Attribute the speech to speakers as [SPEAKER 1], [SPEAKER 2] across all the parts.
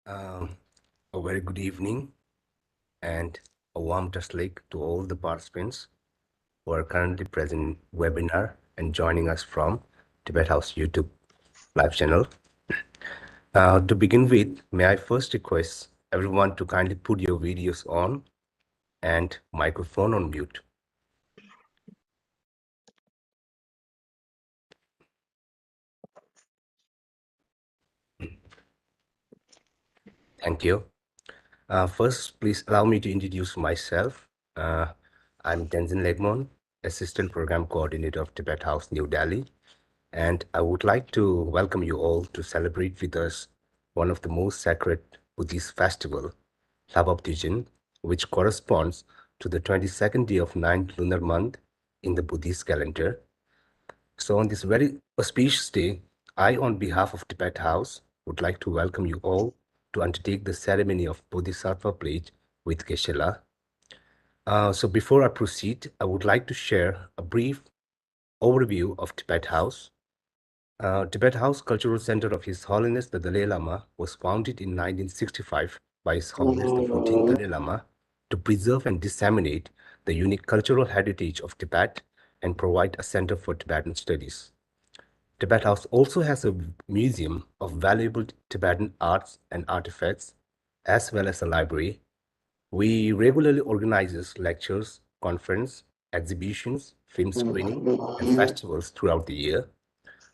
[SPEAKER 1] Um, a very good evening and a warm lake to all the participants who are currently present in webinar and joining us from Tibet House YouTube live channel. To begin with, may I first request everyone to kindly put your videos on and microphone on mute. Thank you. First, please allow me to introduce myself. I'm Tenzin Legmon, Assistant Program Coordinator of Tibet House, New Delhi. And I would like to welcome you all to celebrate with us one of the most sacred Buddhist festival, Lhabab Duechen, which corresponds to the 22nd day of 9th lunar month in the Buddhist calendar. So on this very auspicious day, I, on behalf of Tibet House, would like to welcome you all to undertake the ceremony of Bodhisattva pledge with Geshe-la. So before I proceed, I would like to share a brief overview of Tibet House. Tibet House Cultural Center of His Holiness the Dalai Lama was founded in 1965 by His Holiness the 14th Dalai Lama to preserve and disseminate the unique cultural heritage of Tibet and provide a center for Tibetan studies. Tibet House also has a museum of valuable Tibetan arts and artifacts, as well as a library. We regularly organize lectures, conferences, exhibitions, film screening, and festivals throughout the year.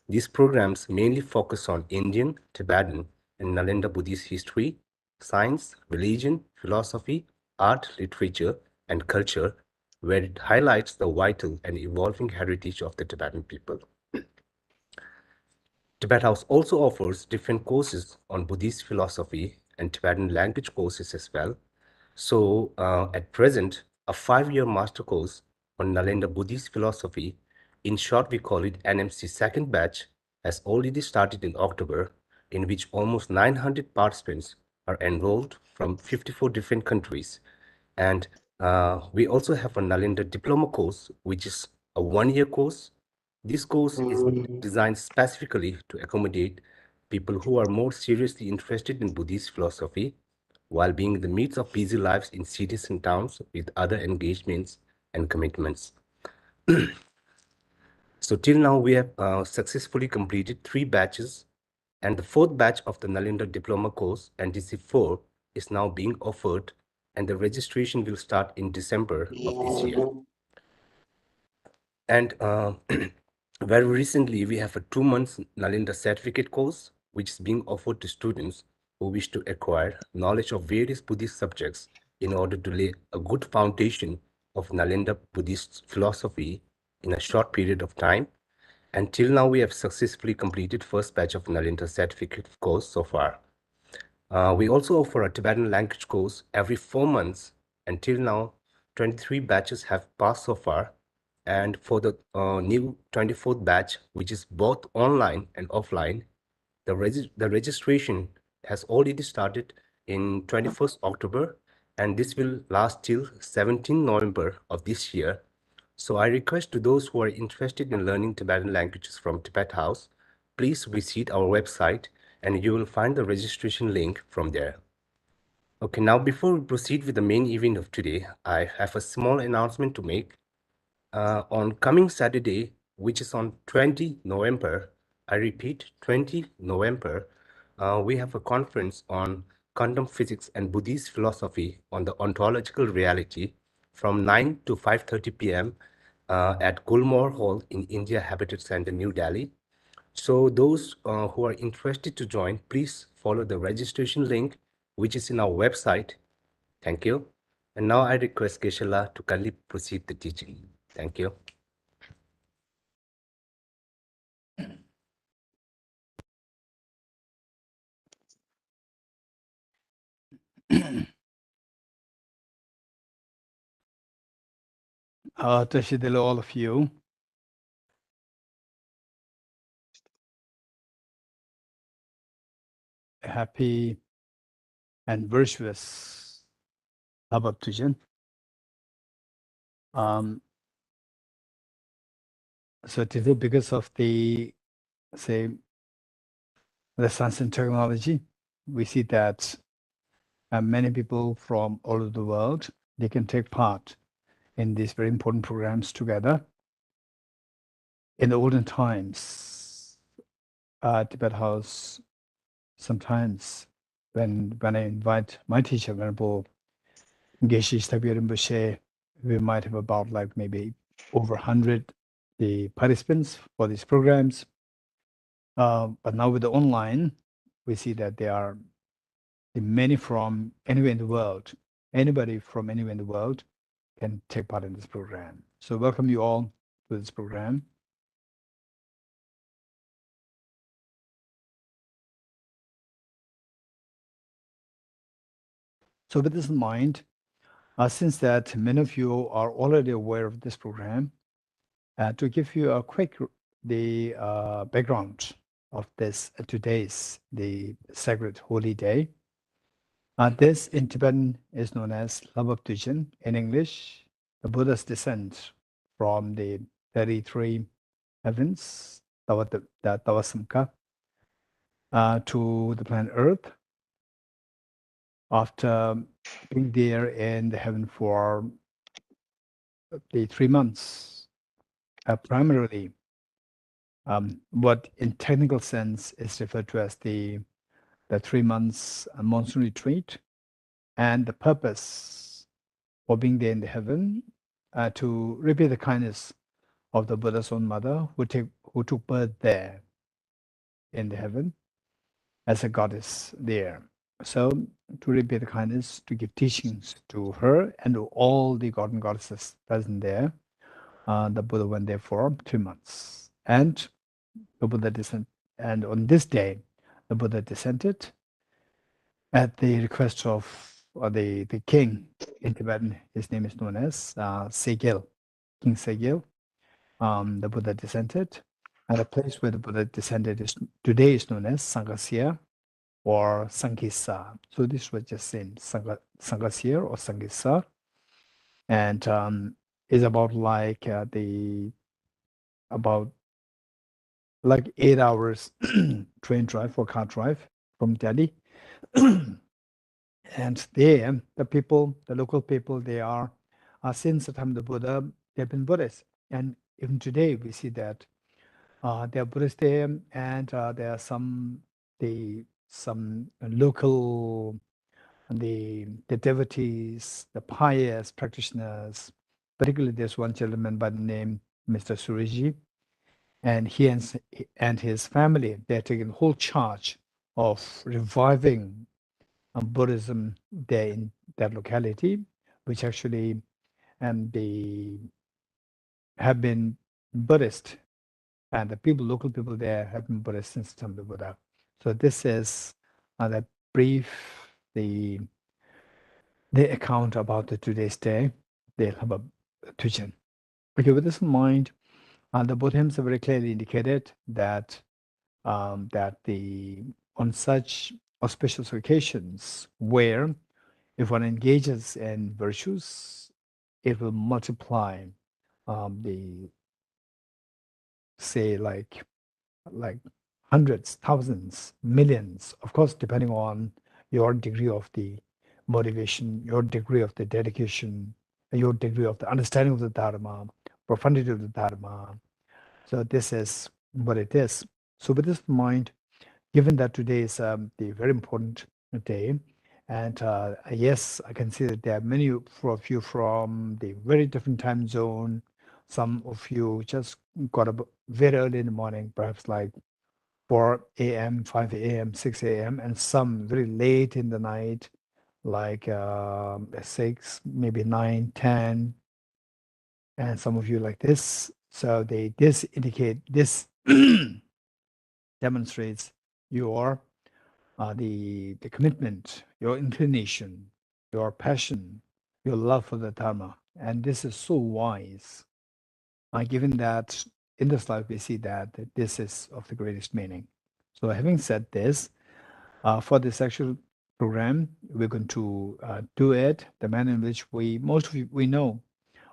[SPEAKER 1] These programs mainly focus on Indian, Tibetan, and Nalanda Buddhist history, science, religion, philosophy, art, literature, and culture, where it highlights the vital and evolving heritage of the Tibetan people. Tibet House also offers different courses on Buddhist philosophy and Tibetan language courses as well. So at present, a 5-year master course on Nalanda Buddhist philosophy, in short we call it NMC second batch, has already started in October, in which almost 900 participants are enrolled from 54 different countries. And we also have a Nalanda diploma course, which is a 1-year course. This course is designed specifically to accommodate people who are more seriously interested in Buddhist philosophy while being in the midst of busy lives in cities and towns with other engagements and commitments. So till now, we have successfully completed 3 batches, and the 4th batch of the Nalanda Diploma course, NDC4, is now being offered, and the registration will start in December of this year. And very recently, we have a 2-month Nalanda certificate course, which is being offered to students who wish to acquire knowledge of various Buddhist subjects in order to lay a good foundation of Nalanda Buddhist philosophy in a short period of time. Until now, we have successfully completed first batch of Nalanda certificate course so far. We also offer a Tibetan language course every 4 months. Until now, 23 batches have passed so far. And for the new 24th batch, which is both online and offline, the registration has already started in 21st October, and this will last till 17 November of this year. So I request to those who are interested in learning Tibetan languages from Tibet House, please visit our website and you will find the registration link from there. Okay, now before we proceed with the main event of today, I have a small announcement to make. On coming Saturday, which is on 20 November, I repeat, 20 November, we have a conference on quantum physics and Buddhist philosophy on the ontological reality from 9 to 5:30 p.m. At Gulmore Hall in India Habitat Center, New Delhi. So those who are interested to join, please follow the registration link, which is in our website. Thank you. And now I request Geshe-la to kindly proceed the teaching. Thank you.
[SPEAKER 2] Tashidilo, all of you. Happy and virtuous Lhabab Duechen. So today, because of the, say, the science and technology, we see that many people from all over the world, they can take part in these very important programs together. In the olden times, Tibet House, sometimes when I invite my teacher, Venerable Geshe Stabir Rinpoche, we might have about like maybe over 100 the participants for these programs. But now with the online, we see that there are many from anywhere in the world. Anybody from anywhere in the world can take part in this program. So welcome you all to this program. So with this in mind, since that many of you are already aware of this program, to give you a quick background of this today's the sacred holy day. This in Tibetan is known as Lhabab Duechen. In English, the Buddha's descent from the 33 heavens, Tawasamka, to the planet Earth after being there in the heaven for the 3 months, primarily what in technical sense is referred to as the 3 months monsoon retreat, and the purpose for being there in the heaven to repay the kindness of the Buddha's own mother who took birth there in the heaven as a goddess there. So to repay the kindness, to give teachings to her and to all the god and goddesses present there, the Buddha went there for 2 months. And the Buddha descended. And on this day, the Buddha descended at the request of the king in Tibetan. His name is known as Segel, King Segel. The Buddha descended. And the place where the Buddha descended today is known as Sangasya or Sankisa. So this was just in Sangasya or Sankisa. And is about like about like 8 hours train drive or car drive from Delhi. And there, the local people, they are, since the time of the Buddha, they've been Buddhists. And even today, we see that there are Buddhists there, and there are some local the devotees, the pious practitioners. Particularly, there's one gentleman by the name Mr. Suriji, and he and his family, they're taking whole charge of reviving Buddhism there in that locality, which actually they have been Buddhist, and the local people there have been Buddhist since the time of the Buddha. So this is the brief the account about today's day, the Lhabab Duechen. Okay, with this in mind, the Buddha himself very clearly indicated that on such auspicious occasions where if one engages in virtues, it will multiply the say like hundreds, thousands, millions, of course, depending on your degree of the motivation, your degree of the dedication, your degree of the understanding of the Dharma, profundity of the Dharma. So this is what it is. So with this in mind, given that today is the very important day, and yes, I can see that there are many of you from the very different time zone. Some of you just got up very early in the morning, perhaps like 4 a.m., 5 a.m., 6 a.m., and some very late in the night, like 6, maybe 9, 10, and some of you like this. So this demonstrates your the commitment, your inclination, your passion, your love for the Dharma. And this is so wise, given that in this life we see that this is of the greatest meaning. So having said this, for this actual program, we're going to do it the manner in which most of you, we know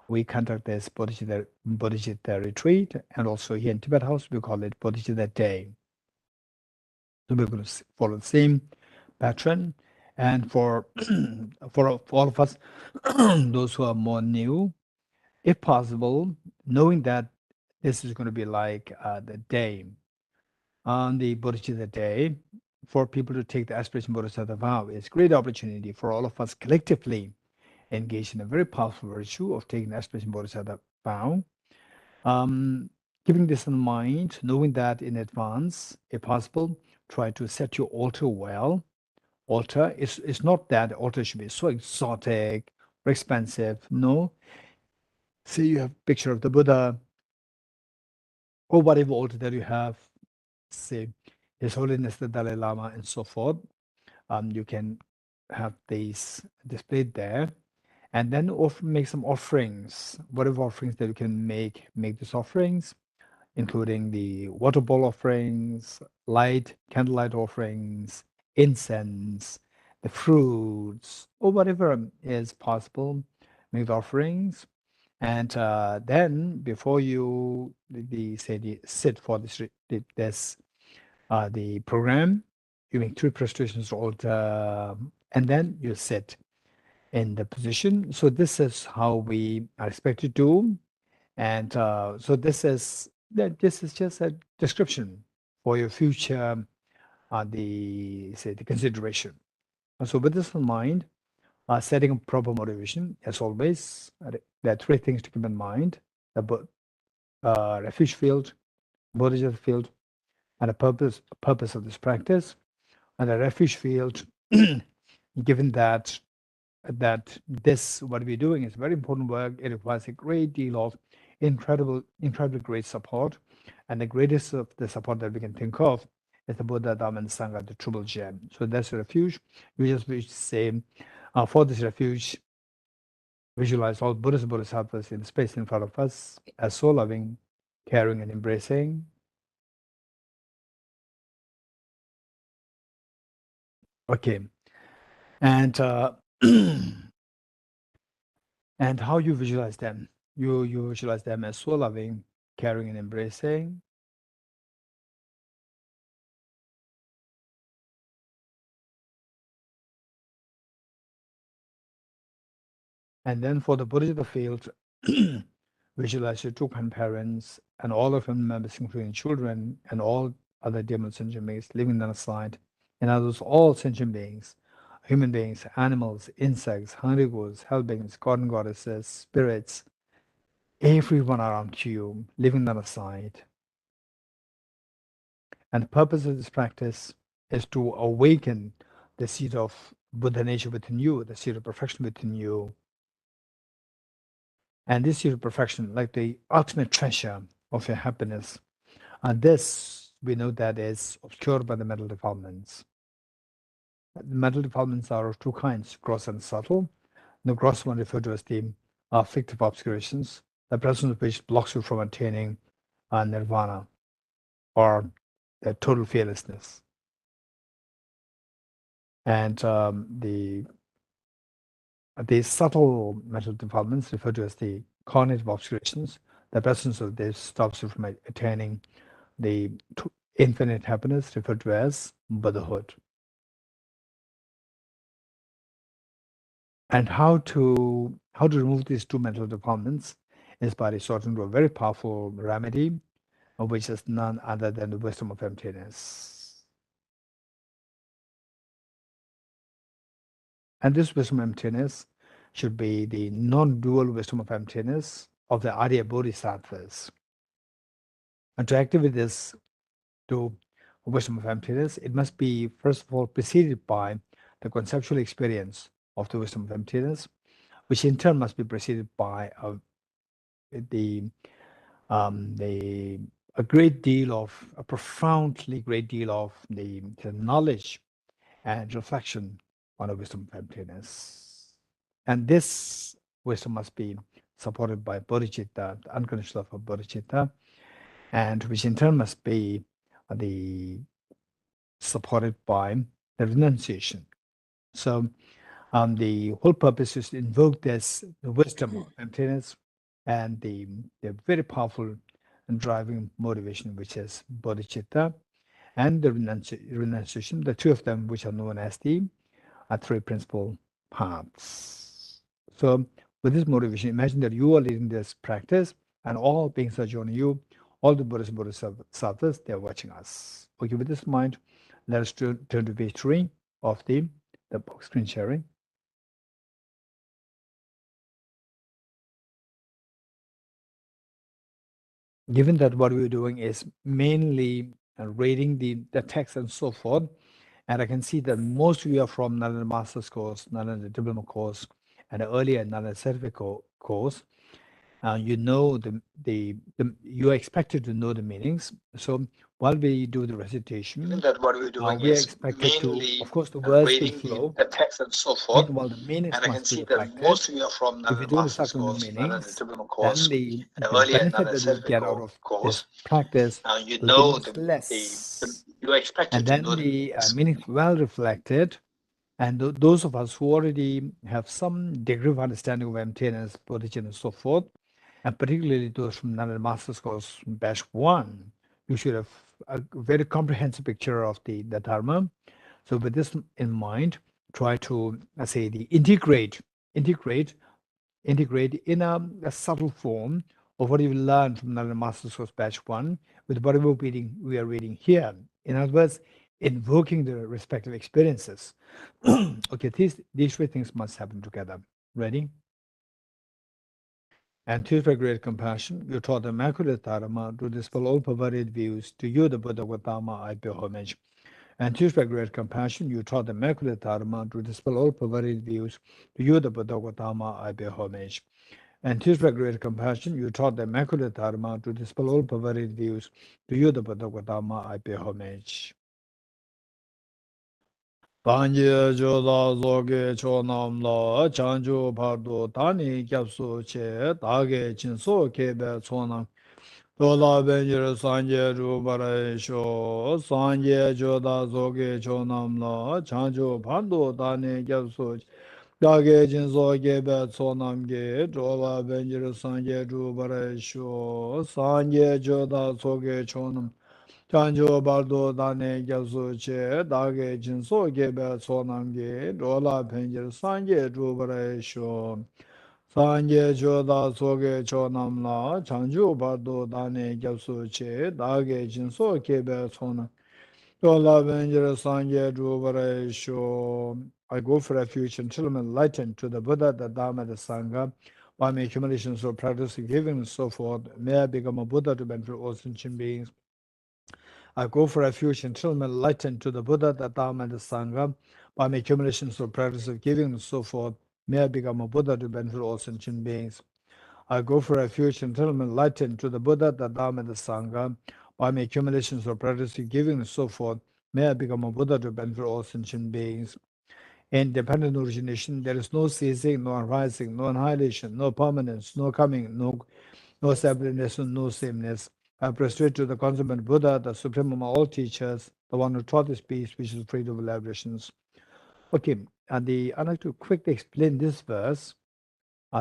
[SPEAKER 2] we conduct this Bodhicitta retreat, and also here in Tibet House, we call it Bodhicitta Day. So we're going to follow the same patron. And for all of us, those who are more new, if possible, knowing that this is going to be like the day on the Bodhicitta day, for people to take the Aspirational Bodhisattva vow is a great opportunity for all of us collectively engaged in a very powerful virtue of taking the Aspirational Bodhisattva vow. Um, Keeping this in mind, knowing that in advance, if possible, try to set your altar well. Altar is it's not that altar should be so exotic or expensive. No, say you have a picture of the Buddha or whatever altar that you have, say His Holiness the Dalai Lama and so forth. You can have these displayed there, and then make some offerings, whatever offerings that you can make these offerings, including the water bowl offerings, light, candlelight offerings, incense, the fruits, or whatever is possible, make the offerings. And then before you sit for the program, you make three prostrations all and then you sit in the position. So this is how we are expected to do. And so this is just a description for your future, the consideration. So with this in mind, setting up proper motivation, as always, there are three things to keep in mind: the refuge field, bodhisattva field, and the purpose of this practice. And the refuge field, given that this what we're doing is very important work. It requires a great deal of incredibly great support, and the greatest of the support that we can think of is the Buddha, Dhamma, and Sangha, the Triple Gem. So that's a refuge. We just wish to say, for this refuge, visualize all Buddhas and Bodhisattvas in the space in front of us as so loving, caring, and embracing. Okay, and and how you visualize them. You visualize them as so loving, caring, and embracing. And then for the Bodhisattva field, visualize your two parents and all of family members, including children and all other demon sentient beings living on the side. And others, all sentient beings, human beings, animals, insects, hungry ghosts, hell beings, god and goddesses, spirits, everyone around you living on the side. And the purpose of this practice is to awaken the seed of Buddha nature within you, the seed of perfection within you. And this seed of perfection, like the ultimate treasure of your happiness, and this we know that is obscured by the mental defilements. The mental defilements are of two kinds, gross and subtle. The gross one referred to as the afflictive obscurations, the presence of which blocks you from attaining nirvana or the total fearlessness. And the subtle mental defilements referred to as the cognitive obscurations, the presence of this stops you from attaining the infinite happiness referred to as Buddhahood. And how to remove these two mental defilements is by resorting to a very powerful remedy, which is none other than the wisdom of emptiness. And this wisdom of emptiness should be the non-dual wisdom of emptiness of the Arya Bodhisattvas. And to activate this to wisdom of emptiness, it must be, first of all, preceded by the conceptual experience of the wisdom of emptiness, which in turn must be preceded by the the a great deal of a profoundly great deal of the knowledge and reflection on the wisdom of emptiness. And this wisdom must be supported by bodhicitta, the unconditional love of bodhicitta, and which in turn must be the supported by the renunciation. So the whole purpose is to invoke this the wisdom of emptiness and the very powerful and driving motivation, which is bodhicitta. and the renunciation, the two of them, which are known as the three principal paths. So, with this motivation, imagine that you are leading this practice, and all beings are joining you. All the Buddhas, Bodhisattvas, they are watching us. Okay, with this mind, let us turn to page 3 of the book screen sharing. Given that what we're doing is mainly reading the text and so forth, and I can see that most of you are from Nalanda Master's course, Nalanda Diploma course, and earlier Nalanda Certificate course. You know you are expected to know the meanings. So while we do the recitation,
[SPEAKER 3] Given that what we're doing
[SPEAKER 2] we are
[SPEAKER 3] is
[SPEAKER 2] expected to, of
[SPEAKER 3] mainly
[SPEAKER 2] course, the words will
[SPEAKER 3] reading
[SPEAKER 2] flow,
[SPEAKER 3] the text and so forth,
[SPEAKER 2] meanwhile the meanings
[SPEAKER 3] and I can
[SPEAKER 2] must be
[SPEAKER 3] see that
[SPEAKER 2] reflected.
[SPEAKER 3] most of you are from
[SPEAKER 2] If we
[SPEAKER 3] Nalanda
[SPEAKER 2] don't
[SPEAKER 3] Master's
[SPEAKER 2] reflect on the
[SPEAKER 3] course, Nalanda
[SPEAKER 2] meanings,
[SPEAKER 3] Diploma
[SPEAKER 2] then
[SPEAKER 3] course,
[SPEAKER 2] the
[SPEAKER 3] and earlier
[SPEAKER 2] benefit
[SPEAKER 3] Nalanda
[SPEAKER 2] that we get out
[SPEAKER 3] Certificate
[SPEAKER 2] of
[SPEAKER 3] course.
[SPEAKER 2] this practice
[SPEAKER 3] You
[SPEAKER 2] will be
[SPEAKER 3] know
[SPEAKER 2] much less.
[SPEAKER 3] you are expected
[SPEAKER 2] And
[SPEAKER 3] to
[SPEAKER 2] then
[SPEAKER 3] know the
[SPEAKER 2] the
[SPEAKER 3] meanings.
[SPEAKER 2] meanings well reflected, and those of us who already have some degree of understanding of emptiness, bodhicitta, and so forth, and particularly those from Nalanda Master's Course Batch 1, you should have a very comprehensive picture of the Dharma. So with this in mind, try to, let's say, integrate, integrate in a subtle form of what you learned from Nalanda Master's Course Batch 1 with whatever we are reading here. In other words, invoking the respective experiences. Okay, these three things must happen together. Ready? And to by great compassion, you taught the Immaculate Dharma to dispel all perverted views. To you, the Buddha Gautama, I pay homage. And to by great compassion, you taught the Immaculate Dharma to dispel all perverted views. To you, the Buddha Gautama, I pay homage. And to by great compassion, you taught the Immaculate Dharma to dispel all perverted views. To you, the Buddha Gautama, I pay homage. Tanje joda zoge chonam la chanjo pardo tani gyapso che dage chinso kebe chonam dola benjir sanje rubare sho sanje joda zoge chonam la chanjo pardo tani gyapso dage chinso kebe chonam ge dola benjir sanje rubare sho sanje joda zoge chonam chanjo bardo dane gyabsu che dage jinso gebe sonamge rola penjir sanje rubare sho sanje choda soge chonamla chanjo bardo dane gyabsu che dage jinso gebe sonam rola penjir sanje rubare sho. I go for refuge until I'm enlightened to the Buddha, the Dharma, the Sangha, by my accumulations of practice, giving and so forth. May I become a Buddha to benefit all sentient beings. I go for refuge until I'm enlightened to the Buddha, the Dharma, and the Sangha. By my accumulations of practice of giving and so forth, may I become a Buddha to benefit all sentient beings. I go for refuge until I'm enlightened to the Buddha, the Dharma, and the Sangha. By my accumulations of practice of giving and so forth, may I become a Buddha to benefit all sentient beings. In dependent origination, there is no ceasing, no arising, no annihilation, no permanence, no coming, no separateness, no sameness. I prostrate to the consummate Buddha, the supreme among all teachers, the one who taught this peace, which is freedom of vibrations. Okay, I'd like to quickly explain this verse.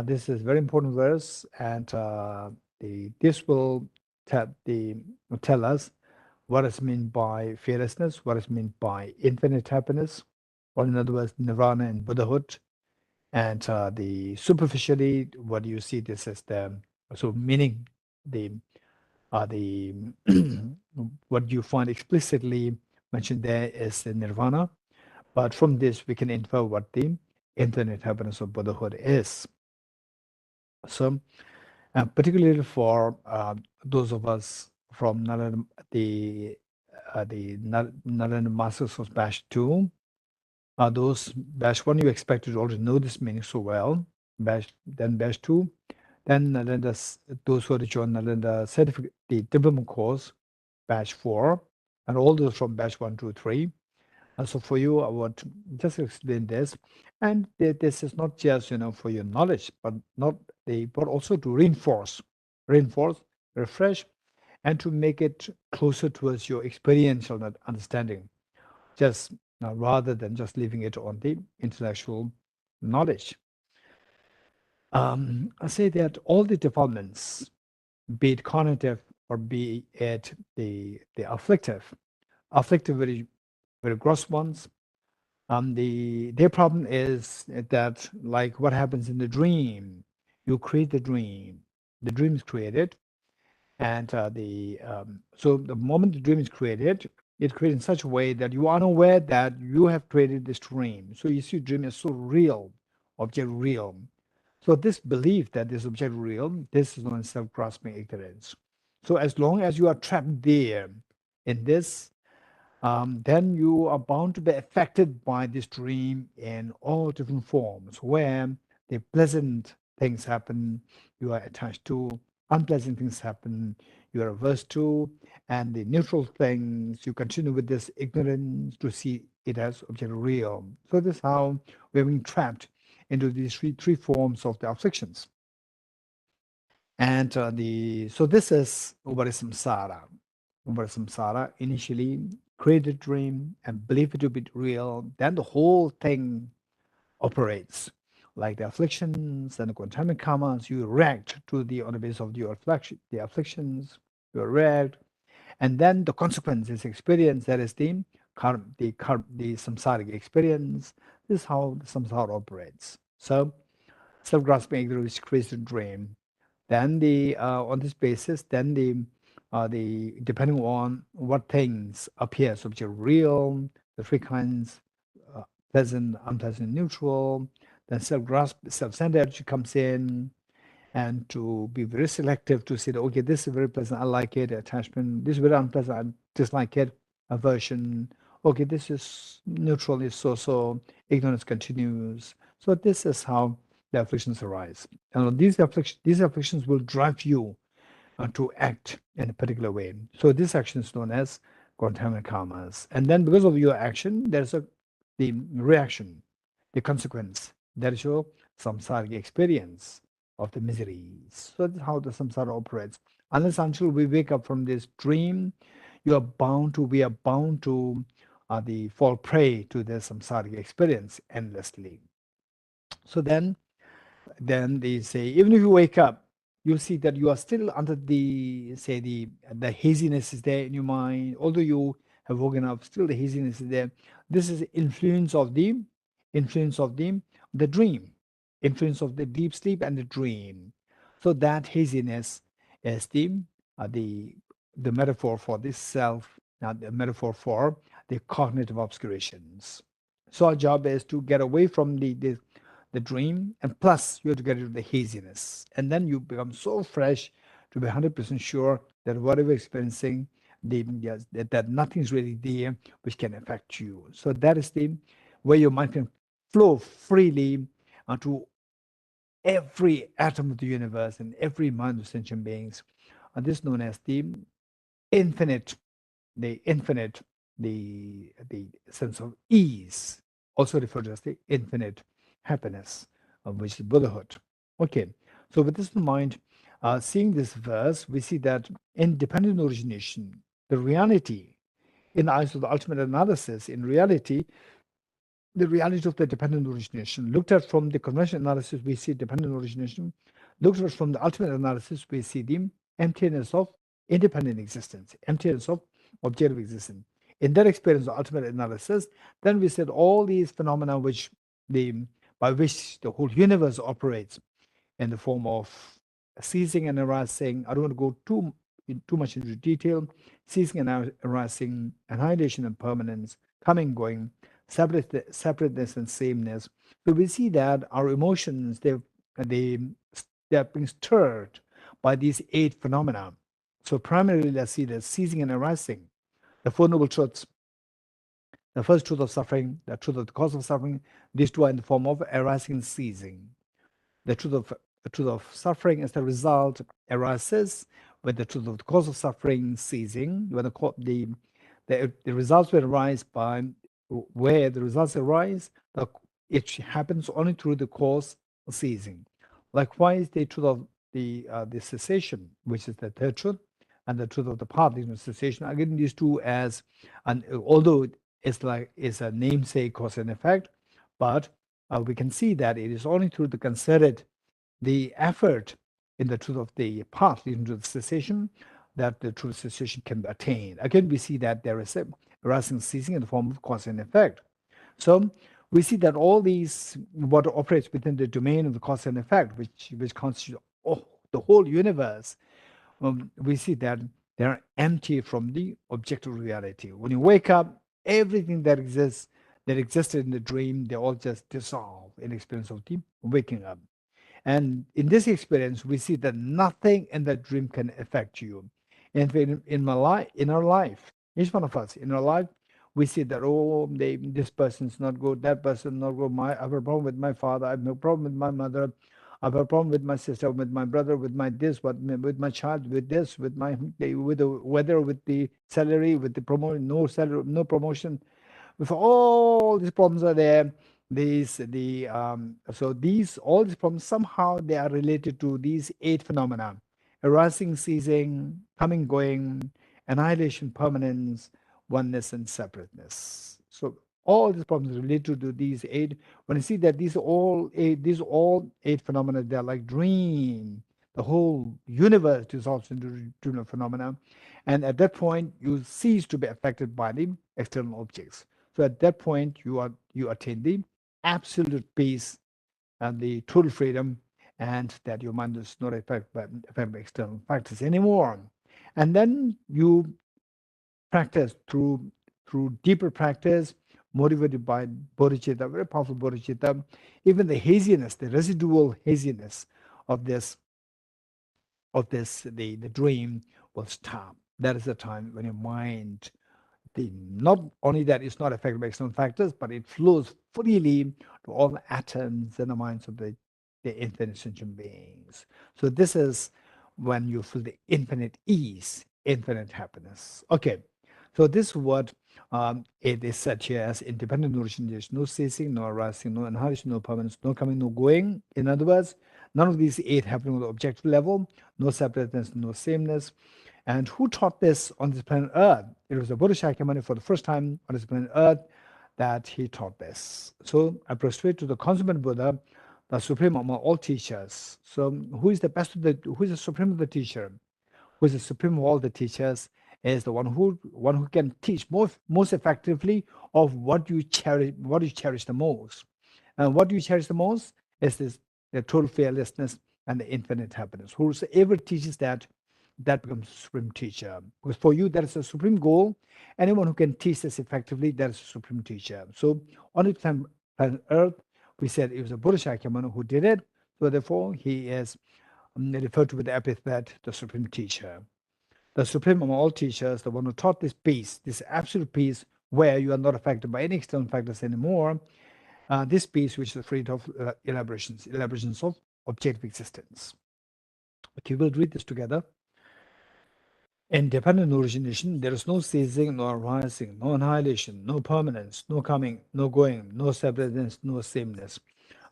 [SPEAKER 2] This is a very important verse, and this will tell us what is meant by fearlessness, what is meant by infinite happiness, or in other words, nirvana and Buddhahood. And the superficially, what you see this as so meaning the the what you find explicitly mentioned there is the nirvana, but from this we can infer what the infinite happiness of Buddhahood is. So, particularly for those of us from Nalanda Masters of Batch 2, those Batch 1 you expected to already know this meaning so well, then Batch 2, then those who are to join Nalanda certificate, the diploma course, Batch 4, and all those from Batch 1, 2, 3. So for you, I want to just explain this. And this is not just, for your knowledge, but also to reinforce, refresh, and to make it closer towards your experiential understanding, just rather than just leaving it on the intellectual knowledge. I say that all the developments, be it cognitive or be it the afflictive, afflictive, very gross ones. Their problem is that, like what happens in the dream, you create the dream is created, and so the moment the dream is created, it's created in such a way that you are unaware that you have created this dream. So you see, dream is so real, object real. So this belief that this object real, this is known as self-grasping ignorance. So as long as you are trapped there in this, then you are bound to be affected by this dream in all different forms, where the pleasant things happen, you are attached to, unpleasant things happen, you are averse to, and the neutral things, you continue with this ignorance to see it as object real. So this is how we're being trapped into these three forms of the afflictions. And so this is Uparissamsara. Uparissamsara initially create a dream and believe it to be real, then the whole thing operates. Like the afflictions and the contaminant karmas, you react to the on the basis of your affliction, the afflictions, you react, and then the consequences experience, that is the samsaric experience. This is how the samsara operates. So self-grasping ignorance creates a dream. Then on this basis, then the depending on what things appear, subject real, the three kinds, pleasant, unpleasant, neutral. Then self-grasp, self-centered comes in, and to be very selective to say that, okay, this is very pleasant, I like it, attachment, this is very unpleasant, I dislike it, aversion, okay, this is neutral, is so, ignorance continues. So this is how the afflictions arise. And these afflictions will drive you to act in a particular way. So this action is known as contaminant karmas. And then because of your action, there's the reaction, the consequence. That is your samsaric experience of the miseries. So that's how the samsara operates. Unless until we wake up from this dream, we are bound to the fall prey to the samsaric experience endlessly. So then they say, even if you wake up, you see that you are still under the haziness is there in your mind. Although you have woken up, still the haziness is there. This is influence of the dream, influence of the deep sleep and the dream. So that haziness is the the metaphor for this self, not the metaphor for the cognitive obscurations. So our job is to get away from the dream, and plus you have to get rid of the haziness, and then you become so fresh to be 100% sure that whatever you're experiencing, yes, that nothing's really there which can affect you. So that is the where your mind can flow freely to every atom of the universe and every mind of sentient beings. And this is known as infinite the infinite, the sense of ease, also referred to as the infinite happiness, which is Buddhahood. Okay, so with this in mind, seeing this verse, we see that independent origination, the reality, in the eyes of the ultimate analysis, in reality, the reality of the dependent origination. Looked at from the conventional analysis, we see dependent origination. Looked at from the ultimate analysis, we see the emptiness of independent existence, emptiness of objective existence. In that experience of ultimate analysis, then we said all these phenomena by which the whole universe operates in the form of ceasing and arising. I don't want to go too much into detail. Ceasing and arising, annihilation and permanence, coming, going, separateness and sameness. So we see that our emotions they're being stirred by these 8 phenomena. So primarily, let's see the ceasing and arising, the Four Noble Truths, the first truth of suffering, the truth of the cause of suffering. These two are in the form of arising and ceasing. The truth of suffering as the result arises when the truth of the cause of suffering ceasing, when the results will arise by where the results arise, it happens only through the cause ceasing. Likewise, the truth of the cessation, which is the third truth, and the truth of the path leading to cessation. Again, these two as, and although it's a namesake cause and effect, but we can see that it is only through the effort in the truth of the path leading to the cessation that the truth of cessation can be attained. Again, we see that there is a arising, ceasing in the form of cause and effect. So we see that all these, what operates within the domain of the cause and effect, which constitute the whole universe, we see that they are empty from the objective reality. When you wake up, everything that existed in the dream, they all just dissolve in the experience of the waking up. And in this experience, we see that nothing in that dream can affect you. And in my life, in our life, each one of us in our life, we see that this person's not good, that person not good. I have a problem with my father. I have no problem with my mother. I have a problem with my sister, with my brother, with my this, with my child, with this, with the weather, with the salary, with the promotion, no salary, no promotion. With all these problems are there, these all these problems somehow they are related to these eight phenomena: arising, ceasing, coming, going, annihilation, permanence, oneness, and separateness. So all these problems related to these eight. When you see that these all eight phenomena, they are like dream. The whole universe dissolves into dream phenomena, and at that point you cease to be affected by the external objects. So at that point, you attain the absolute peace and the total freedom, and that your mind is not affected by external factors anymore. And then you practice through deeper practice, motivated by bodhicitta, very powerful bodhicitta. Even the haziness, the residual haziness of the dream will stop. That is the time when your mind not only that it's not affected by external factors, but it flows freely to all the atoms in the minds of the infinite sentient beings. So this is when you feel the infinite ease, infinite happiness. Okay, so this is what it is said here as independent nourishment. There's no ceasing, no arising, no annihilation, no permanence, no coming, no going. In other words, none of these eight happening on the objective level, no separateness, no sameness. And who taught this on this planet Earth? It was the Buddha Shakyamuni for the first time on this planet Earth that he taught this. So I prostrate to the consummate Buddha, the supreme among all teachers. So who is the supreme of the teacher? Who is the supreme of all the teachers? Is the one who can teach most effectively of what you cherish the most. And what you cherish the most is this the total fearlessness and the infinite happiness. Whoever teaches that becomes a supreme teacher. Because for you, that is a supreme goal. Anyone who can teach this effectively, that is a supreme teacher. So on the planet Earth, we said it was a Buddha Shakyamuni who did it. So therefore, he is referred to with the epithet, the supreme teacher. The supreme among all teachers, the one who taught this peace, this absolute peace, where you are not affected by any external factors anymore. This peace, which is free of elaborations of objective existence. Okay, we'll read this together. Independent origination, there is no ceasing, no arising, no annihilation, no permanence, no coming, no going, no separateness, no sameness.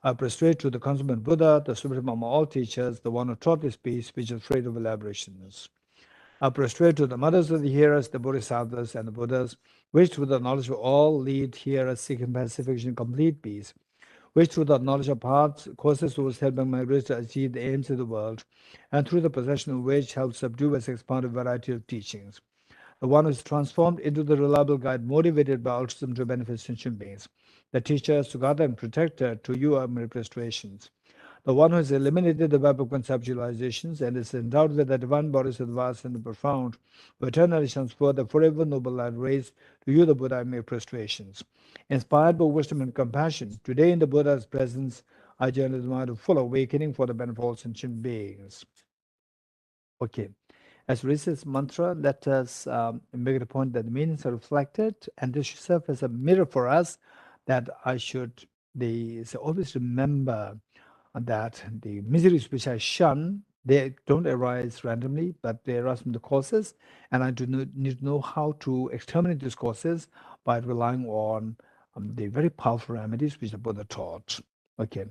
[SPEAKER 2] I prostrate to the consummate Buddha, the supreme among all teachers, the one who taught this peace, which is free of elaborations. I prostrate to the mothers of the hearers, the Bodhisattvas and the Buddhas, which through the knowledge of all lead hearers seeking pacification, complete peace, which through the knowledge of paths causes those helping migrate to achieve the aims of the world, and through the possession of which helps subdue and expand a variety of teachings. The one who is transformed into the reliable guide motivated by altruism to benefit sentient beings. The teacher, Sugata, and protector, to you are my prostrations. The one who has eliminated the web of conceptualizations and is endowed with the divine bodies of the vast and the profound, who eternally shines forth the forever noble light rays, to you, the Buddha, I make prostrations. Inspired by wisdom and compassion, today in the Buddha's presence, I journey the mind of full awakening for the benefit of all sentient beings. Okay. As we read this mantra, let us make it a point that the meanings are reflected, and this should serve as a mirror for us that I should always remember that the miseries which I shun, they don't arise randomly, but they arise from the causes, and I do need to know how to exterminate these causes by relying on the very powerful remedies which the Buddha taught. Okay.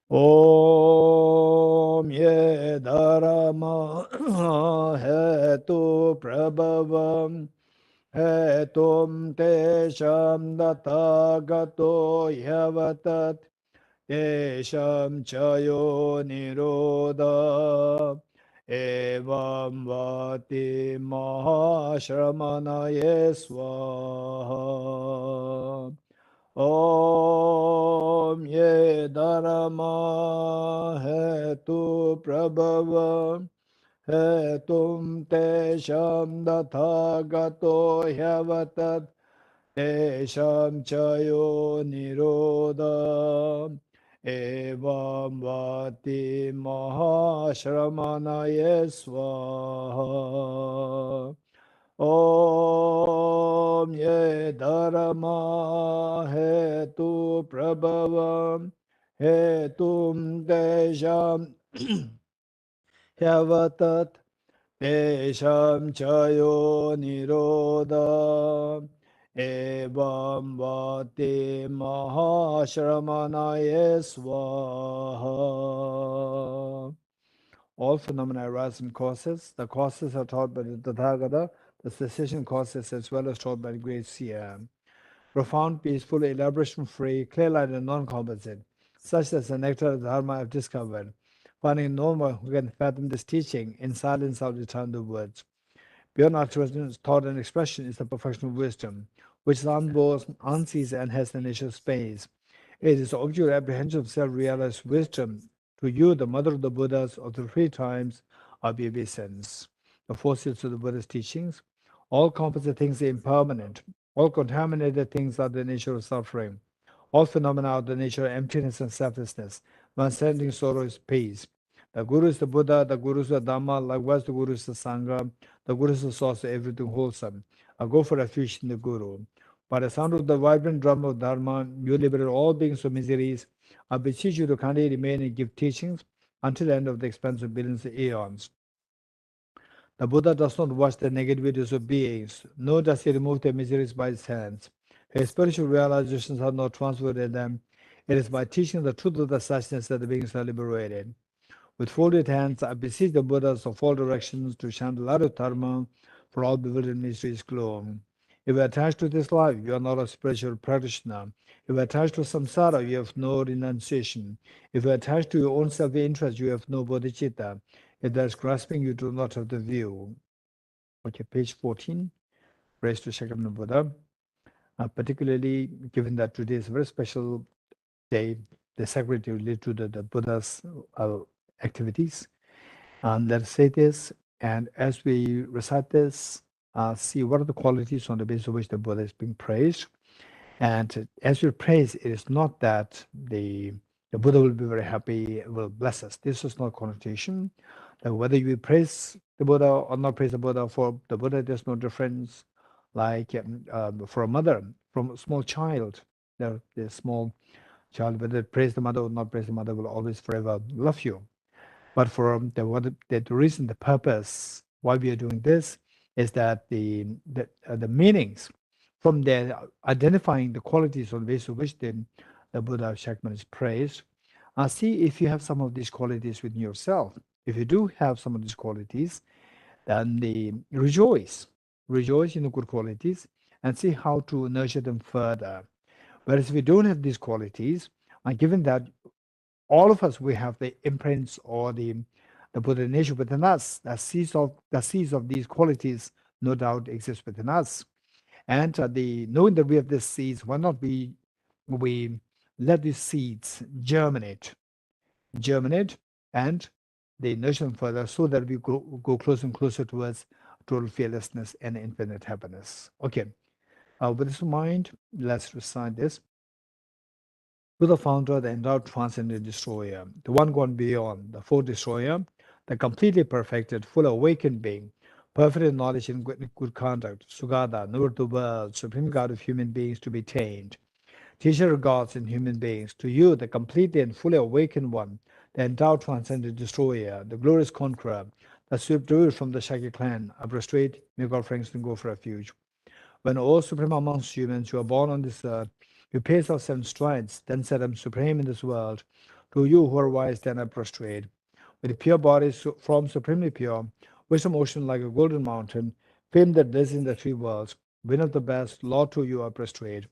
[SPEAKER 2] Om ye dharma hetu prabhavam hetum tesham datagato yavatat tesham chayo nirodha Evam Vati Mahashramanaye Swaha. Om Ye Dharma Hetu Prabhava Hetum Tesham Dathagato Hyavatat Tesham Chayo Niroda Evam Vati Mahashramanaye Swaha. Om Ye Dharma Hetu Prabhavam Hetum Desham Hyavatat Tesham Chayo Niroda Evam Vati Mahashramanaye Swaha. All phenomena arise in causes. The causes are taught by the Tathagata, the cessation causes as well as taught by the great seer. Profound, peaceful, elaboration-free, clear-light and non-composite, such as the nectar of Dharma I've discovered, finding no one who can fathom this teaching in silence out the turn of words. Beyond utterance, thought and expression is the perfection of wisdom, which is unborn, unsees, and has the nature of space. It is the object of apprehension of self-realized wisdom. To you, the mother of the Buddhas of the three times of essence. The four seals of the Buddha's teachings. All composite things are impermanent. All contaminated things are the nature of suffering. All phenomena are the nature of emptiness and selflessness. Transcending sorrow is peace. The Guru is the Buddha, the Guru is the Dhamma, likewise the Guru is the Sangha, the Guru is the source of everything wholesome. I go for refuge in the Guru. By the sound of the vibrant drum of Dharma, you liberate all beings from miseries. I beseech you to kindly remain and give teachings until the end of the expanse of billions of aeons. The Buddha does not watch the negativities of beings, nor does he remove their miseries by his hands. His spiritual realizations are not transferred in them. It is by teaching the truth of the suchness that the beings are liberated. With folded hands, I beseech the Buddhas of all directions to shine the light of Dharma for all bewildered mysteries glow. If you are attached to this life, you are not a spiritual practitioner. If you are attached to samsara, you have no renunciation. If you are attached to your own self-interest, you have no bodhicitta. If there is grasping, you do not have the view. Okay, page 14. Praise to Shakyamuni Buddha. Particularly given that today is a very special day, the sacred related to the Buddha's activities. And let's say this, and as we recite this, see what are the qualities on the basis of which the Buddha is being praised. And as we praise, it is not that the Buddha will be very happy, will bless us. This is not connotation. That whether you praise the Buddha or not praise the Buddha, for the Buddha, there's no difference. Like for a mother, from a small child, the small child, whether praise the mother or not praise the mother, will always forever love you. But for the reason, the purpose why we are doing this is that the meanings from there identifying the qualities on the basis of which the Buddha Shakyamuni is praised. See if you have some of these qualities within yourself. If you do have some of these qualities, then rejoice in the good qualities and see how to nurture them further. Whereas if we don't have these qualities, and given that all of us we have the imprints or the Buddha nature within us, the seeds of these qualities no doubt exist within us. And the knowing that we have these seeds, why not we let these seeds germinate, and they nurture them further so that we go closer and closer towards total fearlessness and infinite happiness. Okay, with this in mind, let's recite this. To the founder, the endowed transcendent destroyer, the one gone beyond, the fourth destroyer, the completely perfected, full awakened being, perfect in knowledge and good conduct, Sugata, knower of the world, supreme God of human beings to be tamed, teacher of gods and human beings, to you, the completely and fully awakened one, the endowed transcendent destroyer, the glorious conqueror, the swift from the Shaggy clan, I prostrate, may God Frankston go for refuge. When, O Supreme amongst humans, you are born on this earth, you pace out 7 strides, then said, I'm supreme in this world. To you who are wise, then I prostrate. With pure bodies from supremely pure, wisdom ocean like a golden mountain, fame that lives in the 3 worlds, win of the best, Lord, to you I prostrate.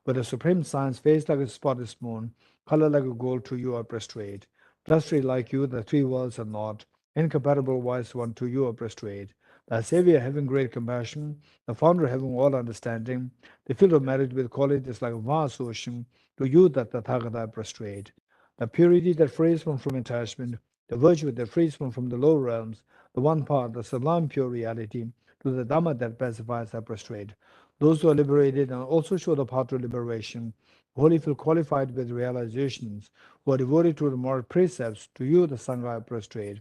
[SPEAKER 2] With a supreme science, face like a spotless moon, color like a gold, to you I prostrate. Plus 3 like you, the 3 worlds are not. Incompatible wise one to you are prostrate. The Savior having great compassion, the Founder having all understanding, the field of merit with qualities like a vast ocean, to you that Tathagata prostrate. The purity that frees one from attachment, the virtue that frees one from the low realms, the one part, the sublime pure reality, to the Dhamma that pacifies are prostrate. Those who are liberated and also show the path to liberation, wholly feel qualified with realizations, who are devoted to the moral precepts, to you the Sangha are prostrate.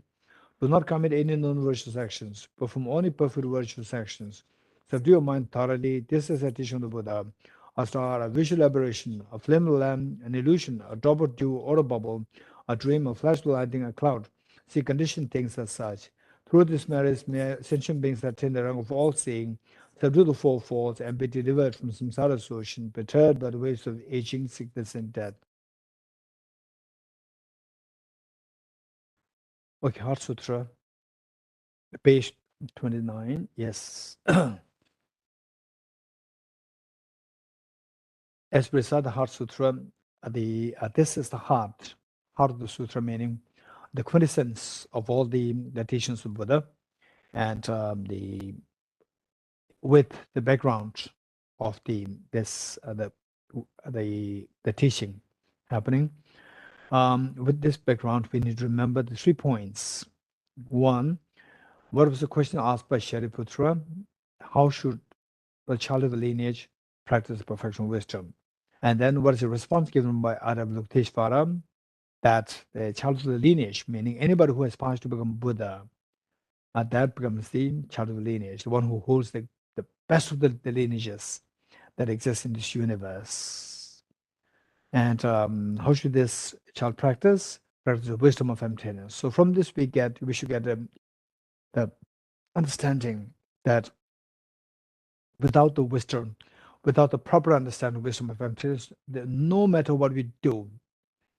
[SPEAKER 2] Do not commit any non-virtuous actions. Perform only perfect virtuous actions. Subdue your mind thoroughly. This is a teaching of the Buddha. A star, a visual aberration, a flame of lamp, an illusion, a drop of dew or a bubble, a dream, a flash of lightning, a cloud. See conditioned things as such. Through this marriage, may sentient beings attain the rank of all seeing, subdue the four faults, and be delivered from samsara's ocean, perturbed by the waves of aging, sickness, and death. Okay, Heart Sutra, page 29. Yes. As we saw the Heart Sutra, this is the heart of the sutra, meaning the quintessence of all the teachings of Buddha, and with the background of the teaching happening. With this background, we need to remember the 3 points. One, what was the question asked by Shariputra? How should the child of the lineage practice perfection wisdom? And then what is the response given by Avalokiteshvara? That the child of the lineage, meaning anybody who aspires to become Buddha, that becomes the child of the lineage, the one who holds the best of the lineages that exist in this universe. And how should this child practice? Practice the wisdom of emptiness. So from this we should get the understanding that without the wisdom, without the proper understanding of wisdom of emptiness, no matter what we do,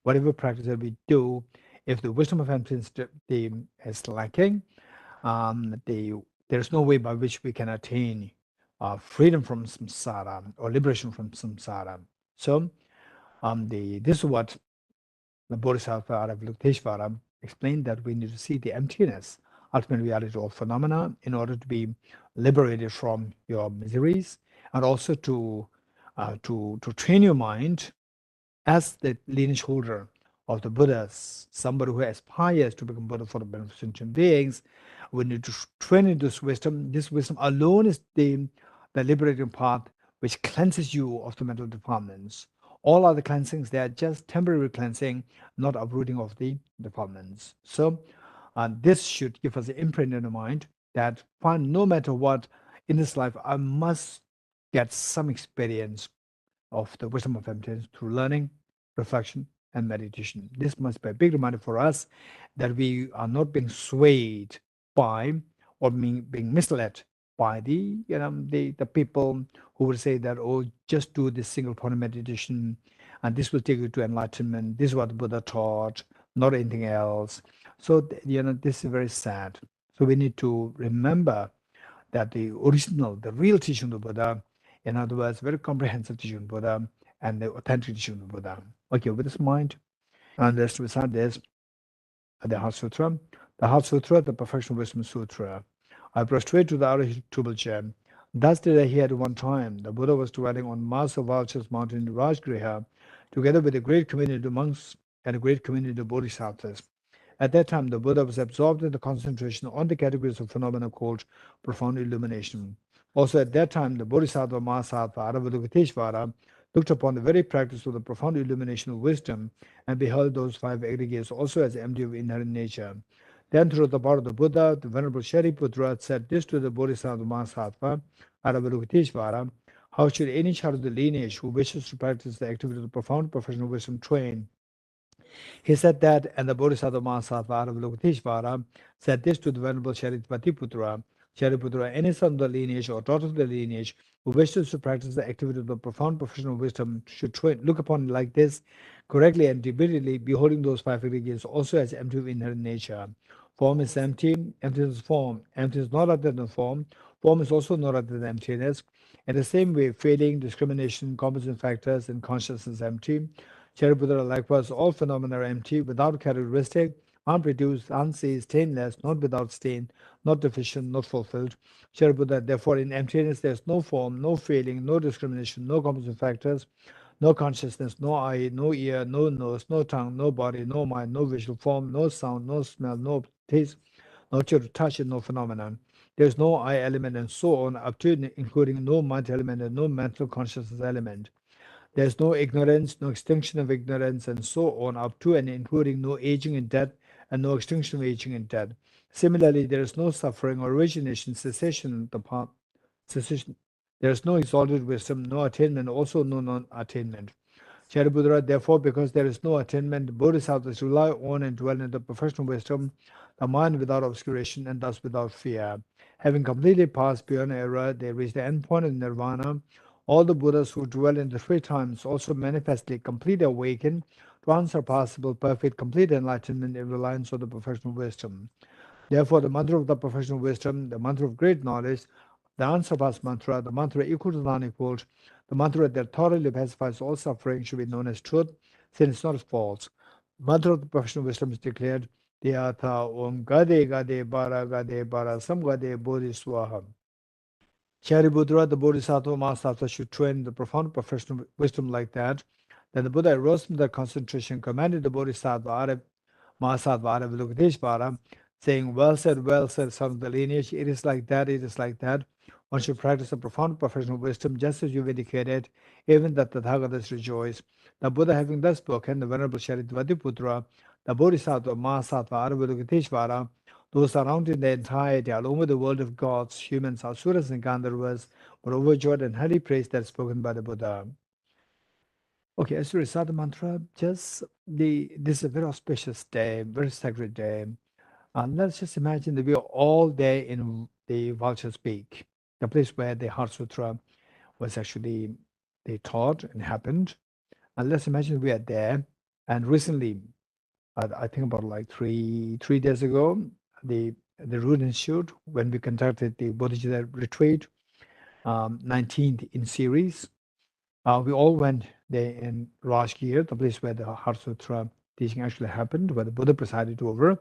[SPEAKER 2] whatever practice that we do, if the wisdom of emptiness is lacking, there's no way by which we can attain freedom from samsara or liberation from samsara. So, this is what the Bodhisattva Avalokiteshvara explained, that we need to see the emptiness, ultimate reality of phenomena, in order to be liberated from your miseries, and also to train your mind as the lineage holder of the Buddhas, somebody who aspires to become Buddha for the benefit of sentient beings. We need to train in this wisdom. This wisdom alone is the liberating path which cleanses you of the mental defilements. All other cleansings, they are just temporary cleansing, not uprooting of the defilements. So, this should give us an imprint in the mind that no matter what in this life, I must get some experience of the wisdom of emptiness through learning, reflection, and meditation. This must be a big reminder for us that we are not being swayed by or being misled by the people who will say that, oh, just do this single point of meditation and this will take you to enlightenment. This is what the Buddha taught, not anything else. So this is very sad. So we need to remember that the original, the real teaching of the Buddha, in other words, very comprehensive teaching of Buddha, and the authentic teaching of Buddha. Okay, with this mind, and let's recite this, the Heart Sutra. The Heart Sutra, the Perfection Wisdom Sutra. I prostrate to the Arahitumal Gem. Thus did I hear at one time. The Buddha was dwelling on Mars of Vultures mountain in Rajgriha, together with a great community of monks and a great community of bodhisattvas. At that time, the Buddha was absorbed in the concentration on the categories of phenomena called profound illumination. Also, at that time, the Bodhisattva Mahasattva Avalokiteshvara looked upon the very practice of the profound illumination of wisdom and beheld those 5 aggregates also as empty of inherent nature. Then, through the power of the Buddha, the Venerable Shariputra said this to the Bodhisattva Mahasattva Avalokiteshvara: how should any child of the lineage who wishes to practice the activity of the profound professional wisdom train? He said that, and the Bodhisattva Mahasattva Avalokiteshvara said this to the Venerable Shariputra: Shariputra, any son of the lineage or daughter of the lineage who wishes to practice the activity of the profound professional wisdom should look upon it like this, correctly and deliberately, beholding those 5 aggregates also as empty of inherent nature. Form is empty, emptiness is form. Emptiness is not other than form. Form is also not other than emptiness. In the same way, feeling, discrimination, composite factors, and consciousness is empty. Shariputra, likewise, all phenomena are empty, without characteristic, unproduced, unseized, stainless, not without stain, not deficient, not fulfilled. Share Buddha, therefore, in emptiness there is no form, no feeling, no discrimination, no composite factors, no consciousness, no eye, no ear, no nose, no tongue, no body, no mind, no visual form, no sound, no smell, no taste, no touch, and no phenomenon. There is no I element and so on, up to and including no mind element and no mental consciousness element. There is no ignorance, no extinction of ignorance, and so on, up to and including no aging and death, and no extinction of aging and death. Similarly, there is no suffering, origination, cessation, the path, cessation. There is no exalted wisdom, no attainment, also no non-attainment. Shariputra, therefore, because there is no attainment, bodhisattvas rely on and dwell in the perfection of wisdom, the mind without obscuration and thus without fear. Having completely passed beyond error, they reach the end point of nirvana. All the Buddhas who dwell in the three times also manifestly complete awaken to unsurpassable, perfect, complete enlightenment in reliance on the perfection of wisdom. Therefore, the mantra of the perfection of wisdom, the mantra of great knowledge, the unsurpassed mantra, the mantra equal to the unequaled, the mantra that thoroughly pacifies all suffering should be known as truth, since it's not false. The mantra of the perfection of wisdom is declared, Dhyatha Om Gade Gade Bara Sam Gade Bodhi Swaha. Shariputra, the Bodhisattva Mahasattva, should train the profound professional wisdom like that. Then the Buddha arose from the concentration, commanded the Bodhisattva Mahasattva Avalokiteshvara, saying, well said, son of the lineage, it is like that, it is like that. One should practice a profound professional wisdom, just as you've indicated, even that the Tathagatas rejoice. The Buddha having thus spoken, the Venerable Sharitvattiputra, the Bodhisattva Mahasattva Avalokiteshvara, those surrounding the entirety, along with the world of gods, humans, asuras, and gandharvas, were overjoyed and highly praised that spoken by the Buddha. Okay, as we recite the mantra, this is a very auspicious day, very sacred day. Let's just imagine that we are all there in the Vulture's Peak, the place where the Heart Sutra was actually they taught and happened. And let's imagine we are there. And recently, I think about like three days ago, the Root Institute, when we conducted the Bodhicitta retreat, 19th in series, we all went there in Rajgir, the place where the Heart Sutra teaching actually happened, where the Buddha presided over.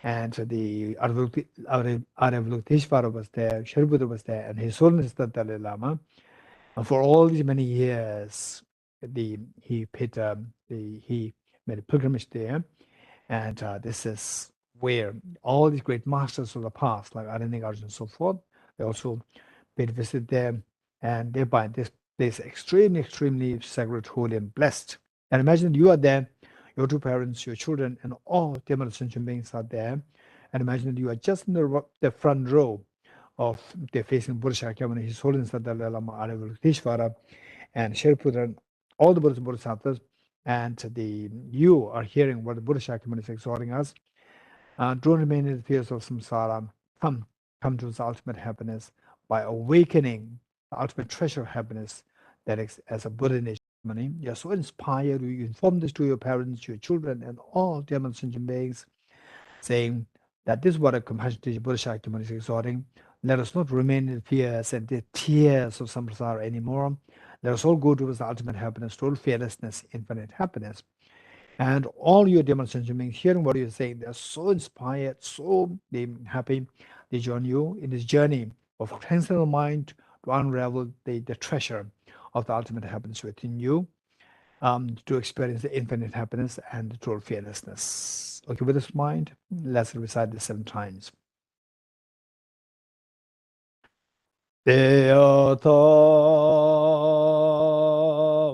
[SPEAKER 2] And the Avalokiteshvara was there, Shariputra was there, and His Holiness the Dalai Lama. And for all these many years, he made a pilgrimage there. And this is where all these great masters of the past, like Aranyagaj and so forth, they also paid a visit there. And they find this place extremely, extremely sacred, holy, and blessed. And imagine you are there, your two parents, your children, and all Tamil sentient beings are there. And imagine that you are just in the front row of the facing Buddha Shakyamuni, His Holiness the Dalai Lama, Avalokiteshvara, and Shariputra, all the Buddhas and Bodhisattvas, and you are hearing what the Buddha Shakyamuni is exhorting us. Don't remain in the fears of samsara. Come to the ultimate happiness by awakening the ultimate treasure of happiness that is as a Buddha nature. You're so inspired, you inform this to your parents, your children, and all Tamil sentient beings, saying that this is what a compassionate teacher Buddha Shakyamuni is exhorting. Let us not remain in fears and the tears of samsara anymore. Let us all go towards the ultimate happiness, total fearlessness, infinite happiness. And all your demonstration beings hearing what you're saying, they're so inspired, so happy. They join you in this journey of cleansing the mind to unravel the treasure of the ultimate happiness within you, to experience the infinite happiness and the total fearlessness. Okay, with this mind, let's recite this 7 times. Deyata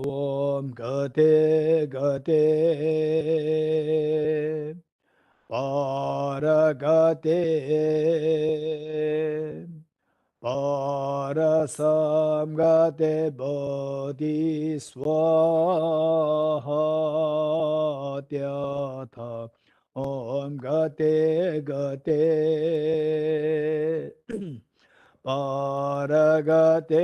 [SPEAKER 2] Om Gate Gate Paragate Parasamgate Bodhi Swaha Tyatha Om Gate Gate Paragate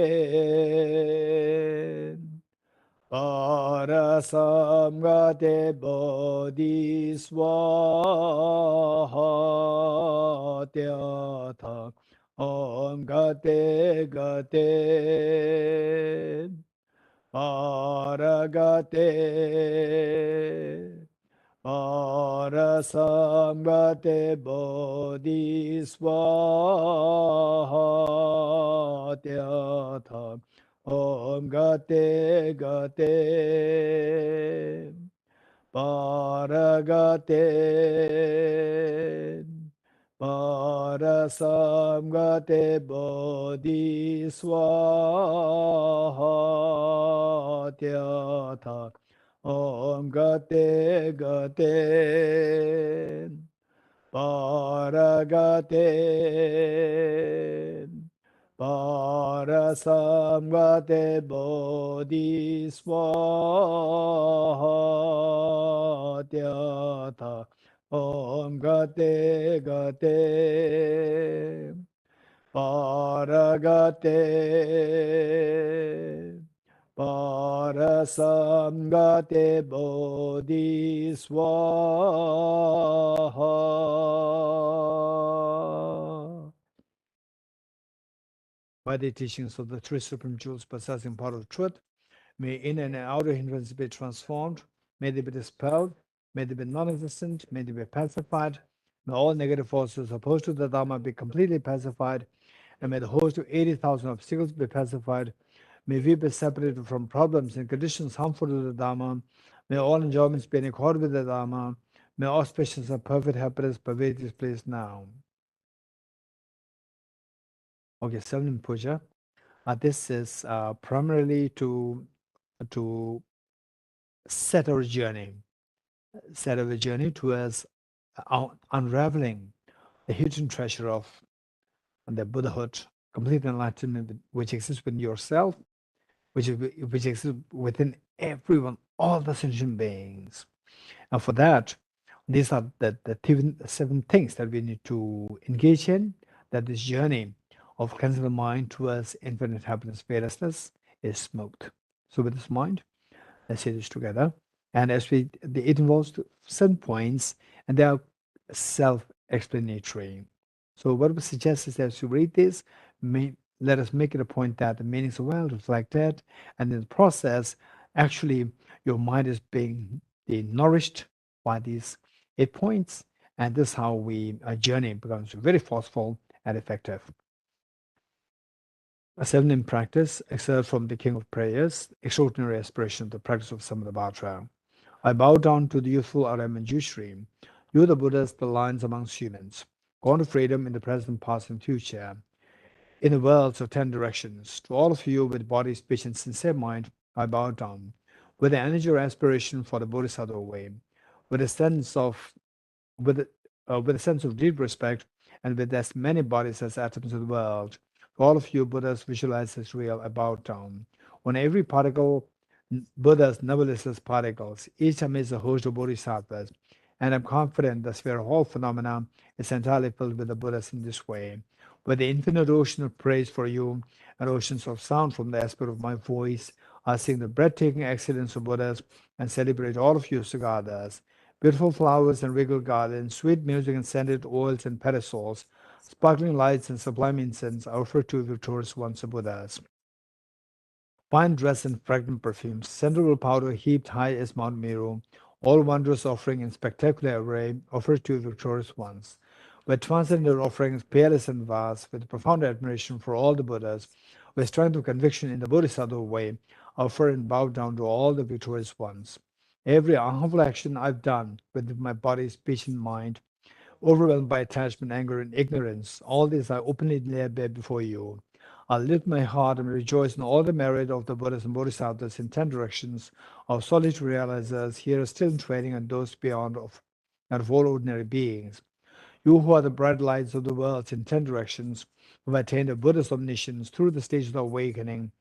[SPEAKER 2] Parasamgate Bodhi Swaha Tyatha Om Gate Gate Paragate Parasamgate Bodhisvaha Om Gate Gate Paragate Parasamgate Bodhisvaha Om Gate Gate Paragate Parasamgate Bodhisvaha Om Gate Gate Paragate Parasamgate Bodhisvaha. By the teachings of the three supreme jewels possessing power of truth, may inner and outer hindrances be transformed, may they be dispelled, may they be non-existent, may they be pacified, may all negative forces opposed to the Dharma be completely pacified, and may the host of 80,000 obstacles be pacified. May we be separated from problems and conditions harmful to the Dharma. May all enjoyments be in accord with the Dharma. May auspicious and perfect happiness pervade this place now. Okay, Seven Puja. This is primarily to set our journey towards unraveling the hidden treasure of the Buddhahood, complete enlightenment, which exists within yourself, which exists within everyone, all the sentient beings. And for that, these are the seven things that we need to engage in, that this journey of cleansing the mind towards infinite happiness, fearlessness, is smoked. So with this mind, let's say this together. And it involves 7 points, and they are self-explanatory. So what we suggest is that as you read this, let us make it a point that the meanings are well reflected, and in the process, actually, your mind is being nourished by these 8 points, and this is how our journey becomes very forceful and effective. A 7 in practice, excerpt from the King of Prayers, extraordinary aspiration, the practice of Samadhi. I bow down to the youthful Aram and Jushri, you the Buddhas, the lions amongst humans, gone to freedom in the present, past, and future, in the worlds of 10 directions. To all of you with body, speech, and sincere mind, I bow down, with the energy or aspiration for the Bodhisattva way, with a sense of with a sense of deep respect, and with as many bodies as atoms of the world. To all of you Buddhas visualize as real, I bow down. On every particle, Buddhas never list as particles. Each amidst a host of bodhisattvas. And I'm confident the sphere of all phenomena is entirely filled with the Buddhas in this way. With the infinite ocean of praise for you and oceans of sound from the aspect of my voice, I sing the breathtaking excellence of Buddhas and celebrate all of you Sagadas. Beautiful flowers and regal gardens, sweet music and scented oils and parasols, sparkling lights and sublime incense are offered to victorious ones of Buddhas. Fine dress and fragrant perfumes, sandalwood powder heaped high as Mount Meru, all wondrous offering in spectacular array offered to victorious ones. With transcendent offerings, peerless and vast, with profound admiration for all the Buddhas, with strength of conviction in the Bodhisattva way, offer and bow down to all the victorious ones. Every harmful action I've done with my body, speech, and mind, overwhelmed by attachment, anger, and ignorance, all this I openly lay bare before you. I lift my heart and rejoice in all the merit of the Buddhas and Bodhisattvas in 10 directions, of solitary realizers here still in training, and those beyond and of all ordinary beings. You who are the bright lights of the world in 10 directions, who have attained a Buddhist omniscience through the stage of awakening,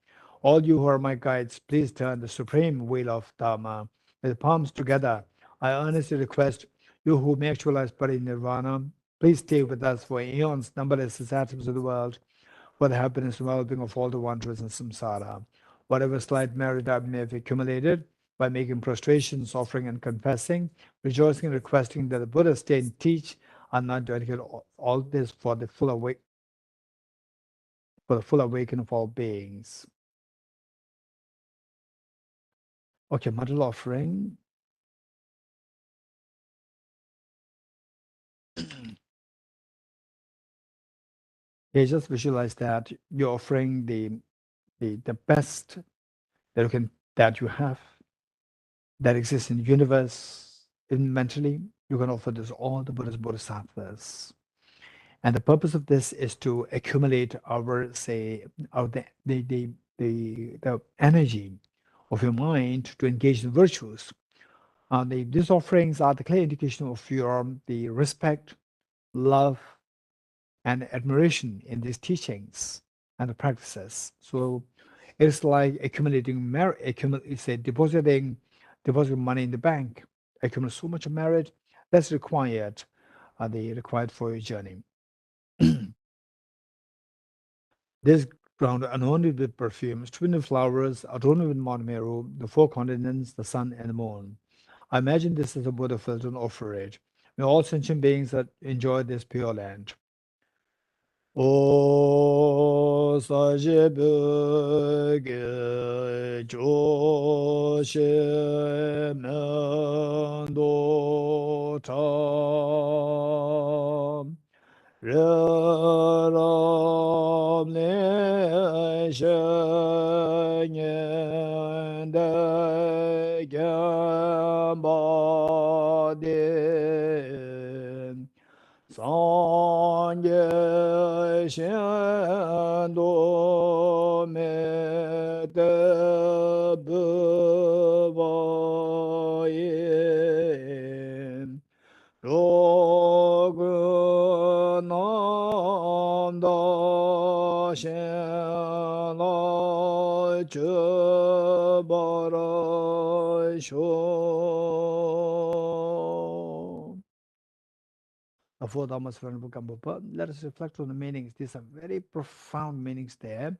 [SPEAKER 2] all you who are my guides, please turn the supreme wheel of Dharma. With palms together, I earnestly request you who may actualize parinirvana, please stay with us for eons, numberless as atoms of the world, for the happiness and well-being of all the wanderers in samsara. Whatever slight merit I may have accumulated by making prostrations, offering, and confessing, rejoicing and requesting that the Buddha stay and teach, and not dedicate all this for the full awakening of all beings. Okay, model offering. You just visualize that you're offering the best that you have that exists in the universe. In mentally, you can offer this all the Buddhas Bodhisattvas. And the purpose of this is to accumulate our, say, our the energy of your mind to engage in virtues. These offerings are the clear indication of your the respect, love, and admiration in these teachings and the practices. So it's like accumulating merit, it's a depositing money in the bank, accumulate so much merit that's required, required for your journey. This ground anointed with perfumes, 20 flowers, adorned with Mount Meru, the four continents, the sun, and the moon. I imagine this is a Buddha filter and offer it. May all sentient beings that enjoy this pure land. O Sajibge Joshe Mendo Tam Ram Le Shenyen De Gyamba De Sangye Shendo Me De Buvayin Rogunam Da Shen La Chubara Shon. The four Dhammas of Venerable Gampopa. Let us reflect on the meanings. These are very profound meanings there,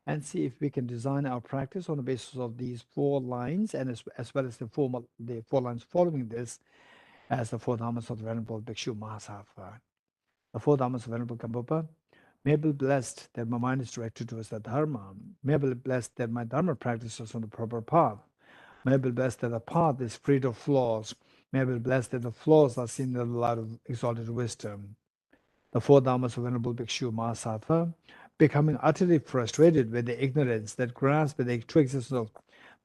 [SPEAKER 2] and see if we can design our practice on the basis of these four lines, and as well as the four lines following this, as the four Dhammas of the Venerable Bhikshu Mahasattva. The four Dhammas of Venerable Gampopa. May I be blessed that my mind is directed towards the Dharma. May I be blessed that my Dharma practice is on the proper path. May I be blessed that the path is free of flaws. May I be blessed that the flaws are seen in the light of exalted wisdom. The four Dhammas of Venerable Bhikshu Mahasattva, becoming utterly frustrated with the ignorance that grasps the true existence of,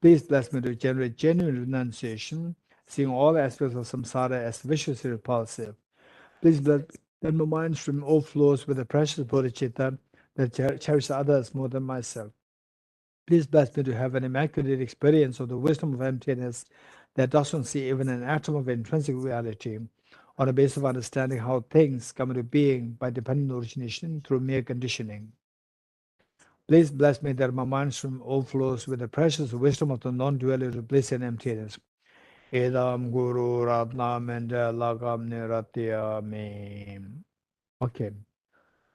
[SPEAKER 2] please bless me to generate genuine renunciation, seeing all aspects of samsara as viciously repulsive. Please bless that my mind stream overflows with the precious bodhicitta that cherishes others more than myself. Please bless me to have an immaculate experience of the wisdom of emptiness that doesn't see even an atom of intrinsic reality, on the basis of understanding how things come into being by dependent origination through mere conditioning. Please bless me that my mind stream overflows with the precious wisdom of the non-duality of bliss and emptiness. Edam Guru Ratna Mende Lagam Niratyami. Okay,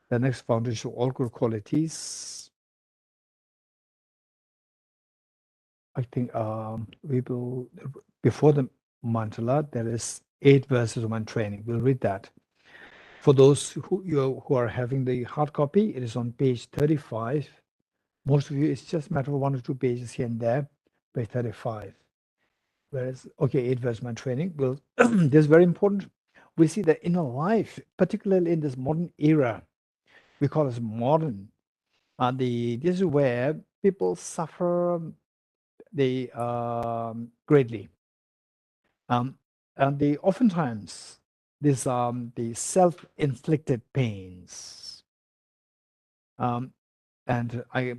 [SPEAKER 2] the next foundation of all good qualities. I think we will, before the mandala, there is 8 verses of my training. We'll read that. For those who are having the hard copy, it is on page 35. Most of you, it's just a matter of 1 or 2 pages here and there, page 35. Whereas, okay, 8 verses of my training. This is very important. We see that in our life, particularly in this modern era, we call it modern. This is where people suffer greatly. And oftentimes these the self-inflicted pains. And I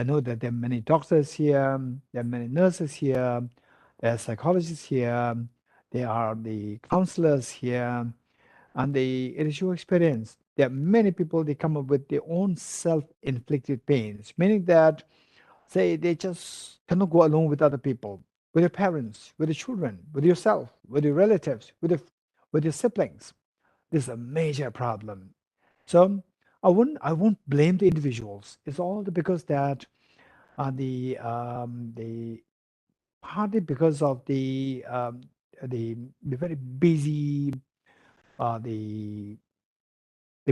[SPEAKER 2] know that there are many doctors here, there are many nurses here, there are psychologists here, there are the counselors here, and it is your experience. There are many people, they come up with their own self-inflicted pains, meaning that, say, they just cannot go along with other people, with your parents, with your children, with yourself, with your relatives, with your siblings. This is a major problem. So I won't blame the individuals. It's all because that the partly because of the very busy the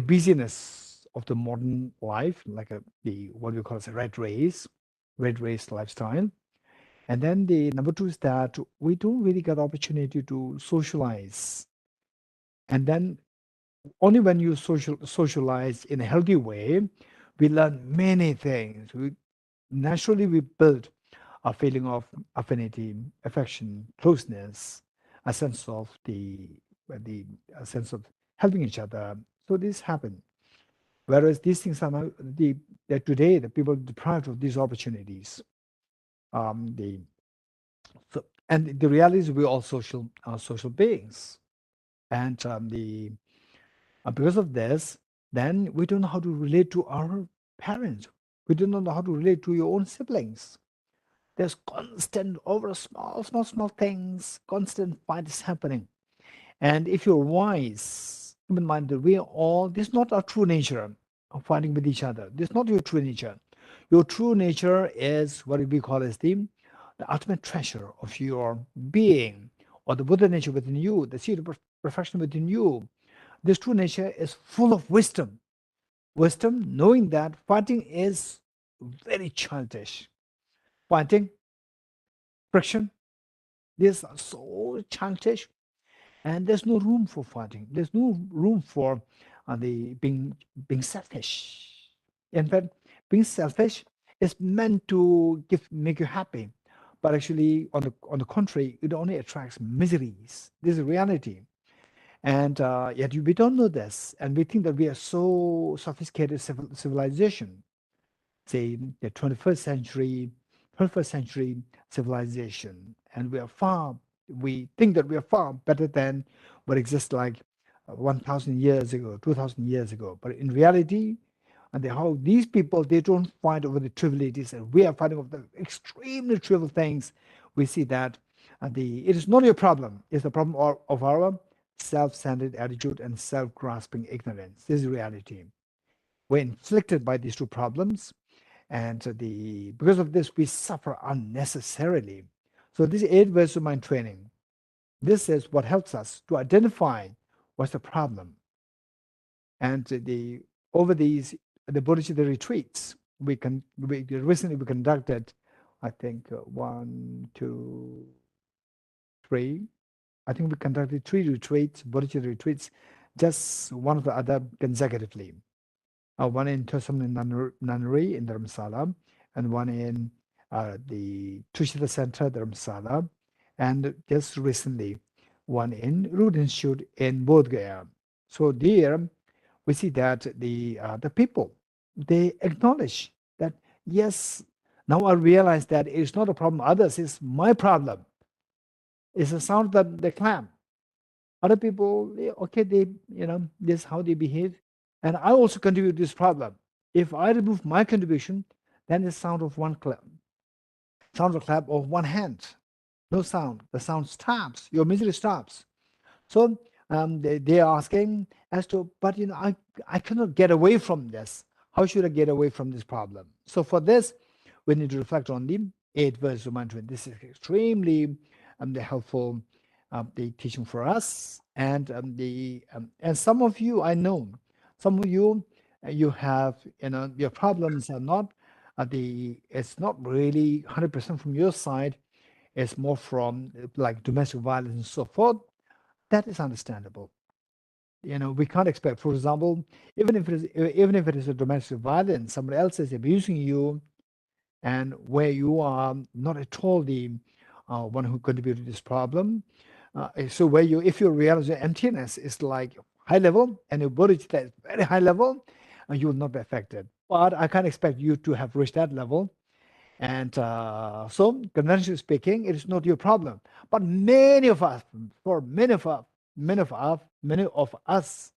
[SPEAKER 2] busyness of the modern life, like the what we call as a red race lifestyle. And then the number 2 is that we don't really get opportunity to socialize. And then only when you socialize in a healthy way, we learn many things. Naturally we build a feeling of affinity, affection, closeness, a sense of the a sense of helping each other. So this happen. Whereas these things are now that today the people are deprived of these opportunities. The so, and the reality is we all social beings, and the because of this, then we don't know how to relate to our parents. We do not know how to relate to your own siblings. There's constant over small things, constant fight is happening. And if you're wise, keep in mind that we are all, this is not our true nature of fighting with each other. This is not your true nature. Your true nature is what we call as the ultimate treasure of your being, or the Buddha nature within you, the seed of perfection within you. This true nature is full of wisdom. Wisdom, knowing that fighting is very childish. Fighting, friction, these are so childish, and there's no room for fighting. There's no room for the being selfish. In fact, being selfish is meant to make you happy, but actually, on the contrary, it only attracts miseries. This is reality, and yet we don't know this, and we think that we are so sophisticated civilization, say the 21st century civilization, and we think that we are far better than what exists like 1,000 years ago, 2,000 years ago. But in reality, and how these people, they don't fight over the trivialities, and we are fighting over the extremely trivial things. We see that it is not your problem, it's the problem of our self-centered attitude and self-grasping ignorance. This is reality. We're inflicted by these two problems, and because of this we suffer unnecessarily. So this 8 ways of mind training, this is what helps us to identify what's the problem. And over the Bodhisattva retreats, recently we conducted, I think, 1, 2, 3, I think we conducted 3 retreats, Bodhisattva retreats, just one of the other consecutively. One in Tosam Nunnery in Dharamsala, and one in the Tushita Center, Dharamsala, and just recently, one in Root Institute in Bodh Gaya. So there, we see that the people, they acknowledge that, yes, now I realize that it's not a problem of others, it's my problem. It's the sound that they clap. Other people, okay, this is how they behave. And I also contribute to this problem. If I remove my contribution, then the sound of clap of one hand. No sound. The sound stops. Your misery stops. So they are asking as to, but I cannot get away from this. How should I get away from this problem? So for this, we need to reflect on the 8 verses of mantra. This is extremely helpful the teaching for us. And and some of you, I know, some of you, you have, your problems are not it's not really 100% from your side. It's more from like domestic violence and so forth. That is understandable. We can't expect, for example, even if it is a domestic violence, somebody else is abusing you, and where you are not at all the one who contributed to this problem. So where if you realize your emptiness is like high level and your body is at very high level, you will not be affected. But I can't expect you to have reached that level. And so, conventionally speaking, it is not your problem. But many of us, for many of us,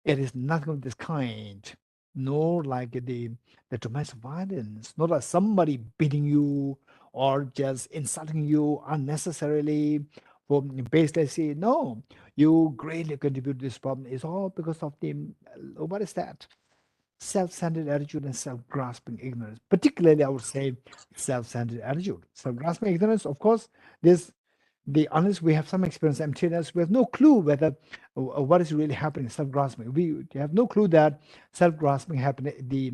[SPEAKER 2] it is nothing of this kind. Nor like the domestic violence, not like somebody beating you or just insulting you unnecessarily for baselessly. No, you greatly contribute to this problem. It's all because of what is that? Self-centered attitude and self-grasping ignorance. Particularly, I would say self-centered attitude. Self-grasping ignorance, of course, unless we have some experience emptiness, we have no clue whether what is really happening. Self-grasping, we have no clue that self-grasping happening. The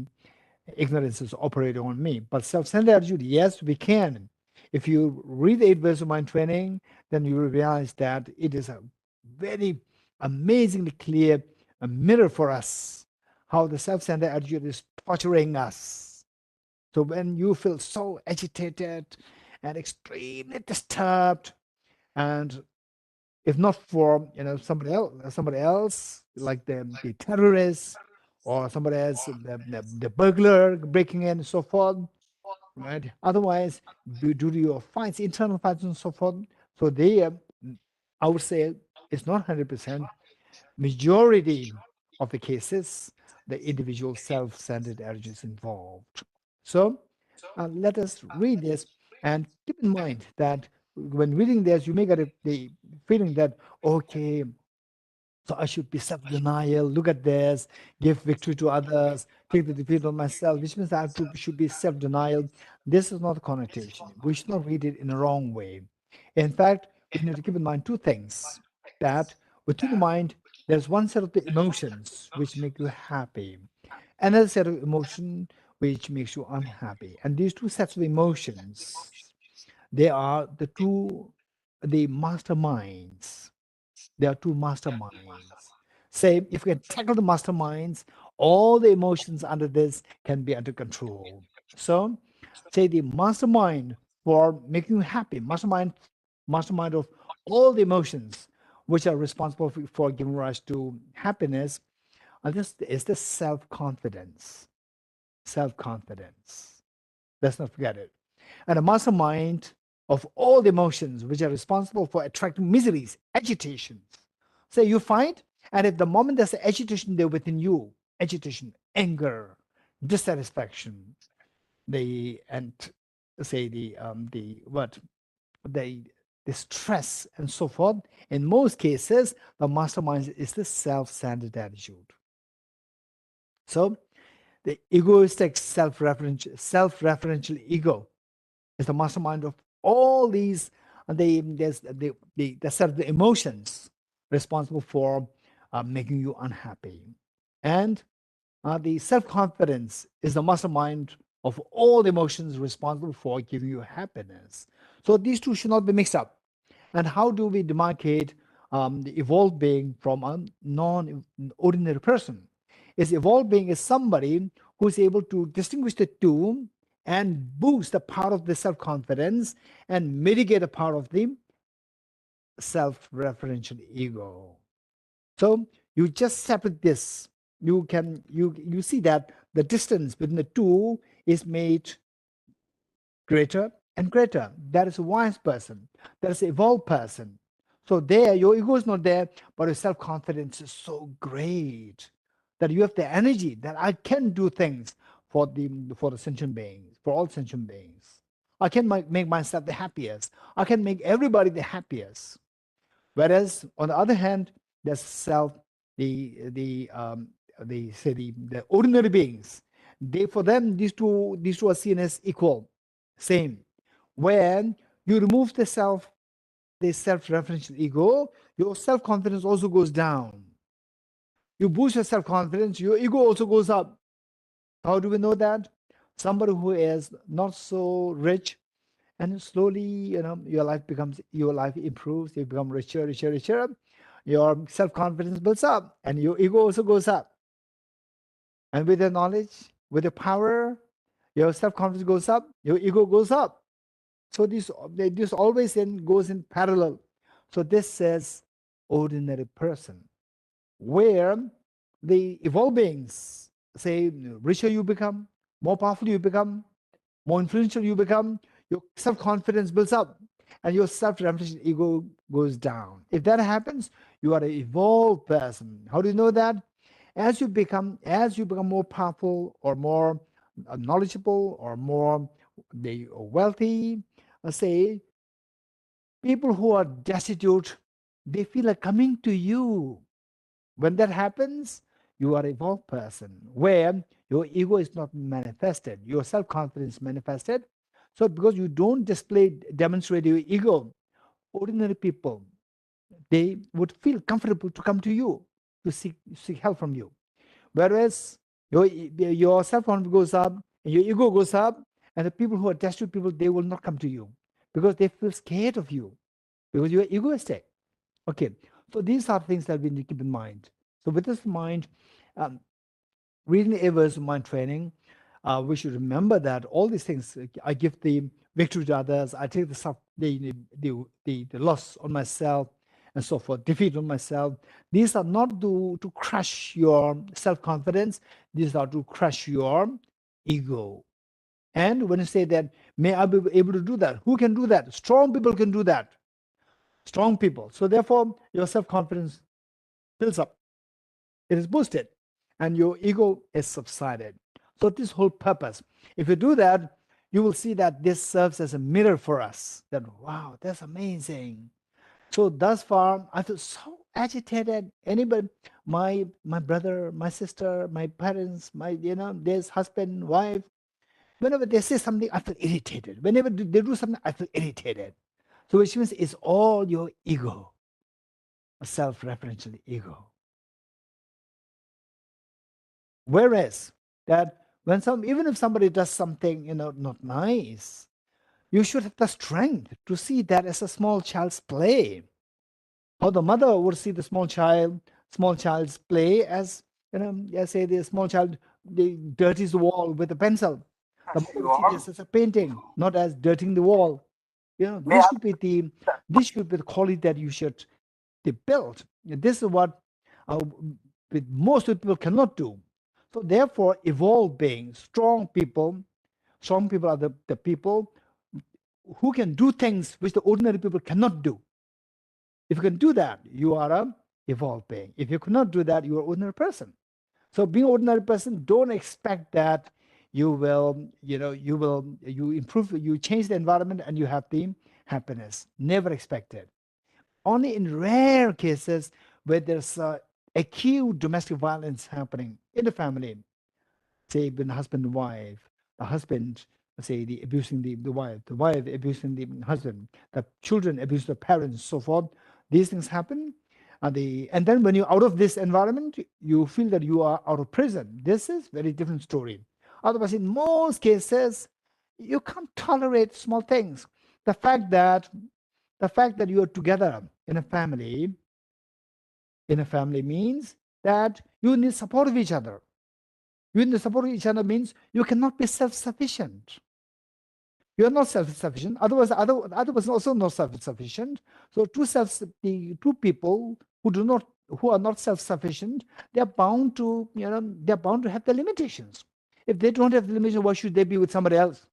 [SPEAKER 2] ignorance is operating on me. But self-centered attitude, yes, we can. If you read the 8 ways of mind training, then you will realize that it is a very amazingly clear a mirror for us how the self-centered attitude is torturing us. So when you feel so agitated and extremely disturbed, and if not for somebody else like the terrorists or somebody else, the burglar breaking in and so forth, right? Otherwise, due to your fights, internal fights and so forth, so they, I would say, it's not 100%. Majority of the cases, the individual self-centered urges involved. So let us read this and keep in mind that when reading this, you may get the feeling that, okay, so I should be self-denial, look at this, give victory to others, take the defeat on myself, which means I should be self-denial. This is not a connotation. We should not read it in a wrong way. In fact, we need to keep in mind two things. That within the mind, there's one set of the emotions which make you happy, another set of emotion which makes you unhappy. And these two sets of emotions, they are the masterminds. There are two masterminds. Say, if we can tackle the masterminds, all the emotions under this can be under control. So, say the mastermind for making you happy, mastermind of all the emotions which are responsible for giving rise to happiness, and this is the self-confidence. Self-confidence. Let's not forget it. And a mastermind of all the emotions which are responsible for attracting miseries, agitations. Say you find, and if the moment there's agitation there within you, agitation, anger, dissatisfaction, and say the the stress and so forth. In most cases, the mastermind is the self-centered attitude. So the egoistic self-referential ego is the mastermind of all these, and the set of the emotions responsible for making you unhappy. And the self-confidence is the mastermind of all the emotions responsible for giving you happiness. So these two should not be mixed up. And how do we demarcate the evolved being from a non-ordinary person? Is evolved being is somebody who is able to distinguish the two and boost the power of the self-confidence and mitigate the power of the self-referential ego. So you just separate this. You see that the distance between the two is made greater and greater. That is a wise person. That is an evolved person. So there, your ego is not there, but your self-confidence is so great that you have the energy that I can do things for the sentient beings, for all sentient beings. I can make myself the happiest. I can make everybody the happiest. Whereas on the other hand, there's self, the ordinary beings. They for them these two are seen as equal, same. When you remove the self-referential ego, your self-confidence also goes down. You boost your self-confidence, your ego also goes up. How do we know that? Somebody who is not so rich, and slowly, your life improves, you become richer, richer, richer. Your self-confidence builds up, and your ego also goes up. And with the knowledge, with the power, your self-confidence goes up, your ego goes up. So this always goes in parallel. So this says ordinary person, where the evolved beings say richer you become, more powerful you become, more influential you become, your self-confidence builds up and your self-referential ego goes down. If that happens, you are an evolved person. How do you know that? As you become more powerful or more knowledgeable or more wealthy, say people who are destitute, they feel like coming to you. When that happens, you are an evolved person where your ego is not manifested, your self-confidence manifested. So because you don't demonstrate your ego, ordinary people, they would feel comfortable to come to you to seek help from you. Whereas your self-confidence goes up and your ego goes up, and the people who are destitute people, they will not come to you because they feel scared of you because you are egoistic. Okay, So these are things that we need to keep in mind. So with this in mind, um, reading the 8 verses of mind training, we should remember that all these things, I give the victory to others, I take the loss on myself, and so forth, defeat on myself. These are not to crush your self-confidence. These are to crush your ego. And when you say that, may I be able to do that? Who can do that? Strong people can do that. Strong people. So therefore, your self-confidence builds up. It is boosted, and your ego is subsided. So this whole purpose, if you do that, you will see that this serves as a mirror for us. That wow, that's amazing. So thus far, I feel so agitated. Anybody, my brother, my sister, my parents, my there's husband, wife. Whenever they say something, I feel irritated. Whenever they do something, I feel irritated. So which means it's all your ego, a self-referential ego. Whereas that even if somebody does something not nice, you should have the strength to see that as a small child's play. Or the mother would see the small child's play as say the small child dirties the wall with a pencil. The mother would see this as a painting, not as dirtying the wall. This should be the quality that you should build. This is what with most people cannot do. So therefore, evolved beings, strong people are the people who can do things which the ordinary people cannot do. If you can do that, you are a evolved being. If you cannot do that, you are an ordinary person. So being an ordinary person, don't expect that you improve, you change the environment and you have the happiness. Never expect it. Only in rare cases where there's acute domestic violence happening in the family, say when husband and wife, the husband, say the abusing the wife abusing the husband, the children abuse the parents, so forth. These things happen. And then when you're out of this environment, you feel that you are out of prison. This is very different story. Otherwise, in most cases, you can't tolerate small things. The fact that you are together in a family means that you need support of each other. You need support of each other means you cannot be self-sufficient. You are not self-sufficient. Otherwise, other person also not self-sufficient. So the two people who are not self-sufficient, they are bound to have the limitations. If they don't have the limitations, why should they be with somebody else?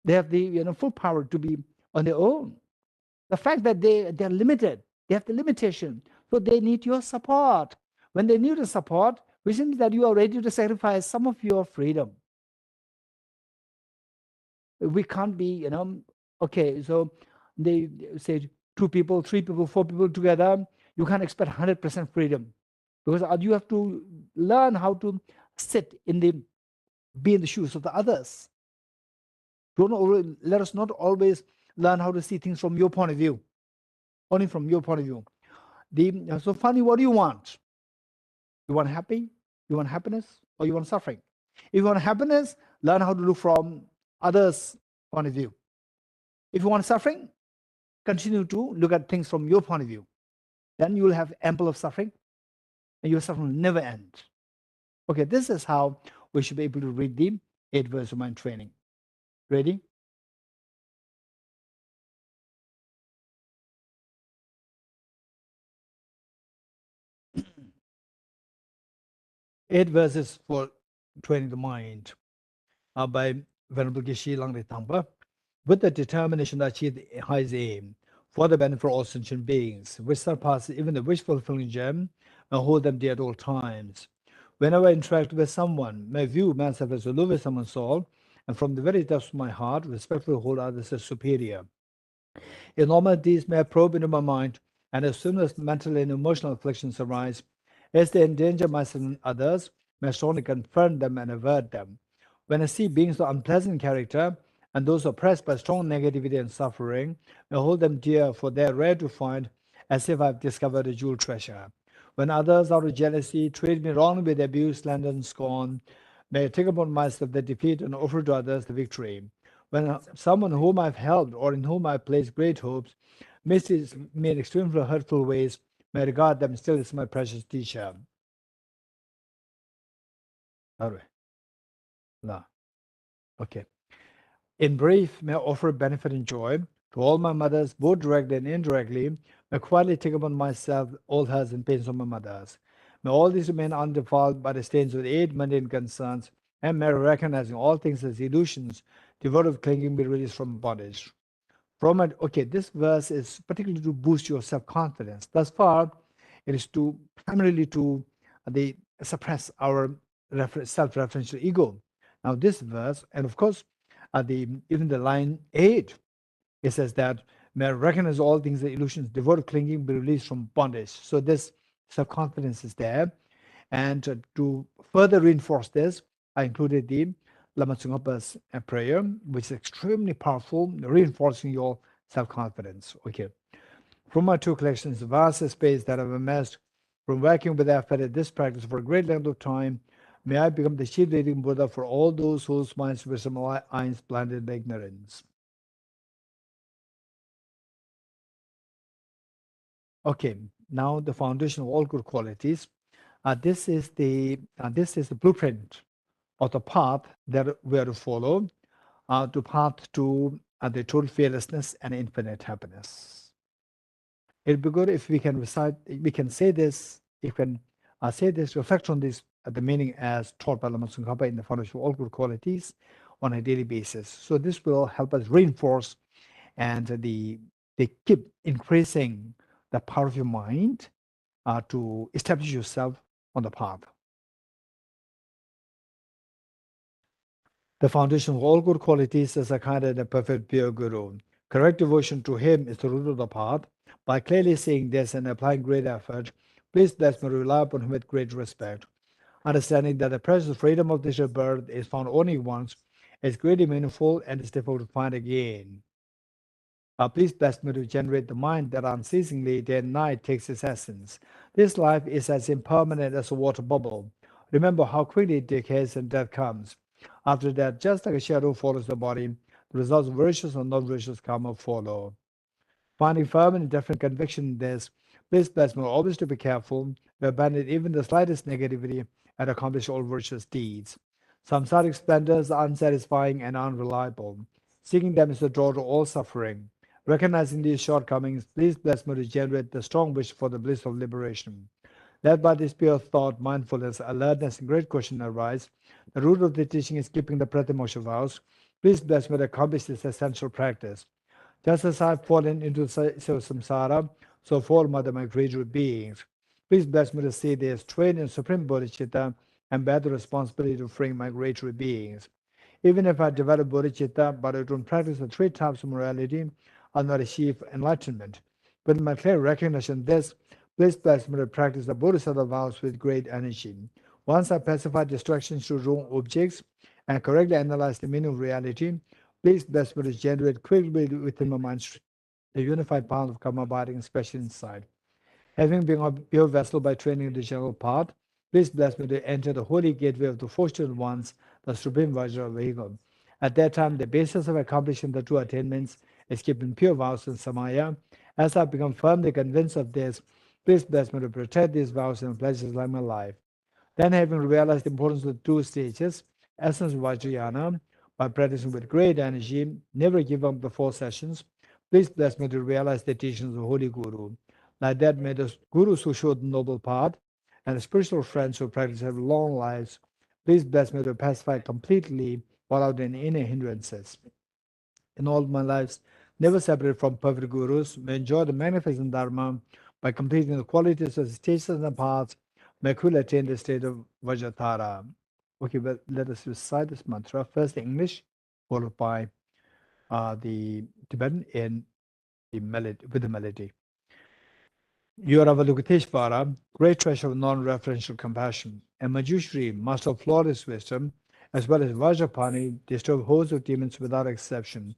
[SPEAKER 2] They have the full power to be on their own. The fact that they're limited, they have the limitation, so they need your support. When they need your support, which means that you are ready to sacrifice some of your freedom. We can't be, okay, so they say 2 people, 3 people, 4 people together, you can't expect 100% freedom, because you have to learn how to be in the shoes of the others. Let us not always learn how to see things from your point of view, only from your point of view. So finally, what do you want? You want happy? You want happiness? Or you want suffering? If you want happiness, learn how to look from others' point of view. If you want suffering, continue to look at things from your point of view. Then you will have ample of suffering, and your suffering will never end. Okay, this is how we should be able to read the 8 verses of mind training. Ready? Eight verses for training the mind by Venerable Geshe Langre Tangpa, with the determination to achieve the highest aim for the benefit of all sentient beings, which surpasses even the wish-fulfilling gem, and hold them dear at all times. Whenever I interact with someone, may view myself as aloof with someone's soul, and from the very depths of my heart, respectfully hold others as superior. In normal deeds, may I probe into my mind, and as soon as mental and emotional afflictions arise, as they endanger myself and others, may I strongly confront them and avert them. When I see beings of unpleasant character, and those oppressed by strong negativity and suffering, may I hold them dear, for they are rare to find, as if I have discovered a jewel treasure. When others, out of jealousy, treat me wrongly with abuse, slander, and scorn, may I take upon myself the defeat and offer to others the victory. When someone whom I've helped or in whom I place great hopes misses me in extremely hurtful ways, may regard them still as my precious teacher. All right. No. Okay. In brief, may I offer benefit and joy to all my mothers, both directly and indirectly. May I quietly take upon myself all hurts and pains of my mothers. May all these remain undefiled by the stains of the eight mundane concerns, and may recognizing all things as illusions, devoid of clinging, be released from bondage. From it, okay, this verse is particularly to boost your self-confidence. Thus far, it is to primarily to the suppress our self-referential ego. Now, this verse, and of course, even the line 8, it says that may I recognize all things the illusions, devoid of clinging, be released from bondage. So this self-confidence is there. And to further reinforce this, I included the Lama Tsongkhapa's prayer, which is extremely powerful, reinforcing your self-confidence. Okay. From my two collections, the vast space that I've amassed from working with effort at this practice for a great length of time, may I become the chief leading Buddha for all those whose minds were some eyes blinded by ignorance. Okay, now the foundation of all good qualities. This is the blueprint of the path that we are to follow, to path to the total fearlessness and infinite happiness. It'd be good if we can recite, we can say this, you can say this, reflect on this, the meaning as taught by Lama Tsongkhapa in the Foundation of All Good Qualities on a daily basis. So this will help us reinforce and they keep increasing the power of your mind to establish yourself on the path. The foundation of all good qualities is a kind and a perfect pure guru. Correct devotion to him is the root of the path. By clearly seeing this and applying great effort, please bless me to rely upon him with great respect. Understanding that the precious freedom of this birth is found only once, is greatly meaningful and is difficult to find again. Please bless me to generate the mind that unceasingly day and night takes its essence. This life is as impermanent as a water bubble. Remember how quickly it decays and death comes. After that, just like a shadow follows the body, the results of virtuous or not virtuous karma follow. Finding firm and definite conviction in this, please bless me always to be careful to abandon even the slightest negativity and accomplish all virtuous deeds. Samsaric splendors are unsatisfying and unreliable. Seeking them is the door to all suffering. Recognizing these shortcomings, please bless me to generate the strong wish for the bliss of liberation. Led by this pure thought, mindfulness, alertness, and great question arise. The root of the teaching is keeping the Pratimosha vows. Please bless me to accomplish this essential practice. Just as I've fallen into samsara, so fall my creature beings. Please bless me to see this trained in supreme bodhicitta and bear the responsibility to freeing migratory beings. Even if I develop bodhicitta, but I don't practice the three types of morality, I'll not achieve enlightenment. With my clear recognition of this, please bless me to practice the Bodhisattva vows with great energy. Once I pacify distractions to wrong objects and correctly analyze the meaning of reality, please bless me to generate quickly within my mind the unified path of karma abiding and special insight. Having been a pure vessel by training in the general path, please bless me to enter the holy gateway of the fortunate ones, the supreme Vajra vehicle. At that time, the basis of accomplishing the true attainments is keeping pure vows and samaya. As I become firmly convinced of this, please bless me to protect these vows and pledges like my life. Then, having realized the importance of the two stages, essence of Vajrayana, by practicing with great energy, never give up the 4 sessions, please bless me to realize the teachings of Holy Guru. Like that, may the Gurus who showed the noble path and the spiritual friends who practice have long lives, please bless me to pacify completely without any inner hindrances. In all my lives, never separated from perfect Gurus, may enjoy the magnificent Dharma by completing the qualities of the stages and the paths, may quickly attain the state of Vajratara. Okay, well, let us recite this mantra first in English, followed by the Tibetan in the melody, with the melody. You are Avalokiteshvara, great treasure of non-referential compassion, and Manjushri, master of flawless wisdom, as well as Vajrapani, disturb hosts of demons without exception.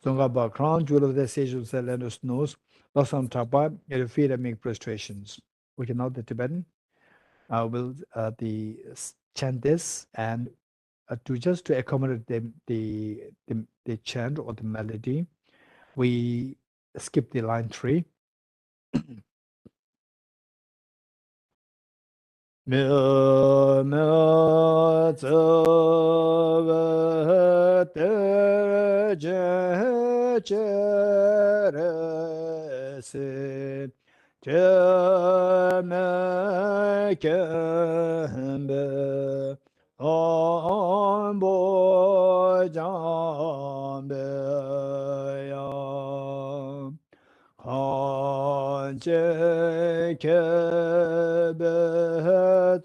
[SPEAKER 2] Tsongkhapa, crown jewel of the sages of the land of snows, lost on Tapa, at your feet and make prostrations. We can now the Tibetan. Will chant this and to accommodate the chant or the melody, we skip the line 3. Myo myo tsawa te je che re se che me kembe on bo jambe ya 한제 개베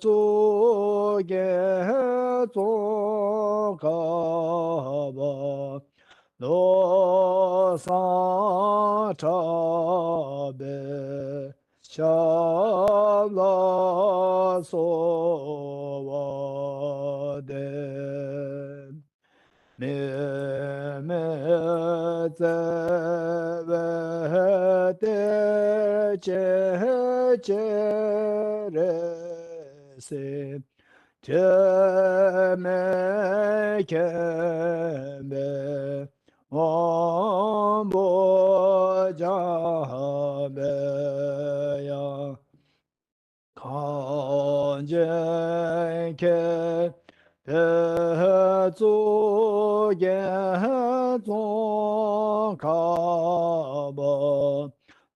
[SPEAKER 2] 쪼게 쪼가바 노사타베 샤라 소와데 메메제베데체체레세 제메케메 원보자베야 간제케 대조계종가바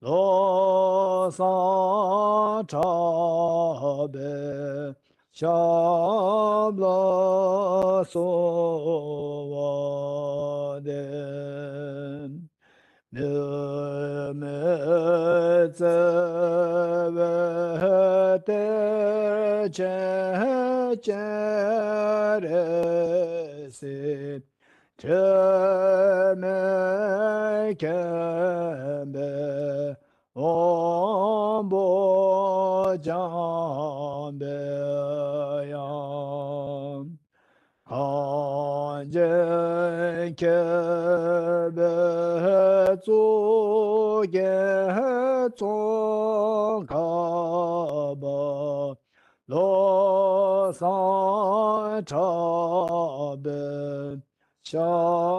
[SPEAKER 2] 로사차베 샤블라소와데 느메제베데체체레세 제메케베 ombo장베야 간제케베 쪼게 쪼가바 로사차베 샤블라소와데.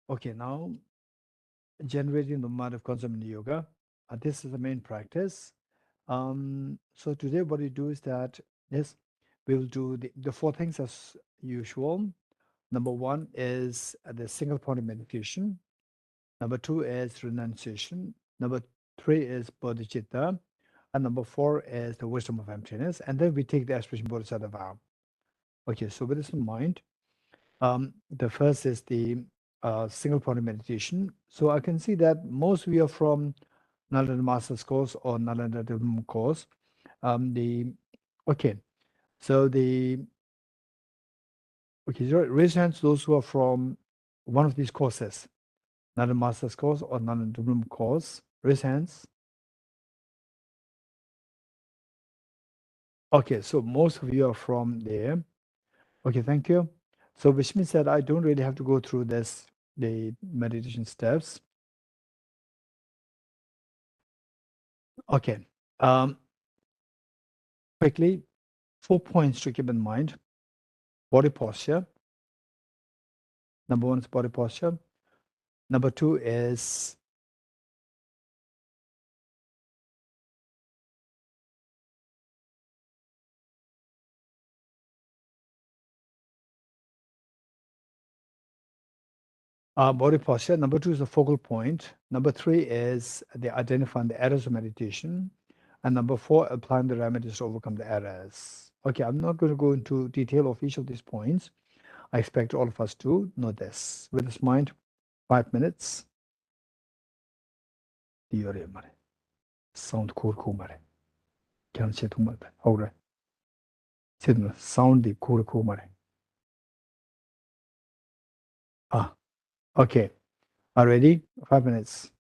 [SPEAKER 2] Okay, now generating the mind of concept in yoga. This is the main practice. So today what we do is that, yes, we will do the 4 things as usual. Number 1 is the single point of meditation. Number 2 is renunciation. Number 3 is bodhicitta. And number 4 is the wisdom of emptiness. And then we take the aspiration bodhisattva vow. Okay, so with this in mind, the first is the single point of meditation. So I can see that most of you are from Nalanda Master's course or Nalanda Diploma course. Okay, so raise hands those who are from one of these courses, Nalanda Master's course or Nalanda Diploma course. Raise hands. Okay, so most of you are from there. Okay, thank you. So which means that I don't really have to go through the meditation steps. Okay. Quickly, 4 points to keep in mind. Body posture. Number 1 is body posture. Number 2 is body posture. Number 2 is the focal point. Number 3 is the identifying the errors of meditation. And number 4, applying the remedies to overcome the errors. Okay, I'm not going to go into detail of each of these points. I expect all of us to know this. With this mind, 5 minutes. Sound cool mare. Can say too much. All right. Sound the cool mare. Okay. Are ready? 5 minutes.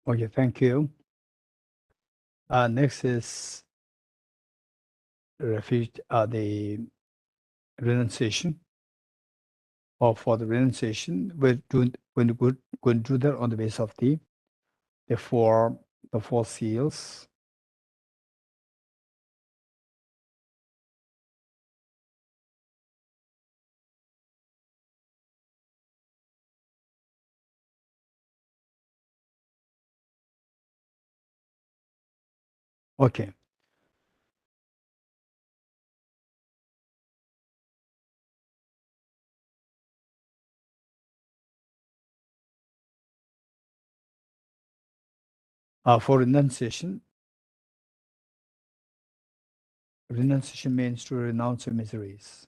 [SPEAKER 2] Okay, thank you. Next is the renunciation, or for the renunciation, we're going to do that on the basis of the four seals. Okay. For renunciation means to renounce the miseries.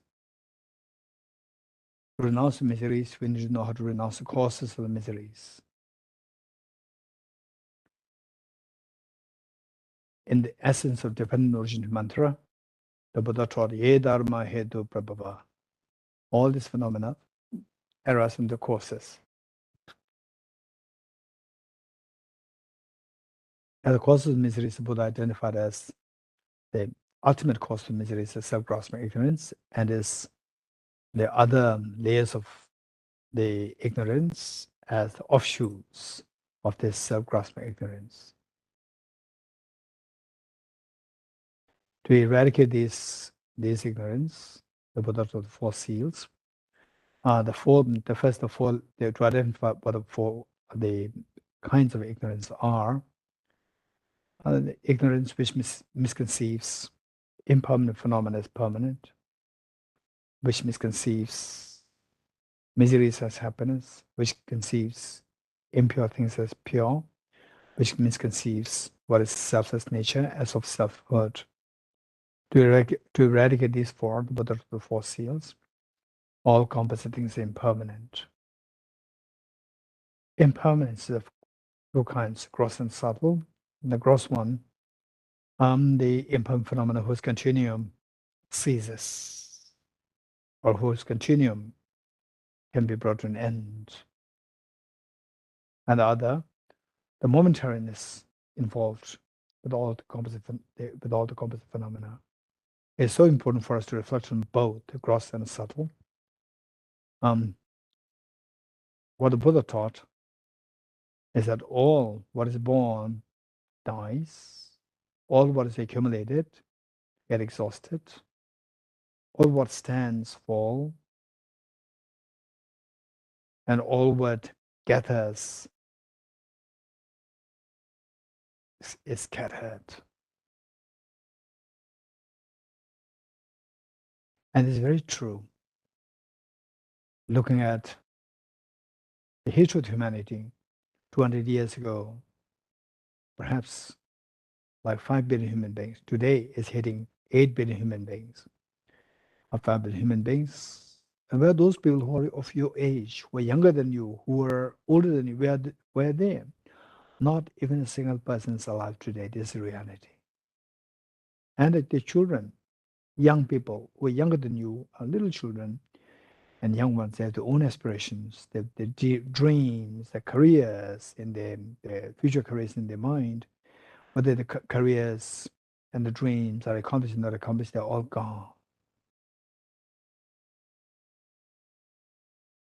[SPEAKER 2] To renounce the miseries, we need to know how to renounce the causes of the miseries. In the essence of dependent origin mantra, the Buddha taught Ye Dharma Hetu Prabhava. All these phenomena arise from the causes. And the causes of miseries, the Buddha identified as the ultimate cause of misery is self-grasping ignorance, and is the other layers of the ignorance as the offshoots of this self-grasping ignorance. To eradicate these ignorance, the Buddha taught the four seals. The first of all, to identify what the kinds of ignorance are. The ignorance which misconceives impermanent phenomena as permanent, which misconceives miseries as happiness, which conceives impure things as pure, which misconceives what is selfless nature as of self-worth. To eradicate these four, the four seals, all composite things are impermanent. Impermanence is of two kinds, gross and subtle. The gross one, the impermanent phenomena whose continuum ceases, or whose continuum can be brought to an end. And the other, the momentariness involved with all the composite phenomena. It's so important for us to reflect on both the gross and the subtle. What the Buddha taught is that all what is born dies, all what is accumulated get exhausted, all what stands fall, and all what gathers is scattered. And it's very true. Looking at the history of humanity 200 years ago, perhaps like 5 billion human beings. Today is hitting 8 billion human beings, or 5 billion human beings. And where those people who are of your age, who are younger than you, who are older than you, where are they? Not even a single person is alive today. This is the reality. And the children, young people who are younger than you, are little children, and young ones, they have their own aspirations, their dreams, their careers, in their future careers in their mind. Whether the careers and the dreams are accomplished or not accomplished, they're all gone.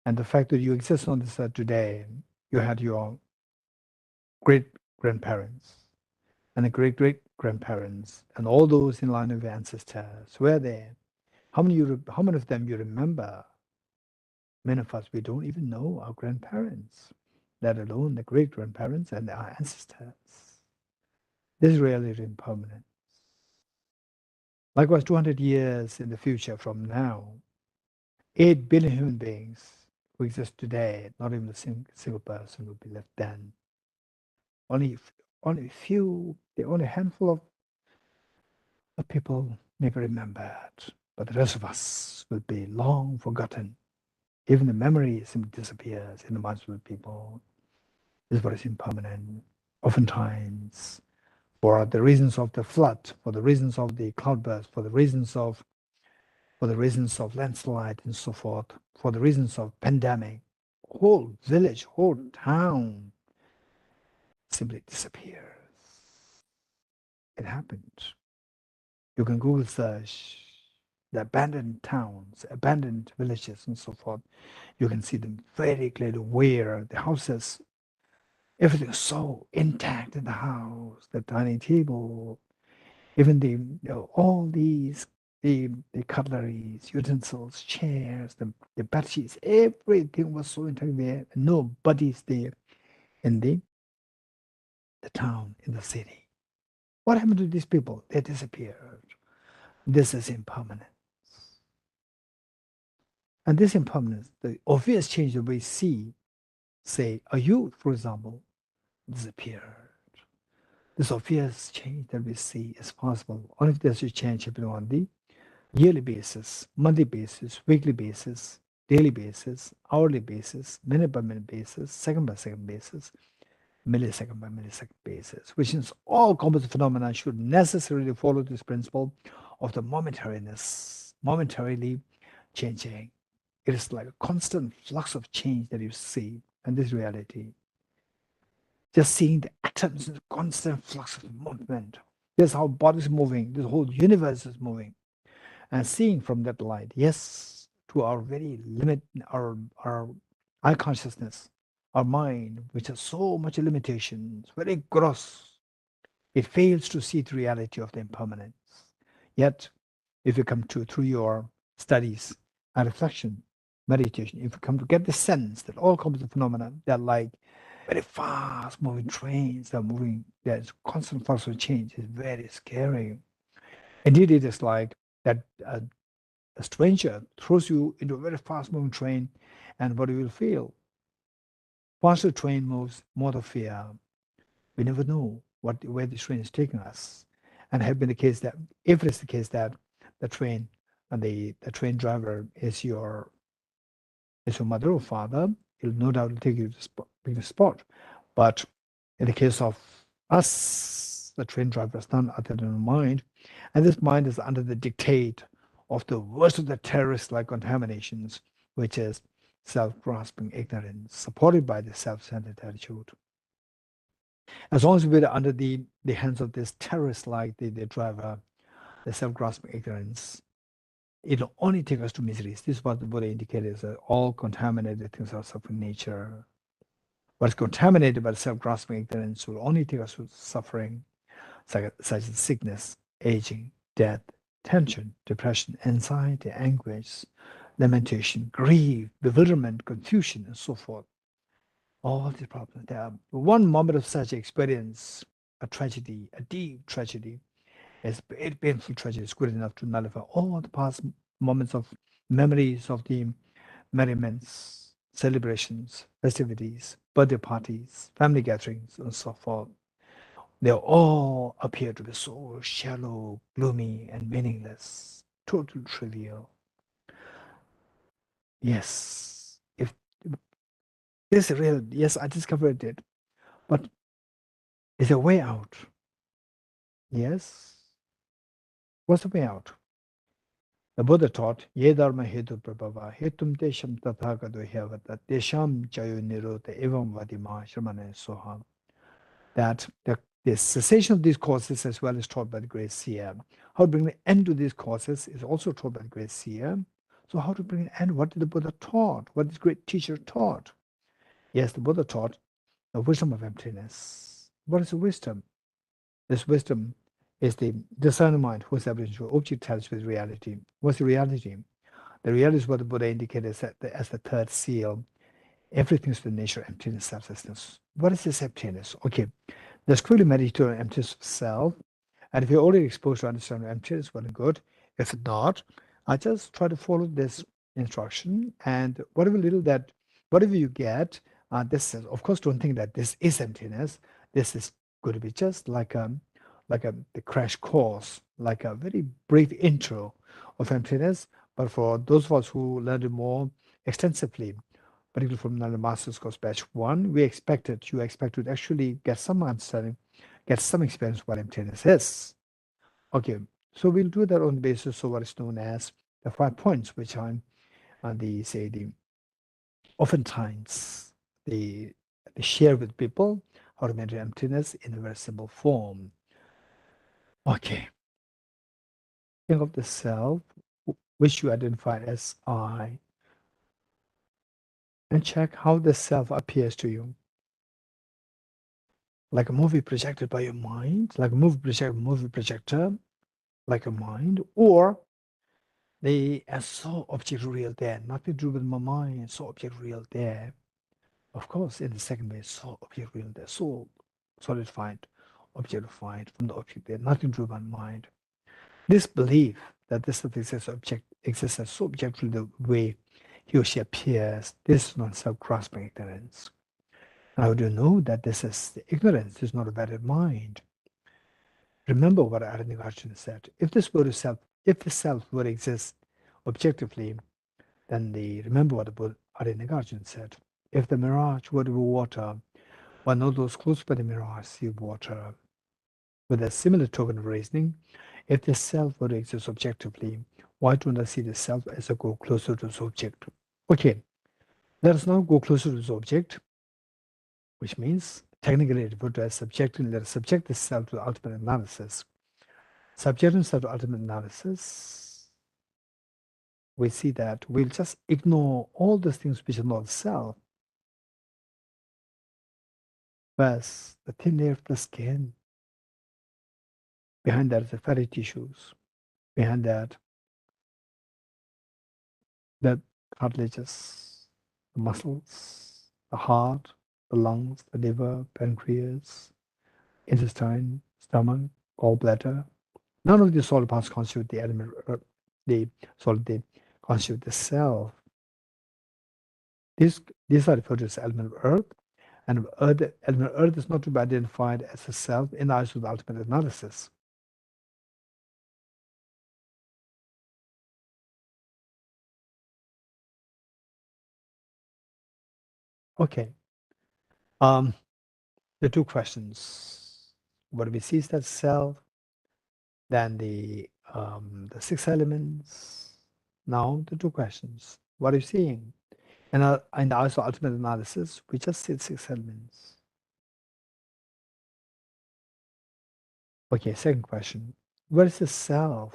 [SPEAKER 2] And the fact that you exist on this earth today, you had your great grandparents and the great great grandparents and all those in line of ancestors were there. How many of them you remember? Many of us, we don't even know our grandparents, let alone the great grandparents and our ancestors. This is really impermanent. Likewise, 200 years in the future from now, 8 billion human beings who exist today, not even a single person will be left then. Only a few, the only handful of people may be remembered, but the rest of us will be long forgotten. Even the memory simply disappears in the minds of the people. This is what is impermanent. Oftentimes, for the reasons of the flood, for the reasons of the cloudburst, for the reasons of for the reasons of landslide and so forth, for the reasons of pandemic, whole village, whole town simply disappears. It happens. You can Google search the abandoned towns, abandoned villages, and so forth. You can see them very clearly where the houses, everything is so intact in the house, the dining table, even all these the cutleries, utensils, chairs, the bed sheets, everything was so intact there. Nobody's there in the town, in the city. What happened to these people? They disappeared. This is impermanence. And this impermanence, the obvious change that we see, say a youth, for example, disappeared. This obvious change that we see is possible only if there's a change happening on the yearly basis, monthly basis, weekly basis, daily basis, hourly basis, minute by minute basis, second by second basis, millisecond by millisecond basis, which means all composite phenomena should necessarily follow this principle of the momentariness, momentarily changing. It is like a constant flux of change that you see, and this reality. Just seeing the atoms in a constant flux of movement. This is how bodies moving, this whole universe is moving. And seeing from that light, yes, to our very limit, our eye consciousness, our mind, which has so much limitations, very gross, it fails to see the reality of the impermanence. Yet, if you come to through your studies and reflection, meditation, if you come to get the sense that all composite phenomena, they're like very fast moving trains, they're moving, there's constant flux of change, it's very scary. Indeed, it is like that a stranger throws you into a very fast moving train, and what you will feel? Faster the train moves, more the fear. We never know where the train is taking us. And have been the case that if it's the case that the train and the train driver is your mother or father, he'll no doubt take you to the spot. But in the case of us, the train driver is none other than a mind, and this mind is under the dictate of the worst of the terrorist-like contaminations, which is self-grasping ignorance, supported by the self-centered attitude. As long as we're under the hands of this terrorist-like the driver, the self-grasping ignorance, it'll only take us to miseries. This is what the Buddha indicated is that all contaminated things are suffering nature. What's contaminated by the self-grasping ignorance will only take us to suffering, such as sickness, aging, death, tension, depression, anxiety, anguish, lamentation, grief, bewilderment, confusion, and so forth. All these problems. There are one moment of such experience, a tragedy, a deep tragedy, a painful tragedy is good enough to nullify all the past moments of memories of the merriments, celebrations, festivities, birthday parties, family gatherings, and so forth. They all appear to be so shallow, gloomy, and meaningless, totally trivial. Yes, if this is real, yes, I discovered it, but is a way out. Yes, what's the way out? The Buddha taught, Ye dharma hetu prabhava, hetum tesham tathagata hyavata, tesham jayo nirota evam vadima shramane soham. That the cessation of these causes as well is taught by the great seer. How to bring an end to these causes is also taught by the great seer. So how to bring an end? What did the Buddha taught? What this great teacher taught? Yes, the Buddha taught the wisdom of emptiness. What is the wisdom? This wisdom is the discerning mind who is able to object tells with reality. What's the reality? The reality is what the Buddha indicated as the third seal. Everything is the nature of emptiness, self-existence. What is this emptiness? Okay, there's clearly meditation on emptiness of self. And if you're already exposed to understanding emptiness, well and good. If not, I just try to follow this instruction, and whatever you get, this is, of course, don't think that this is emptiness. This is going to be just like the crash course, like a very brief intro of emptiness. But for those of us who learned it more extensively, particularly from the Master's Course Batch 1, you expect to actually get some understanding, get some experience what emptiness is. Okay, so we'll do that on the basis of what is known as the 5 points which I'm oftentimes they share with people how to measure emptiness in a very simple form. Okay, think of the self which you identify as I, and check how the self appears to you. Like a movie projected by your mind, like a movie projector, like a mind, or they are so object real there, nothing to do with my mind, so object real there. Of course, in the second way, so object real there, so solidified, objectified from the object there, nothing to do with my mind. This belief that this exists as so objectively the way he or she appears, this is not self-grasping ignorance. How do you know that this is the ignorance? This is not a valid mind. Remember what Arjuna said. If this were to self, if the self were to exist objectively, then remember what Arjuna said. If the mirage were to be water, one of those close by the mirage see water. With a similar token of reasoning, if the self were to exist objectively, why don't I see the self as I go closer to this object? Okay, let us now go closer to this object, which means technically referred to as subjecting. Let us subject the self to the ultimate analysis. Subjecting self to ultimate analysis, we see that we'll just ignore all those things which are not self. First, the thin layer of the skin. Behind that is the fatty tissues. Behind that, the cartilages, the muscles, the heart, the lungs, the liver, pancreas, intestine, stomach, gallbladder. None of these solid parts constitute the element, they constitute the self. These are referred to as element of earth, and element of earth is not to be identified as a self in the eyes of the ultimate analysis. Okay. The two questions. What we see is that self, then the 6 elements. Now the two questions. What are you seeing? And in the eyes of ultimate analysis, we just see the 6 elements. Okay, second question. What is the self?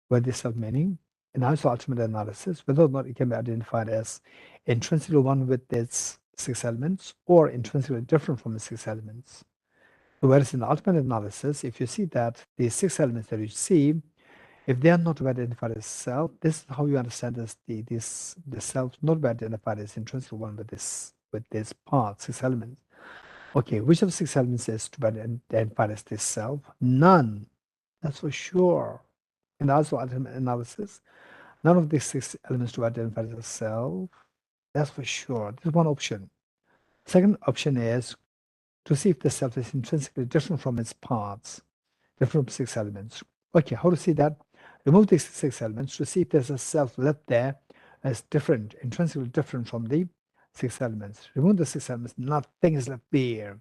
[SPEAKER 2] What is self meaning? In eyes of ultimate analysis, whether or not it can be identified as intrinsically one with its 6 elements or intrinsically different from the 6 elements. Whereas in the ultimate analysis, if you see that the 6 elements that you see, if they are not identified as self, this is how you understand this the self not identified as intrinsic one with this part, 6 elements. Okay, which of the 6 elements is to be identified as this self? None. That's for sure. And also ultimate analysis, none of these 6 elements to be identified as self. That's for sure. This is one option. Second option is to see if the self is intrinsically different from its parts, different from 6 elements. Okay, how to see that? Remove these 6 elements to see if there's a self left there as different, intrinsically different from the 6 elements. Remove the 6 elements, nothing is left there.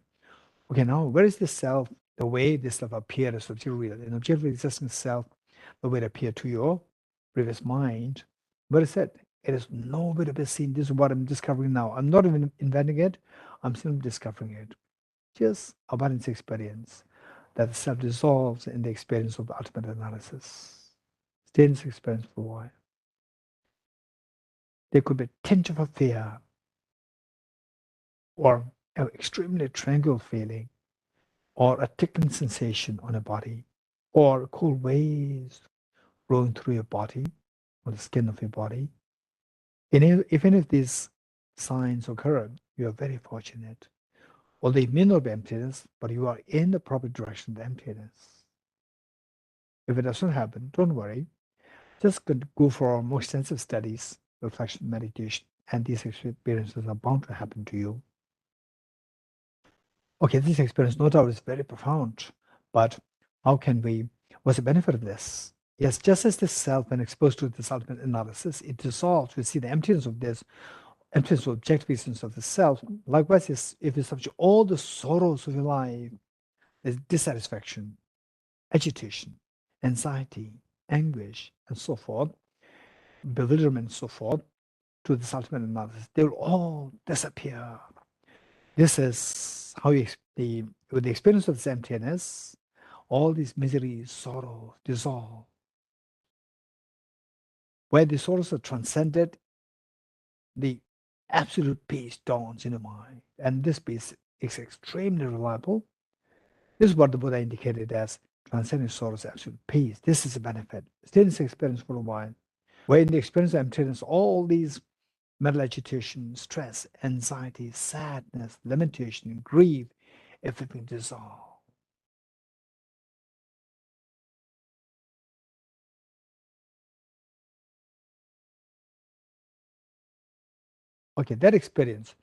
[SPEAKER 2] Okay, now where is the self? The way this self appeared as objective real, an objectively existing self, the way it appeared to your previous mind. Where is it? It is nowhere to be seen. This is what I'm discovering now. I'm not even inventing it, I'm simply discovering it. Just abundance experience that the self dissolves in the experience of the ultimate analysis. Stay in this experience for a while. There could be a tinge of a fear or an extremely tranquil feeling or a tickling sensation on a body or cool waves flowing through your body or the skin of your body. And if any of these signs occur, you are very fortunate. Although it may not be emptiness, but you are in the proper direction of the emptiness. If it doesn't happen, don't worry. Just go for more extensive studies, reflection, meditation, and these experiences are bound to happen to you. Okay, this experience, no doubt, is very profound, but how can we, what's the benefit of this? Yes, just as this self, when exposed to this ultimate analysis, it dissolves. We see the emptiness of this, emptiness of objective existence of the self. Likewise, if you subject all the sorrows of your life, there's dissatisfaction, agitation, anxiety, anguish, and so forth, bewilderment, and so forth, to this ultimate analysis, they will all disappear. This is how with the experience of this emptiness, all these miseries, sorrows dissolve. Where the sorrows are transcended, the absolute peace dawns in the mind. And this peace is extremely reliable. This is what the Buddha indicated as transcending sorrows, absolute peace. This is a benefit. Stay in this experience for a while. Where in the experience of emptiness, all these mental agitation, stress, anxiety, sadness, lamentation, grief, everything dissolves. Okay, that experience,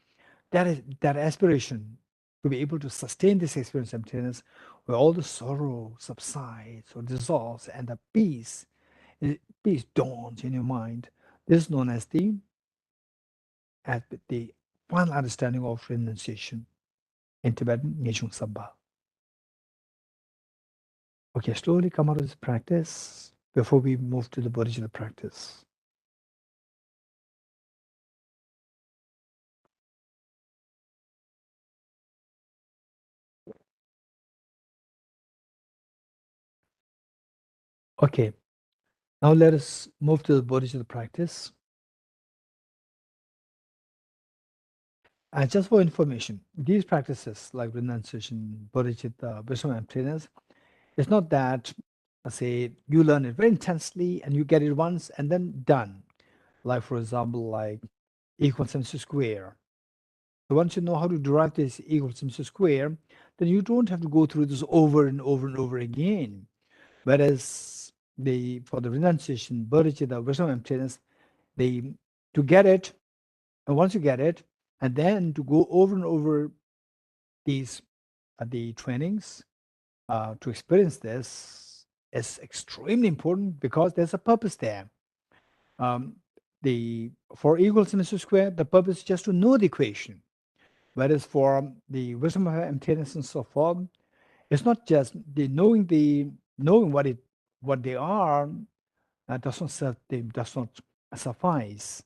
[SPEAKER 2] that aspiration to be able to sustain this experience of emptiness, where all the sorrow subsides or dissolves and the peace dawns in your mind. This is known as the final understanding of renunciation in Tibetan, Ngechung Samba. Okay, slowly come out of this practice before we move to the bodhicitta practice. Okay, now let us move to the bodhicitta practice. And just for information, these practices like renunciation, bodhicitta, wisdom, and emptiness, it's not that, say, you learn it very intensely and you get it once and then done. Like, for example, like E equals mc square. So once you know how to derive this E equals mc square, then you don't have to go through this over and over and over again. Whereas for the renunciation, bodhicitta, wisdom, emptiness, they to get it, and once you get it, and then to go over and over these the trainings to experience this is extremely important because there's a purpose there. Um, for E equals mc squared, the purpose is just to know the equation. Whereas for the wisdom of emptiness and so forth, it's not just knowing what they are does not suffice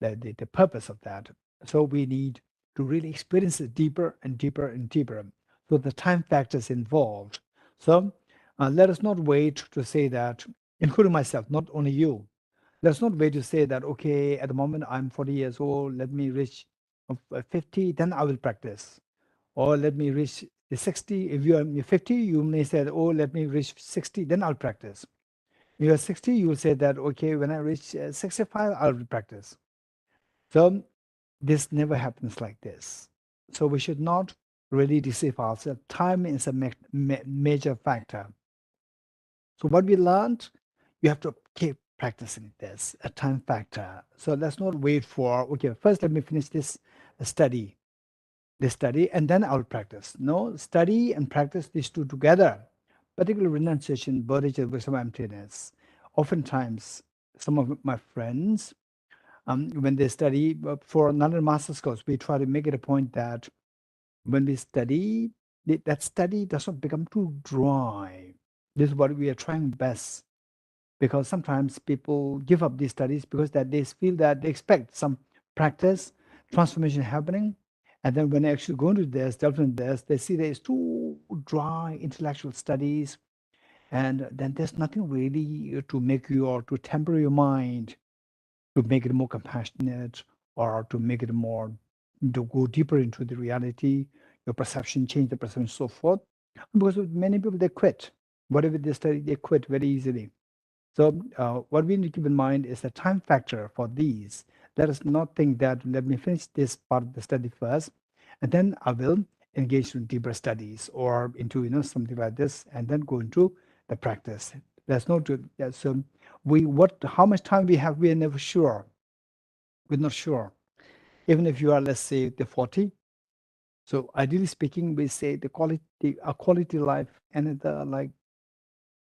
[SPEAKER 2] the purpose of that. So we need to really experience it deeper and deeper and deeper. So the time factors involved. So let us not wait to say that, including myself, not only you. Let's not wait to say that, okay, at the moment I'm 40 years old, let me reach 50, then I will practice. Or let me reach the 60. If you are 50, you may say, oh, let me reach 60, then I'll practice. If you're 60, you will say that, okay, when I reach 65, I'll practice. So this never happens like this. So we should not really deceive ourselves. Time is a major factor. So what we learned, you have to keep practicing this, a time factor. So let's not wait for, okay, first let me finish study, this study, and then I'll practice. No, study and practice these two together, particularly renunciation, bodhicitta, wisdom, emptiness. Oftentimes, some of my friends, when they study for another master's course, we try to make it a point that when we study, that study does not become too dry. This is what we are trying best, because sometimes people give up these studies because that they feel that they expect some practice, transformation happening, and then when they actually go into this, delve into this, they see that it's too dry intellectual studies, and then there's nothing really to make you or to temper your mind, to make it more compassionate or to make it more, to go deeper into the reality, your perception, change the perception, so forth. Because with many people, they quit. Whatever they study, they quit very easily. So what we need to keep in mind is the time factor for these. Let us not think that let me finish this part of the study first, and then I will engage in deeper studies or into something like this, and then go into the practice. There's no to so how much time we have, we are never sure. We're not sure. Even if you are, let's say, the 40. So ideally speaking, we say a quality life another like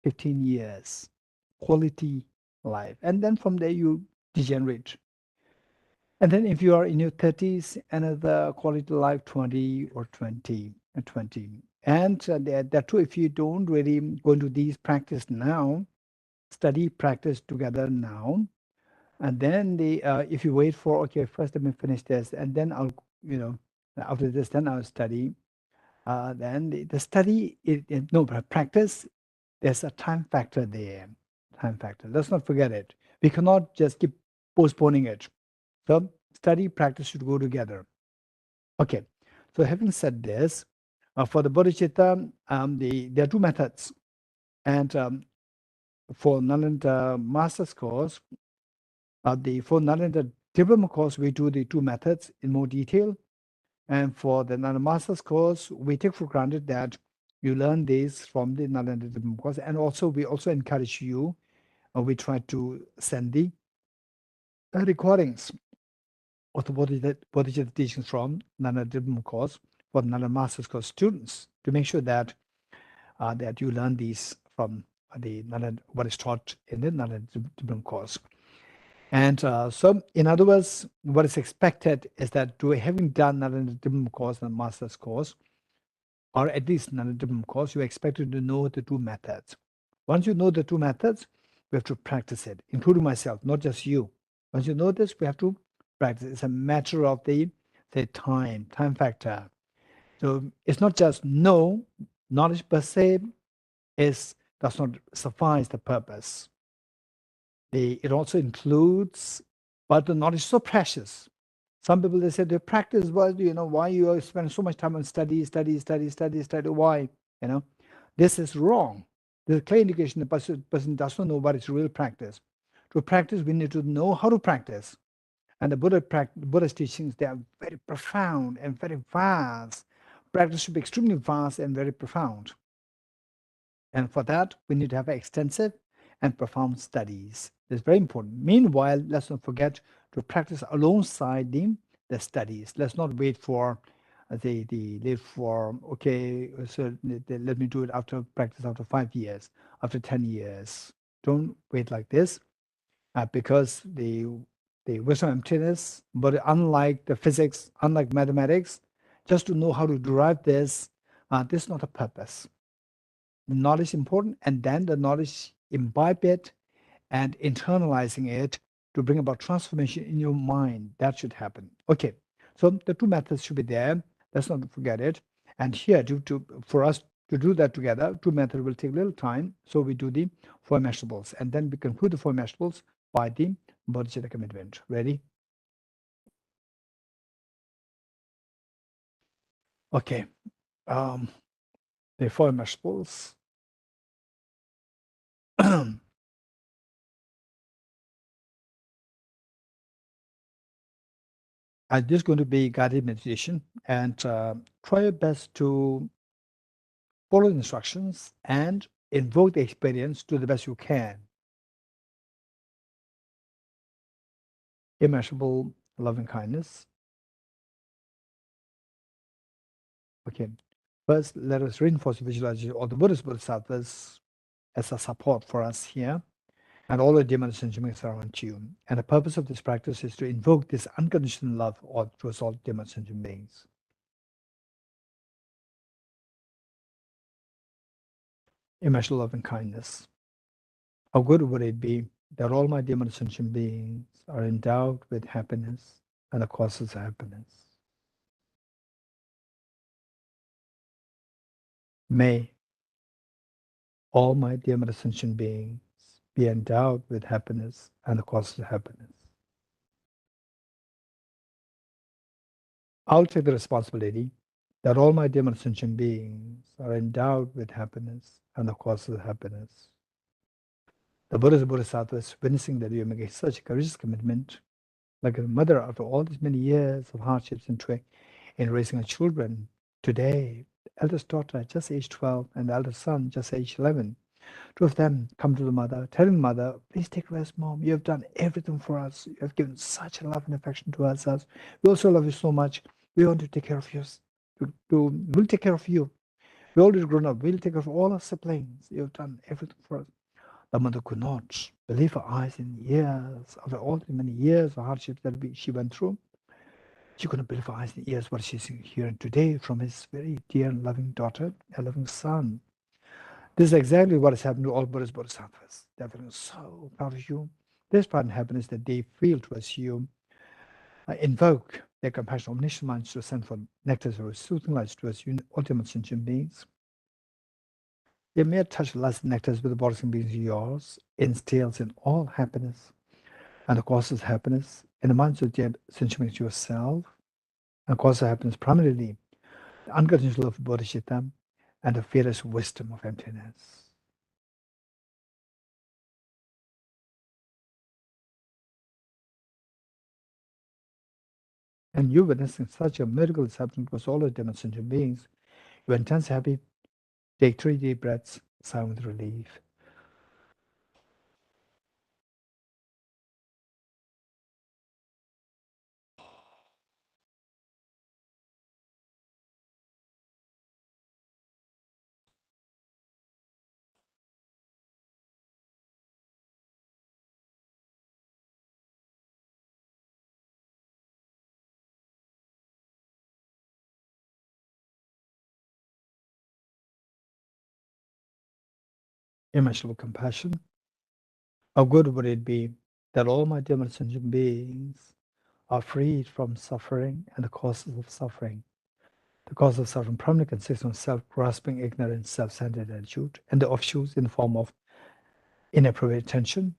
[SPEAKER 2] 15 years. Quality life. And then from there you degenerate. And then if you are in your 30s, another quality life 20 or 20 and 20. And that too, if you don't really go into these practice now, study, practice together now. And then if you wait for, okay, first let me finish this, and then I'll, after this, then I'll study. Then the study, no, but practice, there's a time factor there. Time factor. Let's not forget it. We cannot just keep postponing it. So study, practice should go together. Okay. So having said this, for the bodhicitta, there are two methods. And for Nalanda master's course, for Nalanda diploma course, we do the two methods in more detail. And for the Nalanda master's course, we take for granted that you learn these from the Nalanda diploma course. And also, we also encourage you, we try to send the recordings of the bodhicitta teachings from Nalanda diploma course for Nalanda master's course students to make sure that that you learn these from what is taught in the Nalanda diploma course. And so, in other words, what is expected is that having done Nalanda diploma course and master's course, or at least Nalanda diploma course, you're expected to know the two methods. Once you know the two methods, we have to practice it, including myself, not just you. Once you know this, we have to practice. It's a matter of the time factor. So it's not just knowledge per se does not suffice the purpose. It also includes, but the knowledge is so precious. Some people, they say they practice, well, why you are spending so much time on study, why? This is wrong. There's a clear indication the person does not know what is real practice. To practice, we need to know how to practice. And the Buddha's teachings, they are very profound and very vast. Practice should be extremely vast and very profound. And for that, we need to have extensive and profound studies. That's very important. Meanwhile, let's not forget to practice alongside the studies. Let's not wait for okay, so let me do it after practice after 5 years, after 10 years. Don't wait like this, because the wisdom emptiness, but unlike the physics, unlike mathematics, just to know how to derive this, this is not a purpose. Knowledge is important, and then the knowledge, imbibe it and internalizing it to bring about transformation in your mind. That should happen. Okay, so the two methods should be there. Let's not forget it. And here, for us to do that together, two methods will take a little time. So we do the four immeasurables, and then we conclude the four immeasurables by the bodhicitta commitment. Ready? Okay. The four immeasurables. This is going to be guided meditation, and try your best to follow the instructions and invoke the experience to the best you can. Immeasurable loving kindness. Okay. First, let us reinforce the visualization of the Buddhist Bodhisattvas as a support for us here and all the demons and beings around you. And the purpose of this practice is to invoke this unconditional love towards all demons and beings. Immeasurable loving kindness. How good would it be that all my demon sentient beings are endowed with happiness and the causes of happiness? May all my dear sentient beings be endowed with happiness and the causes of happiness. I'll take the responsibility that all my dear sentient beings are endowed with happiness and the causes of happiness. The Buddha's Bodhisattva is witnessing that you make such a courageous commitment, like a mother after all these many years of hardships in raising her children. Today, the eldest daughter just aged 12 and the eldest son just aged 11. Two of them come to the mother, telling the mother, please take rest, Mom. You have done everything for us. You have given such a love and affection towards us. We also love you so much. We want to take care of you. We'll take care of you. We already grown up. We'll take care of all our siblings. You have done everything for us. The mother could not believe her eyes in years, after all the many years of hardships that she went through. She couldn't believe her eyes and ears what she's hearing today from his very dear and loving daughter, a loving son. This is exactly what has happened to all Buddhist Bodhisattvas. They're feeling so proud of you. This part in happiness that they feel towards you invoke their compassion, omniscient minds to send for nectars or soothing lights towards you, ultimate sentient beings. They may touch the last nectars with the bodies and beings yours, instills in all happiness, and causes happiness in the minds of the sentient beings yourself, and causes happiness primarily the unconditional love of bodhicitta and the fearless wisdom of emptiness. And you witnessing such a miracle is happening across all the different sentient beings. You're intense happy. Take 3 deep breaths, sigh with relief. Immeasurable compassion. How good would it be that all my different sentient beings are freed from suffering and the causes of suffering. The cause of suffering primarily consists of self-grasping, ignorance, self-centered attitude, and the offshoots in the form of inappropriate attention,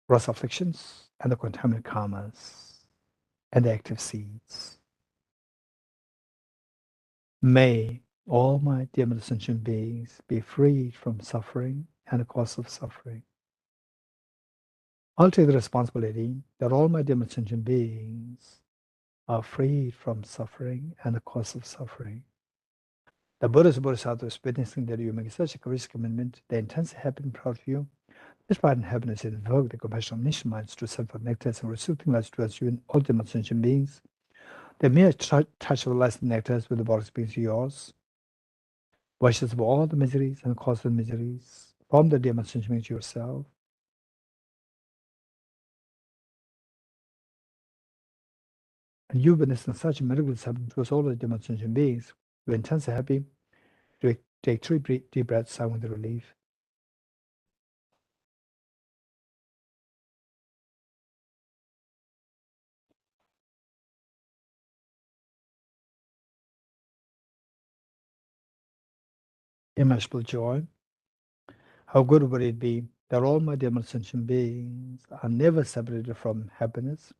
[SPEAKER 2] gross afflictions, and the contaminant karmas, and the active seeds. May all my dear sentient beings be freed from suffering and the cause of suffering. I'll take the responsibility that all my dear sentient beings are freed from suffering and the cause of suffering. The Buddhist Bodhisattvas witnessing that you make such a courageous commitment, they intensely happy and proud of you. This pride and happiness invoke the compassion of omniscient minds to send for nectars and soothing lights towards you and ultimate sentient beings. The mere touch of the lasting nectars with the body's beings yours washes away all the miseries and causes of miseries from the dear sentient beings yourself. And you witnessing such a miracle happening to us all the dear sentient beings. You're intensely happy. Take 3 deep breaths, sigh with relief. Immeasurable joy. How good would it be that all my dear sentient beings are never separated from happiness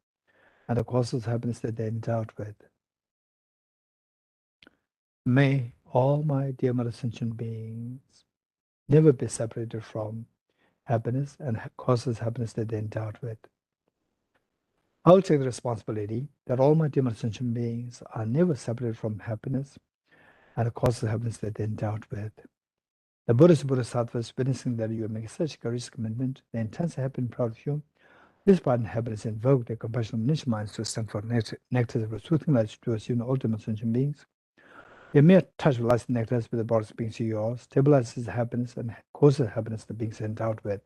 [SPEAKER 2] and the causes of happiness that they're endowed with. May all my dear sentient beings never be separated from happiness and causes happiness that they're endowed with. I'll take the responsibility that all my dear sentient beings are never separated from happiness and the causes of happiness that they're endowed with. The Buddhist Bodhisattvas witnessing that you make such a courageous commitment, they're intensely happy and proud of you. This part in happiness invoke their compassion of omniscient minds to stand for nectars of soothing lights towards you and ultimate sentient beings. The mere touch of lights and nectars with the body's beings yours stabilizes the happiness and causes the happiness the beings are endowed with.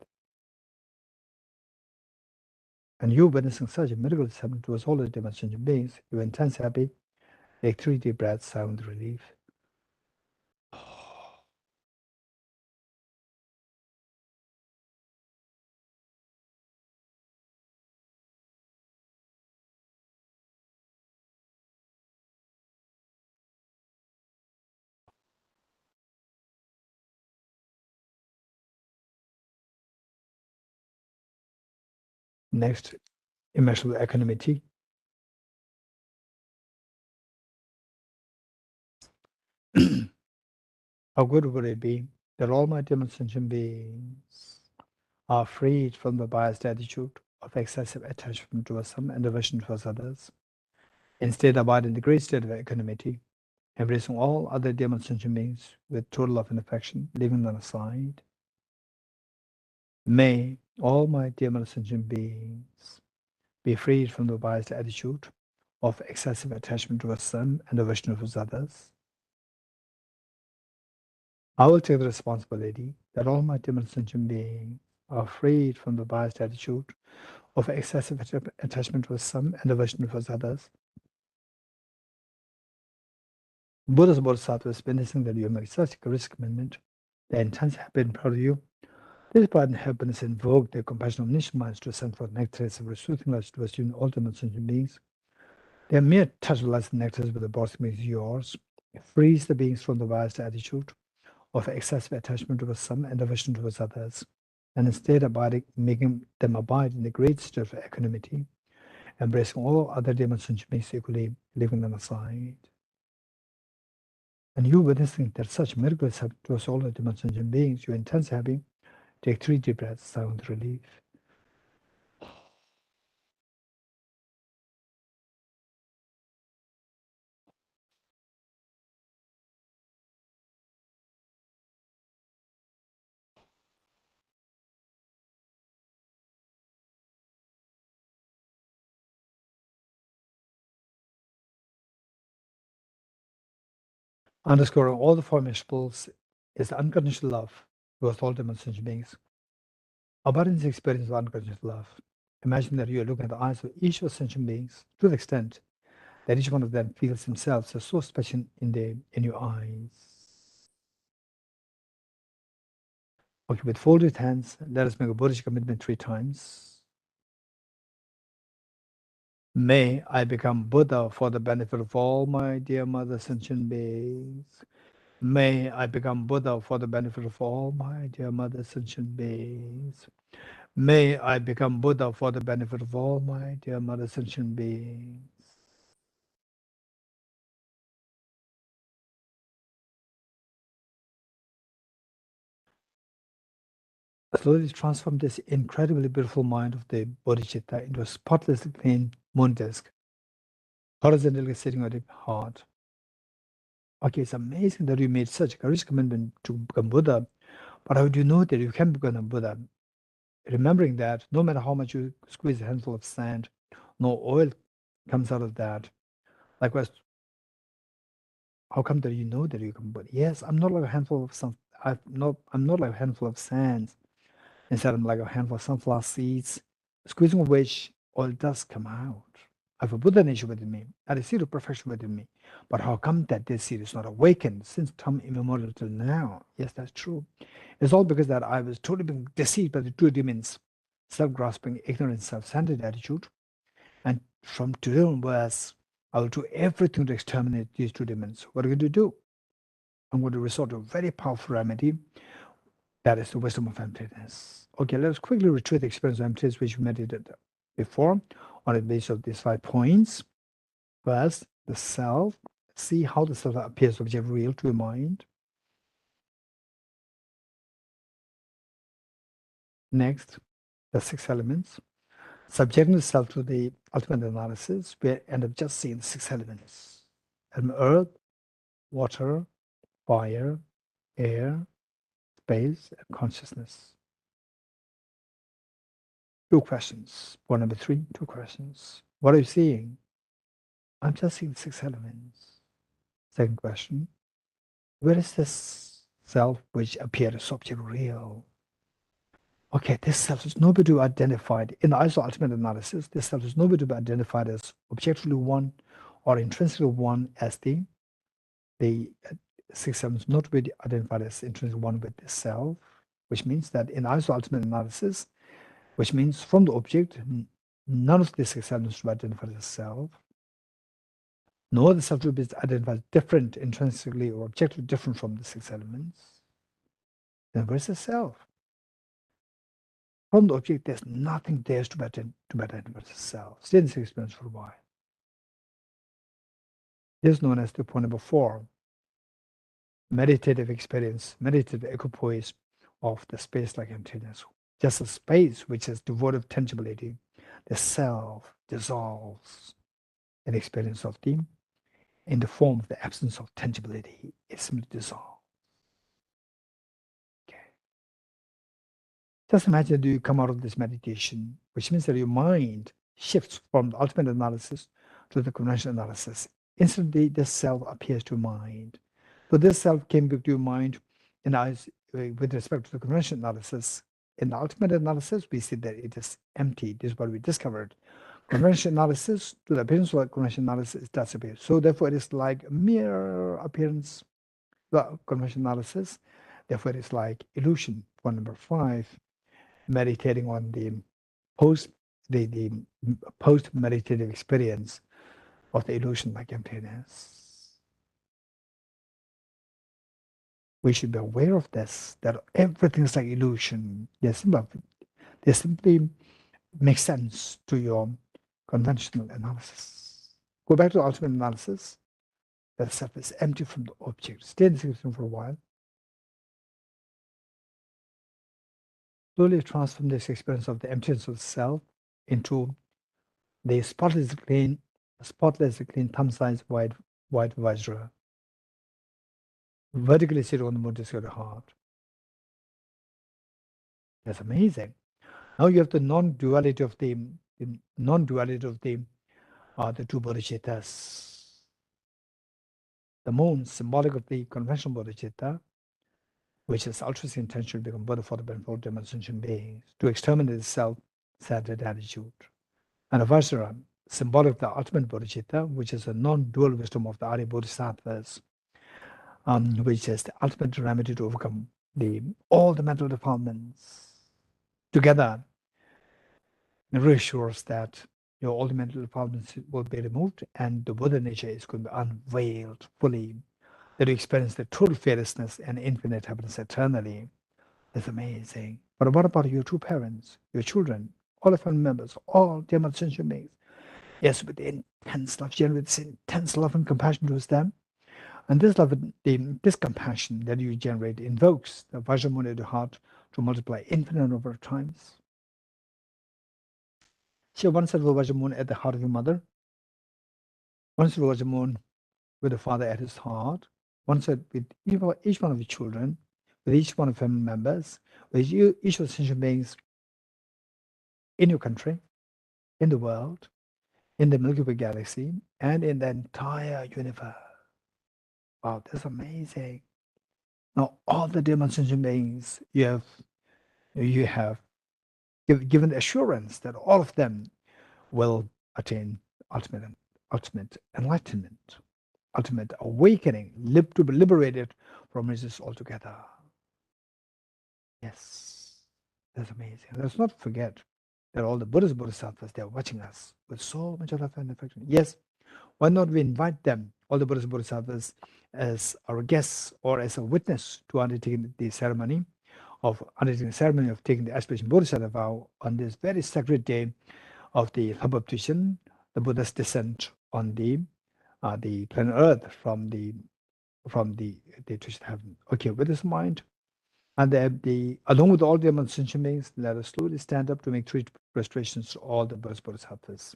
[SPEAKER 2] And you witnessing such a miracle is happening towards all the different sentient beings. You're intensely happy. Take 3 deep breaths, sigh with relief. Next, immeasurable equanimity. How good would it be that all my different sentient beings are freed from the biased attitude of excessive attachment towards some and aversion towards others. Instead, abide in the great state of equanimity, embracing all other demon sentient beings with total love and affection, leaving them aside. May all my demon sentient beings be freed from the biased attitude of excessive attachment towards some and aversion towards others. I will take the responsibility that all my demon sentient beings are freed from the biased attitude of excessive attachment towards some and aversion towards others. Buddha's Bodhisattvas witnessing that you make such a risk commitment, the intense happiness part of you. This part of happiness invoked the compassion of omniscient minds to send forth nectars of soothing light to us, ultimate sentient beings. Their mere touch of light nectars with the body makes yours. It frees the beings from the vast attitude of excessive attachment towards some and aversion towards others, and instead making them abide in the great state of equanimity, embracing all other sentient beings equally, leaving them aside. And you witnessing that such miracles happen to us all the sentient beings, your intense happy, take 3 deep breaths, silent relief. Underscoring all the four principles is the unconditional love towards all sentient beings. Abundance experience of unconditional love. Imagine that you are looking at the eyes of each of the sentient beings to the extent that each one of them feels themselves as so special in your eyes. Okay, with folded hands, let us make a Buddhist commitment 3 times. May I become Buddha for the benefit of all my dear mother sentient beings. May I become Buddha for the benefit of all my dear mother sentient beings. May I become Buddha for the benefit of all my dear mother sentient beings. Slowly transform this incredibly beautiful mind of the bodhicitta into a spotlessly clean moon disk, horizontally sitting on your heart. Okay, it's amazing that you made such a courageous commitment to become Buddha, but how do you know that you can become a Buddha? Remembering that no matter how much you squeeze a handful of sand, no oil comes out of that. Likewise, how come that you know that you can Buddha? Yes, I'm not like a handful of I'm not like a handful of sand. Instead, I'm like a handful of sunflower seeds, squeezing of which oil does come out. I have a Buddha nature within me, and a seed of perfection within me. But how come that this seed is not awakened since time immemorial till now? Yes, that's true. It's all because that I was totally being deceived by the two demons, self-grasping, ignorant, self-centered attitude. And from today onwards, I will do everything to exterminate these two demons. What are you going to do? I'm going to resort to a very powerful remedy. That is the wisdom of emptiness. Okay, let us quickly retrieve the experience of emptiness, which we meditated before on the basis of these 5 points. First, the self. See how the self appears object real to your mind. Next, the 6 elements. Subjecting the self to the ultimate analysis, we end up just seeing the 6 elements. Earth, water, fire, air, space, and consciousness. 2 questions. Point number 3, 2 questions. What are you seeing? I'm just seeing 6 elements. Second question, where is this self which appeared as object real? Okay, this self is nobody to be identified. In the eyes of ultimate analysis, this self is nobody to be identified as objectively one or intrinsically one as the 6 elements not to be identified as intrinsically one with the self, which means that in the eyes of ultimate analysis, which means from the object, none of the 6 elements to be identified as self. No other self to be identified as different intrinsically or objectively different from the 6 elements. Then where's the self? From the object, there's nothing there to be identified as self. Stay in this experience for a while. This is known as the point number 4, meditative experience, meditative equipoise of the space-like emptiness. Just a space which is devoid of tangibility. The self dissolves in experience of the in the form of the absence of tangibility. It simply dissolves. Okay. Just imagine that you come out of this meditation, which means that your mind shifts from the ultimate analysis to the conventional analysis. Instantly, this self appears to mind. So this self came to your mind and with respect to the conventional analysis. In the ultimate analysis, we see that it is empty. This is what we discovered. Conventional analysis, to the appearance of conventional analysis, it does appear. So therefore, it is like mere appearance, the conventional analysis. Therefore, it's like illusion. Point number 5, meditating on post the post meditative experience of the illusion like emptiness. We should be aware of this, that everything is like illusion. They simply make sense to your conventional analysis. Go back to the ultimate analysis. The self is empty from the object. Stay in this position for a while. Slowly transform this experience of the emptiness of the self into the spotless clean thumb-sized white vajra, vertically sit on the Montessori heart. That's amazing. Now you have the non-duality of the two bodhicittas. The moon, symbolic of the conventional bodhicitta, which is altruistic intention to become Buddha for the benefit of demonstration beings, to exterminate the self-centered attitude. And a Vajra, symbolic of the ultimate bodhicitta, which is a non-dual wisdom of the Arya Bodhisattvas, which is the ultimate remedy to overcome all the mental defilements. Together, it reassures that all the mental defilements will be removed and the Buddha nature is going to be unveiled fully, that you experience the total fearlessness and infinite happiness eternally. That's amazing. But what about your two parents, your children, all the family members, all dear mother sentient beings? Yes, with the intense love, generate this intense love and compassion towards them. And this love, this compassion that you generate invokes the Vajramuni of the heart to multiply infinite number of times. So one set of Vajramuni at the heart of your mother, one set of Vajramuni with the father at his heart, one set with each one of your children, with each one of family members, with each of the sentient beings in your country, in the world, in the Milky Way galaxy, and in the entire universe. Wow, that's amazing. Now, all the demon sentient beings you have given the assurance that all of them will attain ultimate enlightenment, ultimate awakening, to be liberated from resistance altogether. Yes, that's amazing. Let's not forget that all the Buddhist Bodhisattvas, they are watching us with so much love and affection. Yes, why not we invite them, all the Buddhist Bodhisattvas, as our guests or as a witness to undertaking the ceremony of taking the Aspirational Bodhisattva vow on this very sacred day of the Lhabab Duechen, the Buddha's descent on the planet Earth from the Duechen heaven. Okay, with this in mind, and along with all the sentient beings, let us slowly stand up to make 3 prostrations to all the Buddhist Bodhisattvas.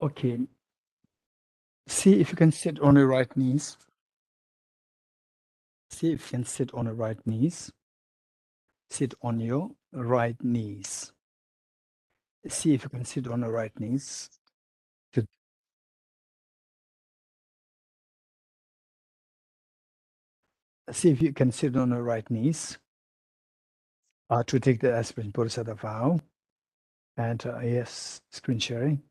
[SPEAKER 2] Okay, see if you can sit on your right knees. See if you can sit on your right knees. Sit on your right knees. See if you can sit on your right knees. See if you can sit on your right knees to take the Aspirational Bodhisattva vow. And yes, screen sharing.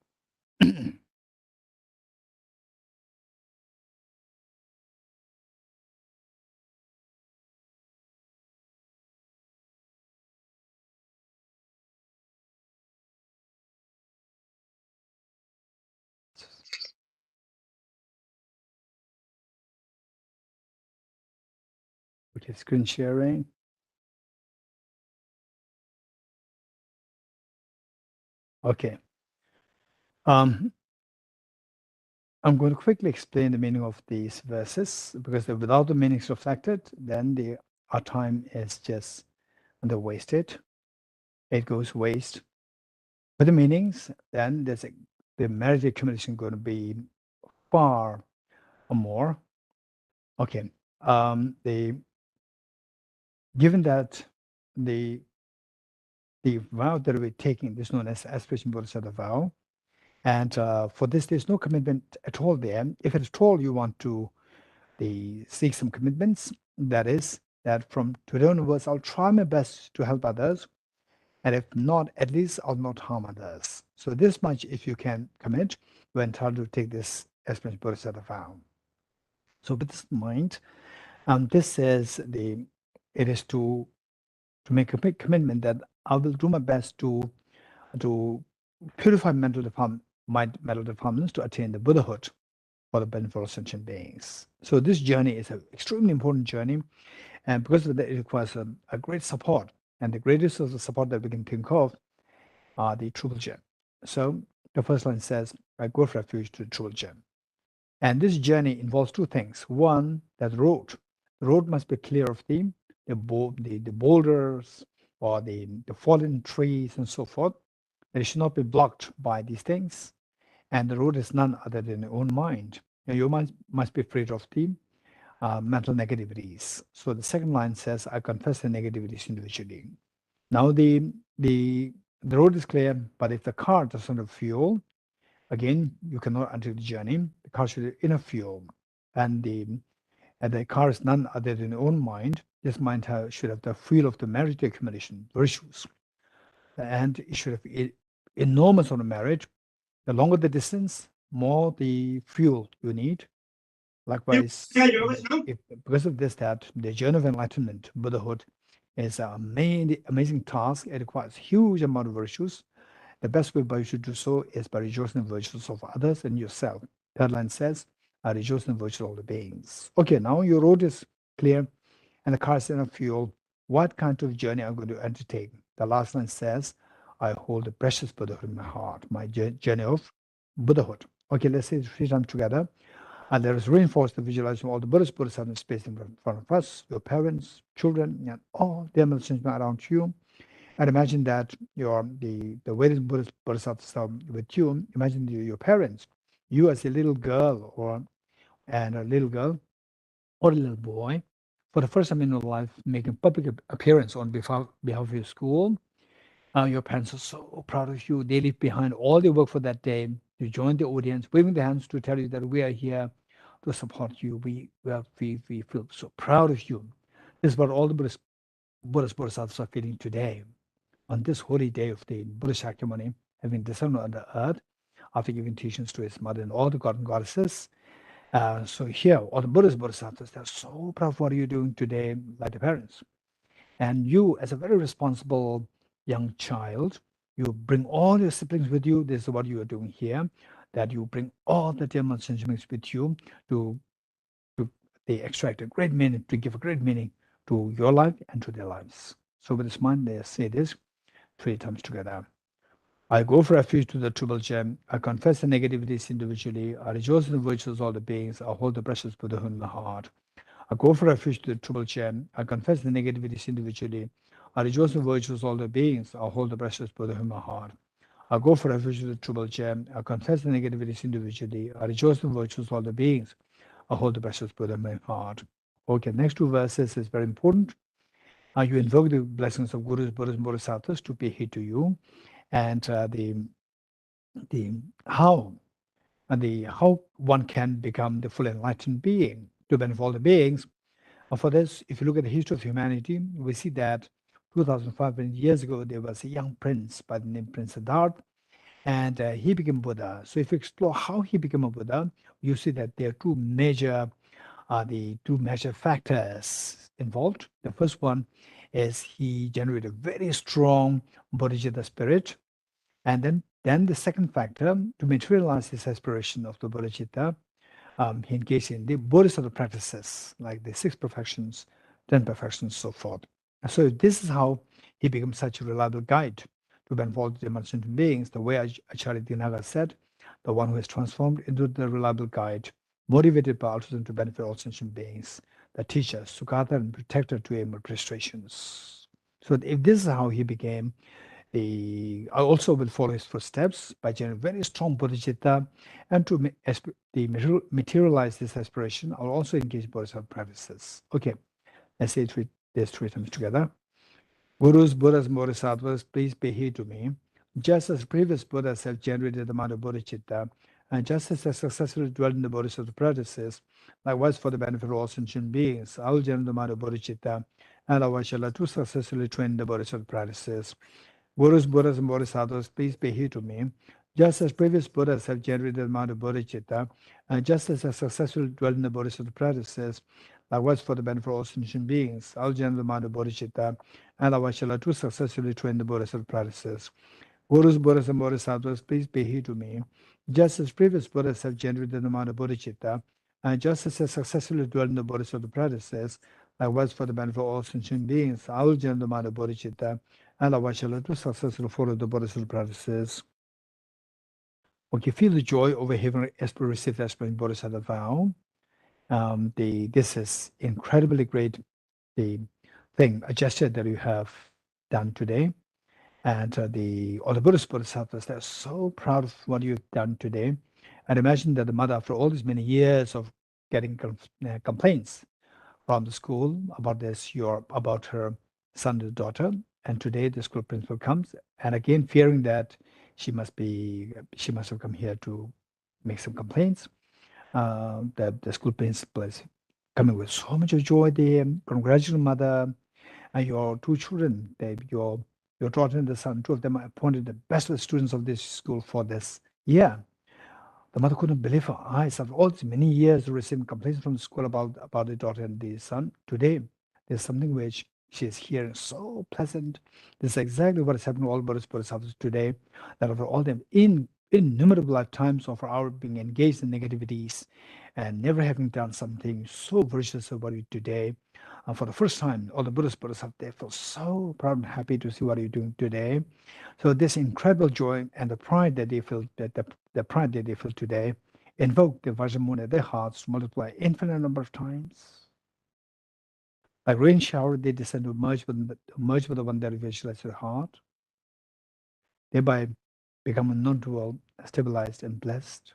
[SPEAKER 2] Okay, screen sharing. Okay. I'm going to quickly explain the meaning of these verses because without the meanings reflected, then our time is just wasted. It goes waste. With the meanings, then the marriage accumulation going to be far more. Okay. The given that the the vow that we're taking is known as Aspirational Bodhisattva Vow, and for this, there's no commitment at all there. If at all you want to seek some commitments, that is that from today onwards, I'll try my best to help others, and if not, at least I'll not harm others. So this much, if you can commit, you're entitled to take this Aspirational Bodhisattva Vow. So with this in mind, this says it is to make a big commitment that I will do my best to purify my mental defilements to attain the Buddhahood for the benefit of sentient beings. So this journey is an extremely important journey, and because of that, it requires a great support. And the greatest of the support that we can think of are the Triple Gem. So the first line says, "I go for refuge to the Triple Gem." And this journey involves two things. One, that the road must be clear of the boulders or the fallen trees and so forth. It should not be blocked by these things. And the road is none other than your own mind. And your mind must be freed of the mental negativities. So the second line says, "I confess the negativities individually." Now the road is clear, but if the car doesn't have fuel, again, you cannot undertake the journey. The car should have enough fuel. And the car is none other than your own mind. This mind should have the fuel of the merit accumulation, virtues. And it should have enormous amount of merit. The longer the distance, more the fuel you need. Likewise, because of this, that the journey of enlightenment, Buddhahood, is an amazing task. It requires huge amount of virtues. The best way by you should do so is by rejoicing in the virtues of others and yourself. Third line says, "I rejoice in the virtues of all the beings." Okay, now your road is clear and the car is enough fuel. What kind of journey I'm going to undertake? The last line says, "I hold the precious Buddhahood in my heart," my journey of Buddhahood. Okay, let's say it 3 times together. And let us reinforce the visualization of all the Buddhist Bodhisattvas space in front of us, your parents, children, and all the emerging around you. And imagine that the various Buddhist Bodhisattvas are with you. Imagine your parents, you as a little girl or a little girl or a little boy, for the first time in your life, making public appearance on behalf of your school. Your parents are so proud of you. They leave behind all their work for that day to join the audience, waving their hands to tell you that we are here to support you. We feel so proud of you. This is what all the Buddhist Bodhisattvas are feeling today on this holy day of the Buddhist Shakyamuni, having descended on the earth after giving teachings to his mother and all the god and goddesses. So here, all the Buddhist Bodhisattvas, they're so proud of what you're doing today, like the parents. And you, as a very responsible young child, you bring all your siblings with you. This is what you are doing here, that you bring all the Dhamma sentiments with you to, they extract a great meaning, to give a great meaning to your life and to their lives. So with this mind, they say this 3 times together. "I go for refuge to the Triple Gem. I confess the negativities individually. I rejoice in the virtues of all the beings. I hold the precious Buddhahood in my heart. I go for refuge to the Triple Gem. I confess the negativities individually. I rejoice in the virtues of all the beings. I hold the precious Buddhahood in my heart. I go for refuge to the Triple Gem. I confess the negativities individually. I rejoice in the virtues of all the beings. I hold the precious Buddha in my heart." Okay, next 2 verses is very important. You invoke the blessings of Gurus, Buddhas, and Bodhisattvas to be here to you, and the how how one can become the full enlightened being to benefit all the beings. And for this, if you look at the history of humanity, we see that 2,500 years ago there was a young prince by the name Prince Siddhartha, and he became Buddha. So if you explore how he became a Buddha, you see that there are the two major factors involved. The first one is he generated a very strong Bodhicitta spirit. And then the second factor, to materialize this aspiration of the Bodhicitta, he engaged in the Bodhisattva practices, like the 6 perfections, 10 perfections, so forth. So this is how he becomes such a reliable guide to benefit all the sentient beings. The way Acharya Dinaga said, the one who is transformed into the reliable guide, motivated by altruism to benefit all sentient beings, the teacher, Sukata, and protector to aim at restorations. So if this is how he became, I also will follow his footsteps by generating very strong bodhicitta, and to materialize this aspiration, I'll also engage bodhisattva practices. Okay, let's say these three terms together. Gurus, Buddhas, and Bodhisattvas, please be here to me. Just as previous Buddhas have generated the amount of bodhicitta, and just as I successfully dwelt in the bodhisattva practices, likewise for the benefit of all sentient beings, I will generate the amount of bodhicitta, and I shall too successfully train the bodhisattva practices. Gurus, Buddhas, and Bodhisattvas, please be here to me. Just as previous Buddhas have generated the amount of bodhicitta, and just as I successfully dwelt in the bodhisattva practices, likewise for the benefit of all sentient beings, I will generate the amount of bodhicitta, and I shall too successfully train the bodhisattva practices. Gurus, Buddhas, and Bodhisattvas, please be here to me. Just as previous Buddhas have generated the amount of bodhicitta, and just as I successfully dwelt in the bodhisattva practices, likewise for the benefit of all sentient beings, I will generate the amount of bodhicitta, and I shall too successfully follow the bodhisattva practices. Okay, feel the joy over having received the aspirational bodhisattva vow. This is incredibly great. A gesture that you have done today. And all the Buddhist bodhisattvas, they're so proud of what you've done today. And imagine that the mother, after all these many years of getting complaints from the school about about her son and daughter, and today the school principal comes, and again fearing that she must have come here to make some complaints. The school principal is coming with so much joy there, congratulating mother and your two children, your daughter and the son, two of them are appointed the best students of this school for this year. The mother couldn't believe her eyes. After all these many years receiving complaints from the school about the daughter and the son, today there's something which she is hearing so pleasant. This is exactly what is happening to all Buddhist bodhisattvas today, that after all them innumerable lifetimes of our being engaged in negativities and never having done something so virtuous about it today, for the first time, all the Buddhist bodhisattvas, they feel so proud and happy to see what you're doing today. So this incredible joy and the pride that they feel, the pride that they feel today, invoke the Vajramuni in their hearts to multiply infinite number of times. Like rain shower, they descend to merge with the one that visualizes their heart, thereby becoming non-dual, stabilized, and blessed.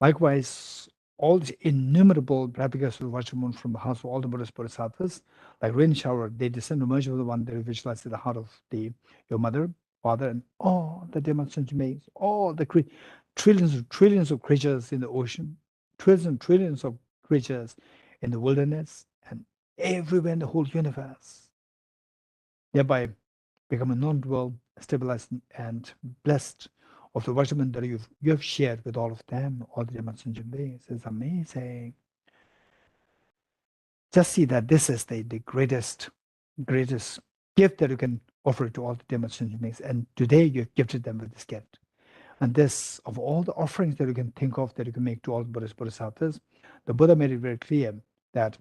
[SPEAKER 2] Likewise, all these innumerable replicas of the Vajramuni from the hearts of all the Buddhist bodhisattvas, like rain shower, they descend to merge with the one that visualizes the heart of your mother, father, and all the demonstration beings, all the trillions of creatures in the ocean, trillions and trillions of creatures in the wilderness, and everywhere in the whole universe, thereby becoming non-dual, stabilized, and blessed of the Vajraman that you have shared with all of them, all the demonstration beings. It's amazing. Just see that this is the greatest gift that you can offer to all the demonstration beings. And today you've gifted them with this gift. And this, of all the offerings that you can think of that you can make to all Buddhist bodhisattvas, the Buddha made it very clear that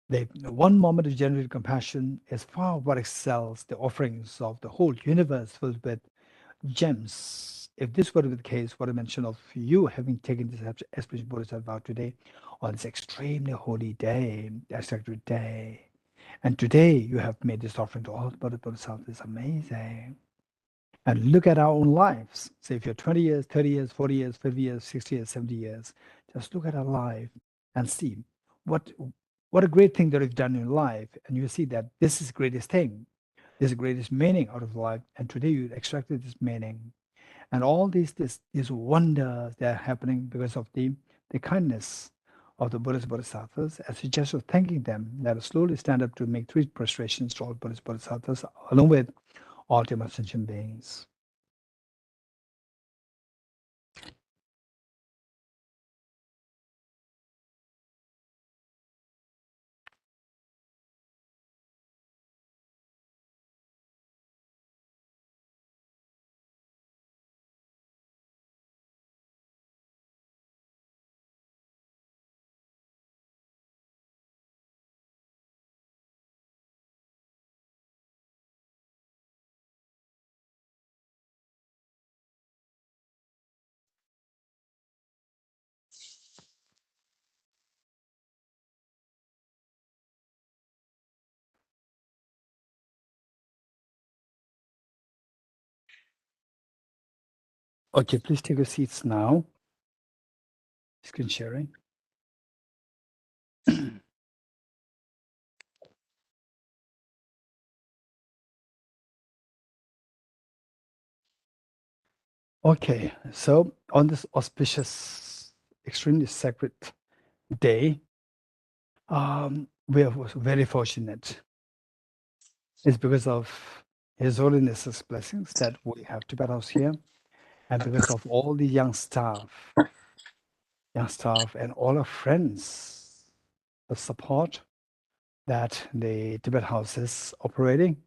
[SPEAKER 2] the one moment of genuine compassion is far what excels the offerings of the whole universe filled with gems. If this were the case, what I mentioned of you having taken this aspiration bodhisattva vow today on this extremely holy day, a sacred day, and today you have made this offering to all the bodhisattvas, is amazing. And look at our own lives. Say if you're 20 years, 30 years, 40 years, 50 years, 60 years, 70 years, just look at our life and see what a great thing that we've done in life. And you see that this is the greatest thing. This is the greatest meaning out of life. And today you extracted this meaning. And all these wonders that are happening because of the kindness of the Buddhist bodhisattvas. As a gesture of thanking them, let us slowly stand up to make 3 prostrations to all Buddhist bodhisattvas, along with all sentient beings. Okay, please take your seats now. Screen sharing. Okay, so on this auspicious, extremely sacred day, we are very fortunate. It's because of His Holiness's blessings that we have Tibet House here, and because of all the young staff, and all our friends, the support that the Tibet House is operating.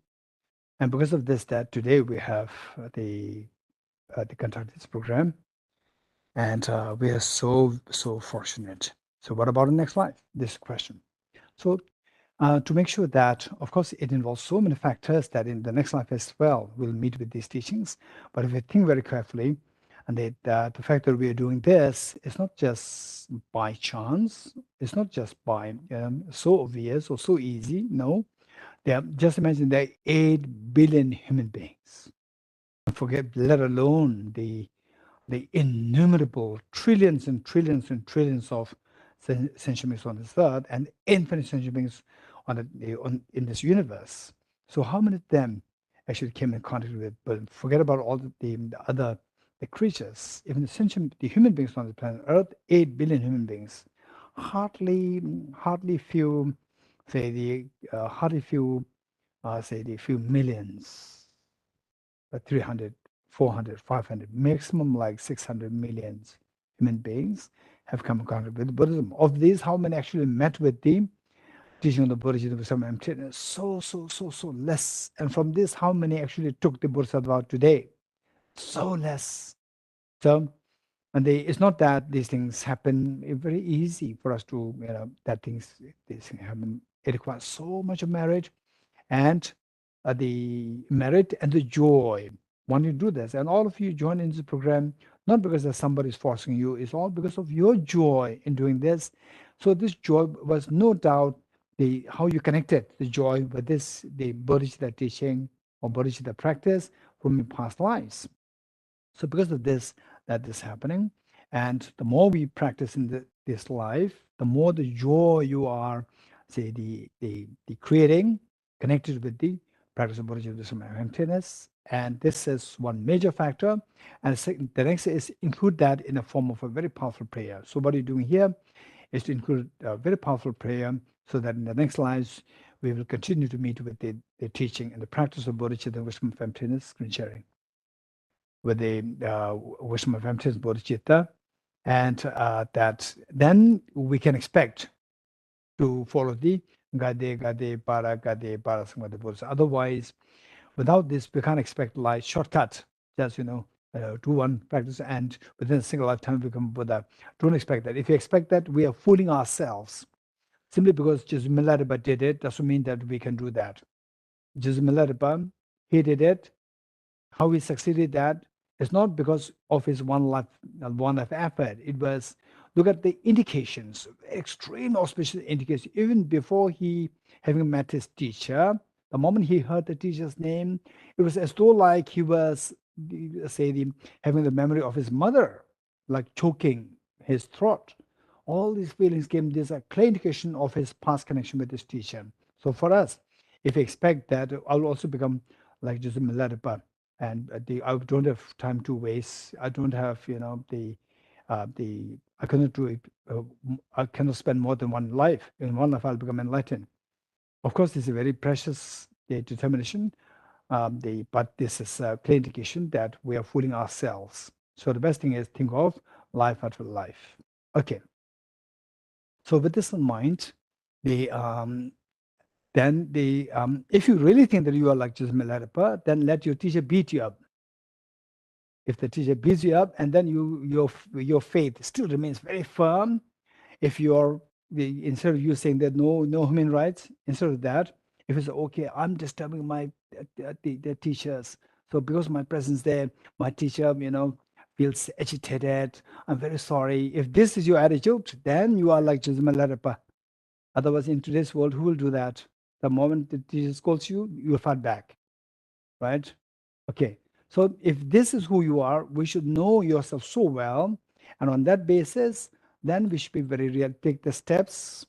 [SPEAKER 2] And because of this, that today we have the conduct this program, and we are so fortunate. So, what about the next life? This question. So, to make sure that, of course, it involves so many factors that in the next life as well, we'll meet with these teachings. But if we think very carefully, and the fact that we are doing this is not just by chance, it's not just by so obvious or so easy. No, just imagine there are 8 billion human beings. Forget, let alone the innumerable trillions and trillions and trillions of sentient beings on this earth and infinite sentient beings in this universe. So how many of them actually came in contact with it? But forget about all the other the creatures, even the human beings on the planet Earth, 8 billion human beings. Hardly few, say hardly few, say the few millions, 300, 400, 500, maximum like 600 million human beings have come in contact with Buddhism. Of these, how many actually met with the teaching of the Bodhisattva Vows emptiness? So less. And from this, how many actually took the Bodhisattva vow today? So less. So, and it's not that these things happen very easy for us to, that these things happen. It requires so much of merit and the merit and the joy when you do this. And all of you join in this program, not because that somebody is forcing you, it's all because of your joy in doing this. So this joy was no doubt how you connected the joy with the Bodhisattva teaching or Bodhisattva practice from your past lives. So because of this, that is happening. And the more we practice in this life, the more the joy you are, say, the creating, connected with the practice of Bodhisattva emptiness. And this is one major factor. And the next is include that in a form of a very powerful prayer. So what you're doing here is to include a very powerful prayer so that in the next lives, we will continue to meet with the teaching and the practice of Bodhisattva wisdom of emptiness, screen sharing, with the wisdom of emptiness, bodhicitta, and that then we can expect to follow the gade para samgade bodhisa. Otherwise, without this, we can't expect light shortcut. Just do one practice and within a single lifetime become Buddha. Don't expect that. If you expect that, we are fooling ourselves. Simply because just Milarepa did it doesn't mean that we can do that. Just Milarepa, he did it. How he succeeded that is not because of his one life effort. It was, look at the indications, extreme auspicious indications. Even before he having met his teacher, the moment he heard the teacher's name, it was as though like he was having the memory of his mother, like choking his throat. All these feelings came. There's a clear indication of his past connection with his teacher. So for us, if we expect that, I'll also become like just a Milarepa, and I don't have time to waste. I don't have I cannot do it. I cannot spend more than one life. In one life, I'll become enlightened. Of course, it's a very precious determination. But this is a clear indication that we are fooling ourselves. So the best thing is think of life after life. Okay. So with this in mind, then if you really think that you are like just Milarepa, then let your teacher beat you up. If the teacher beats you up, and then your faith still remains very firm, if instead of you saying that no human rights, instead of that, if it's okay, I'm disturbing my the teachers. So because my presence there, my teacher, feels agitated. I'm very sorry. If this is your attitude, then you are like Jisma. Otherwise, in today's world, who will do that? The moment the teacher scolds you, you will fight back, right? Okay. So if this is who you are, we should know yourself so well. And on that basis, then we should be very real. Take the steps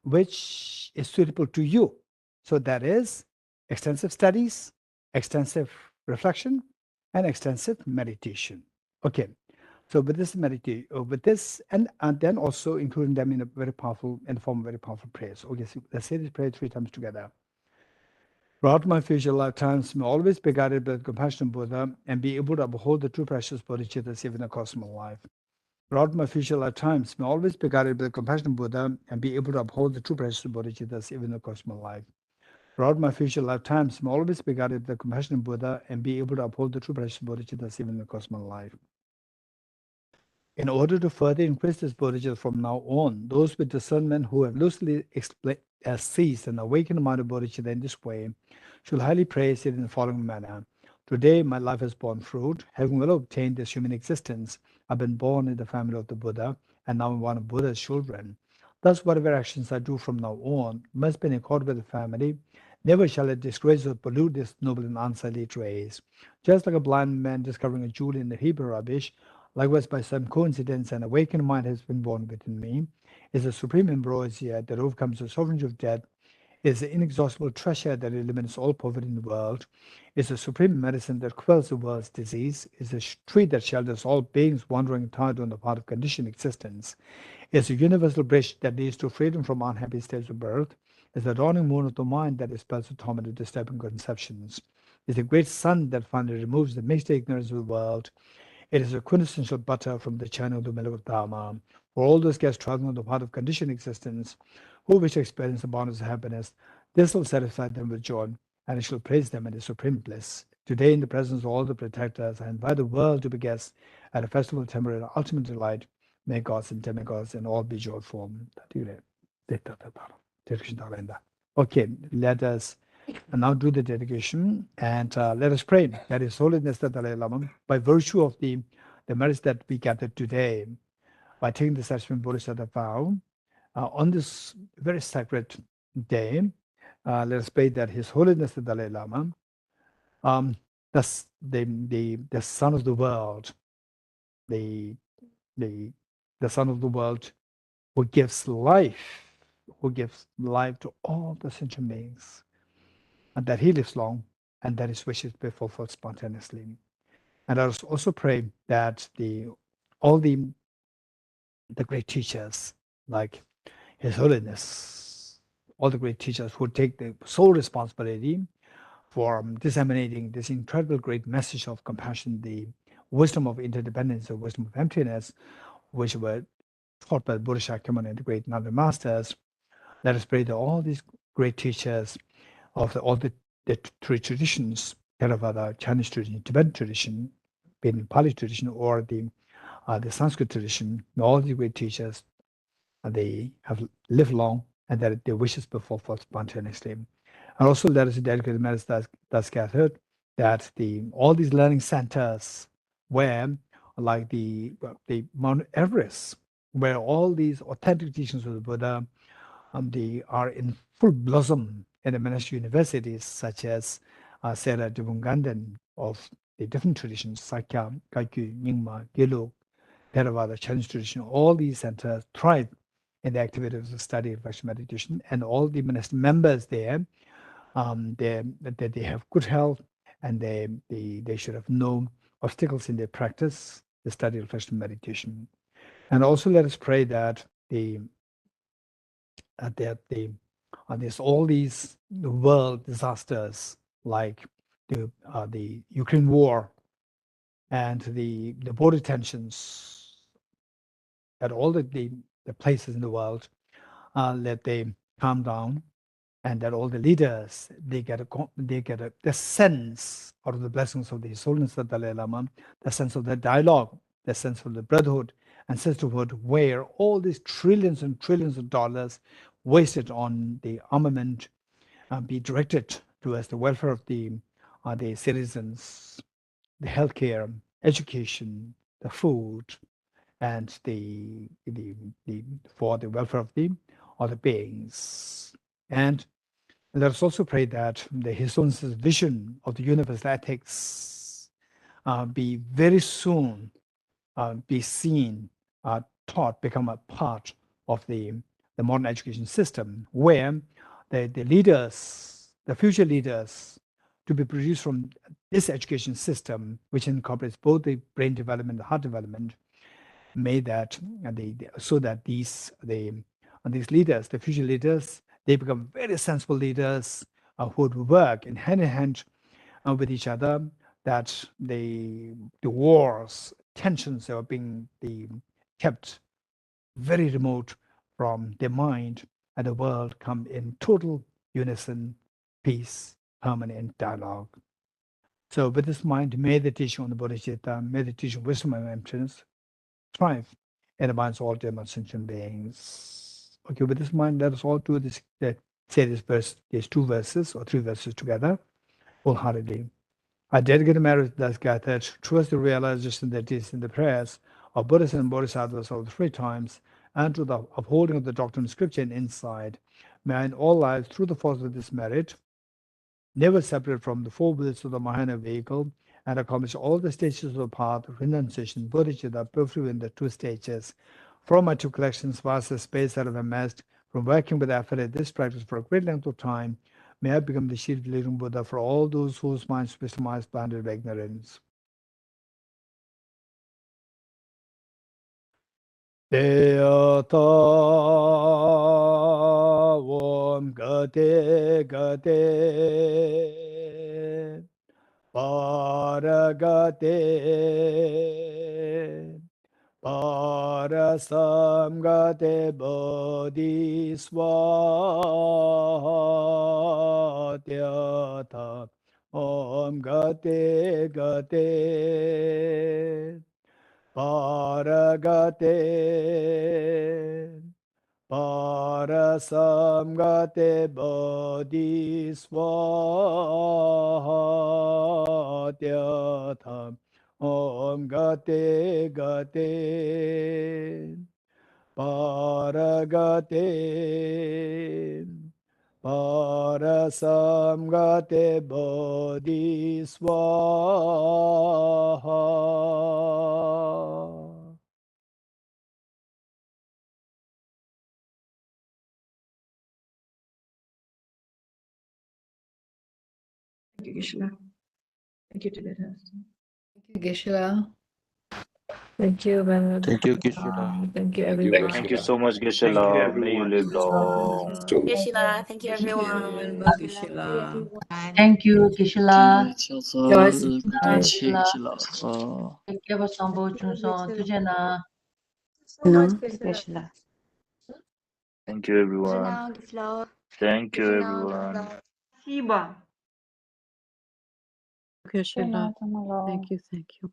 [SPEAKER 2] which is suitable to you. So that is extensive studies, extensive reflection, and extensive meditation. Okay. So with this meditation, with this, and then also including them in a very powerful, in the form of very powerful prayers. Okay, so let's say this prayer 3 times together. Throughout my future lifetimes, may always be guided by the compassionate Buddha and be able to uphold the true precious bodhicittas even across my life. Throughout my future lifetimes, may always be guided by the compassionate Buddha and be able to uphold the true precious bodhicittas even across my life. Throughout my future lifetimes, may always be guided by the compassionate Buddha and be able to uphold the true precious bodhicittas even across my life. In order to further increase this bodhicitta from now on, those with discernment who have loosely seized and awakened the mind of bodhicitta in this way should highly praise it in the following manner. Today, my life has borne fruit. Having well obtained this human existence, I've been born in the family of the Buddha, and now I'm one of Buddha's children. Thus, whatever actions I do from now on must be in accord with the family. Never shall it disgrace or pollute this noble and unsightly race. Just like a blind man discovering a jewel in the heap of rubbish, likewise, by some coincidence, an awakened mind has been born within me, is the supreme ambrosia that overcomes the sovereignty of death, is the inexhaustible treasure that eliminates all poverty in the world, is the supreme medicine that quells the world's disease, is the tree that shelters all beings wandering tired on the path of conditioned existence, is the universal bridge that leads to freedom from unhappy states of birth, is the dawning moon of the mind that dispels the torment of disturbing conceptions, is the great sun that finally removes the mixed ignorance of the world. It is a quintessential butter from the channel of the milk of Dharma. For all those guests traveling on the path of conditioned existence who wish to experience the abundance of happiness, this will satisfy them with joy, and it shall place them in the supreme bliss. Today, in the presence of all the protectors, I invite the world to be guests at a festival of temporary and ultimate delight. May gods and demigods and all be joyful. Okay, let us now do the dedication and let us pray that His Holiness the Dalai Lama, by virtue of the merits that we gathered today, by taking the Aspirational Bodhisattva vow on this very sacred day, let us pray that His Holiness the Dalai Lama, the Son of the world, the the Son of the world, who gives life, to all the sentient beings, and that he lives long, and that his wishes be fulfilled spontaneously. And I also pray that all the great teachers, like His Holiness, all the great teachers who take the sole responsibility for disseminating this incredible great message of compassion, the wisdom of interdependence, the wisdom of emptiness, which were taught by Buddha Shakyamuni and the great Nanda Masters. Let us pray that all these great teachers of all the three traditions, Theravada, Chinese tradition, Tibetan tradition, being Pali tradition, or the Sanskrit tradition, all the great teachers, they have lived long and that their wishes be fulfilled spontaneously. And also let us dedicate the medicine that's gathered, that all these learning centers where, like the Mount Everest, where all these authentic teachings of the Buddha, they are in full blossom in the monastery universities, such as Sera Devungandan of the different traditions, Sakya, Kaikyu, Nyingma, Gelug, Theravada, Chinese tradition. All these centers thrive in the activities of study, reflection, meditation, and all the monastery members there, they have good health, and they should have no obstacles in their practice, the study, reflection, meditation. And also let us pray that there's all these world disasters like the Ukraine war and the border tensions at all the places in the world, let they calm down, and that all the leaders they get the sense out of the blessings of the His Holiness the Dalai Lama, the sense of the dialogue, the sense of the brotherhood and sisterhood, where all these trillions and trillions of dollars wasted on the armament be directed towards the welfare of the citizens, the healthcare, education, the food, and the for the welfare of the other beings. And Let us also pray that His Holiness' vision of the universal ethics be very soon be seen, taught, become a part of the modern education system, where the leaders, the future leaders, to be produced from this education system, which incorporates both the brain development and the heart development, made that so that these leaders, the future leaders, they become very sensible leaders who would work in hand with each other, that the wars, tensions that are being kept very remote from their mind, and the world come in total unison, peace, harmony, and dialogue. So with this mind, may the teaching on the Bodhisattva, may the teaching of wisdom and emptiness thrive in the minds of all demon sentient beings. Okay, with this mind, let us all do this, say this verse, these two verses or three verses together, wholeheartedly. I dedicate merit thus gathered towards the realization that is in the prayers of Buddhas and Bodhisattvas of the three times, and to the upholding of the doctrine of scripture and insight. May I in all lives, through the force of this merit, never separate from the four wheels of the Mahayana vehicle, and accomplish all the stages of the path of renunciation, bodhicitta, perfectly in the two stages. From my two collections, vast the space that I've amassed, from working with effort at this practice for a great length of time, may I become the chief living Buddha for all those whose minds wisdom eyes blinded by ignorance. Deyata Om Gate Gate Paragate Parasamgate Bodhiswatyata Om Gate Gate Paragate Parasamgate Bodhiswatyata Om Gate Gate Paragate Parasamgate Bodhiswaha.
[SPEAKER 4] Thank you, Geshe-la. Thank you to the host.
[SPEAKER 5] Thank you, Geshe-la. Thank you, Venerable.
[SPEAKER 6] Thank you, Geshe-la.
[SPEAKER 5] Thank you, everyone.
[SPEAKER 7] Thank you so much,
[SPEAKER 3] Thank you,
[SPEAKER 7] Geshe-la. May you
[SPEAKER 3] everyone.
[SPEAKER 7] live long.
[SPEAKER 8] Geshe-la. Thank you,
[SPEAKER 5] Thank you,
[SPEAKER 8] everyone.
[SPEAKER 5] Venerable Geshe-la.
[SPEAKER 9] Thank you, Geshe-la.
[SPEAKER 5] Joyce,
[SPEAKER 9] Thank
[SPEAKER 5] bye.
[SPEAKER 9] you, Geshe-la. Give us some Tujana.
[SPEAKER 10] No.
[SPEAKER 7] Thank you, everyone. Thank you, everyone.
[SPEAKER 4] Спасибо.
[SPEAKER 10] Geshe-la. Thank you, thank you.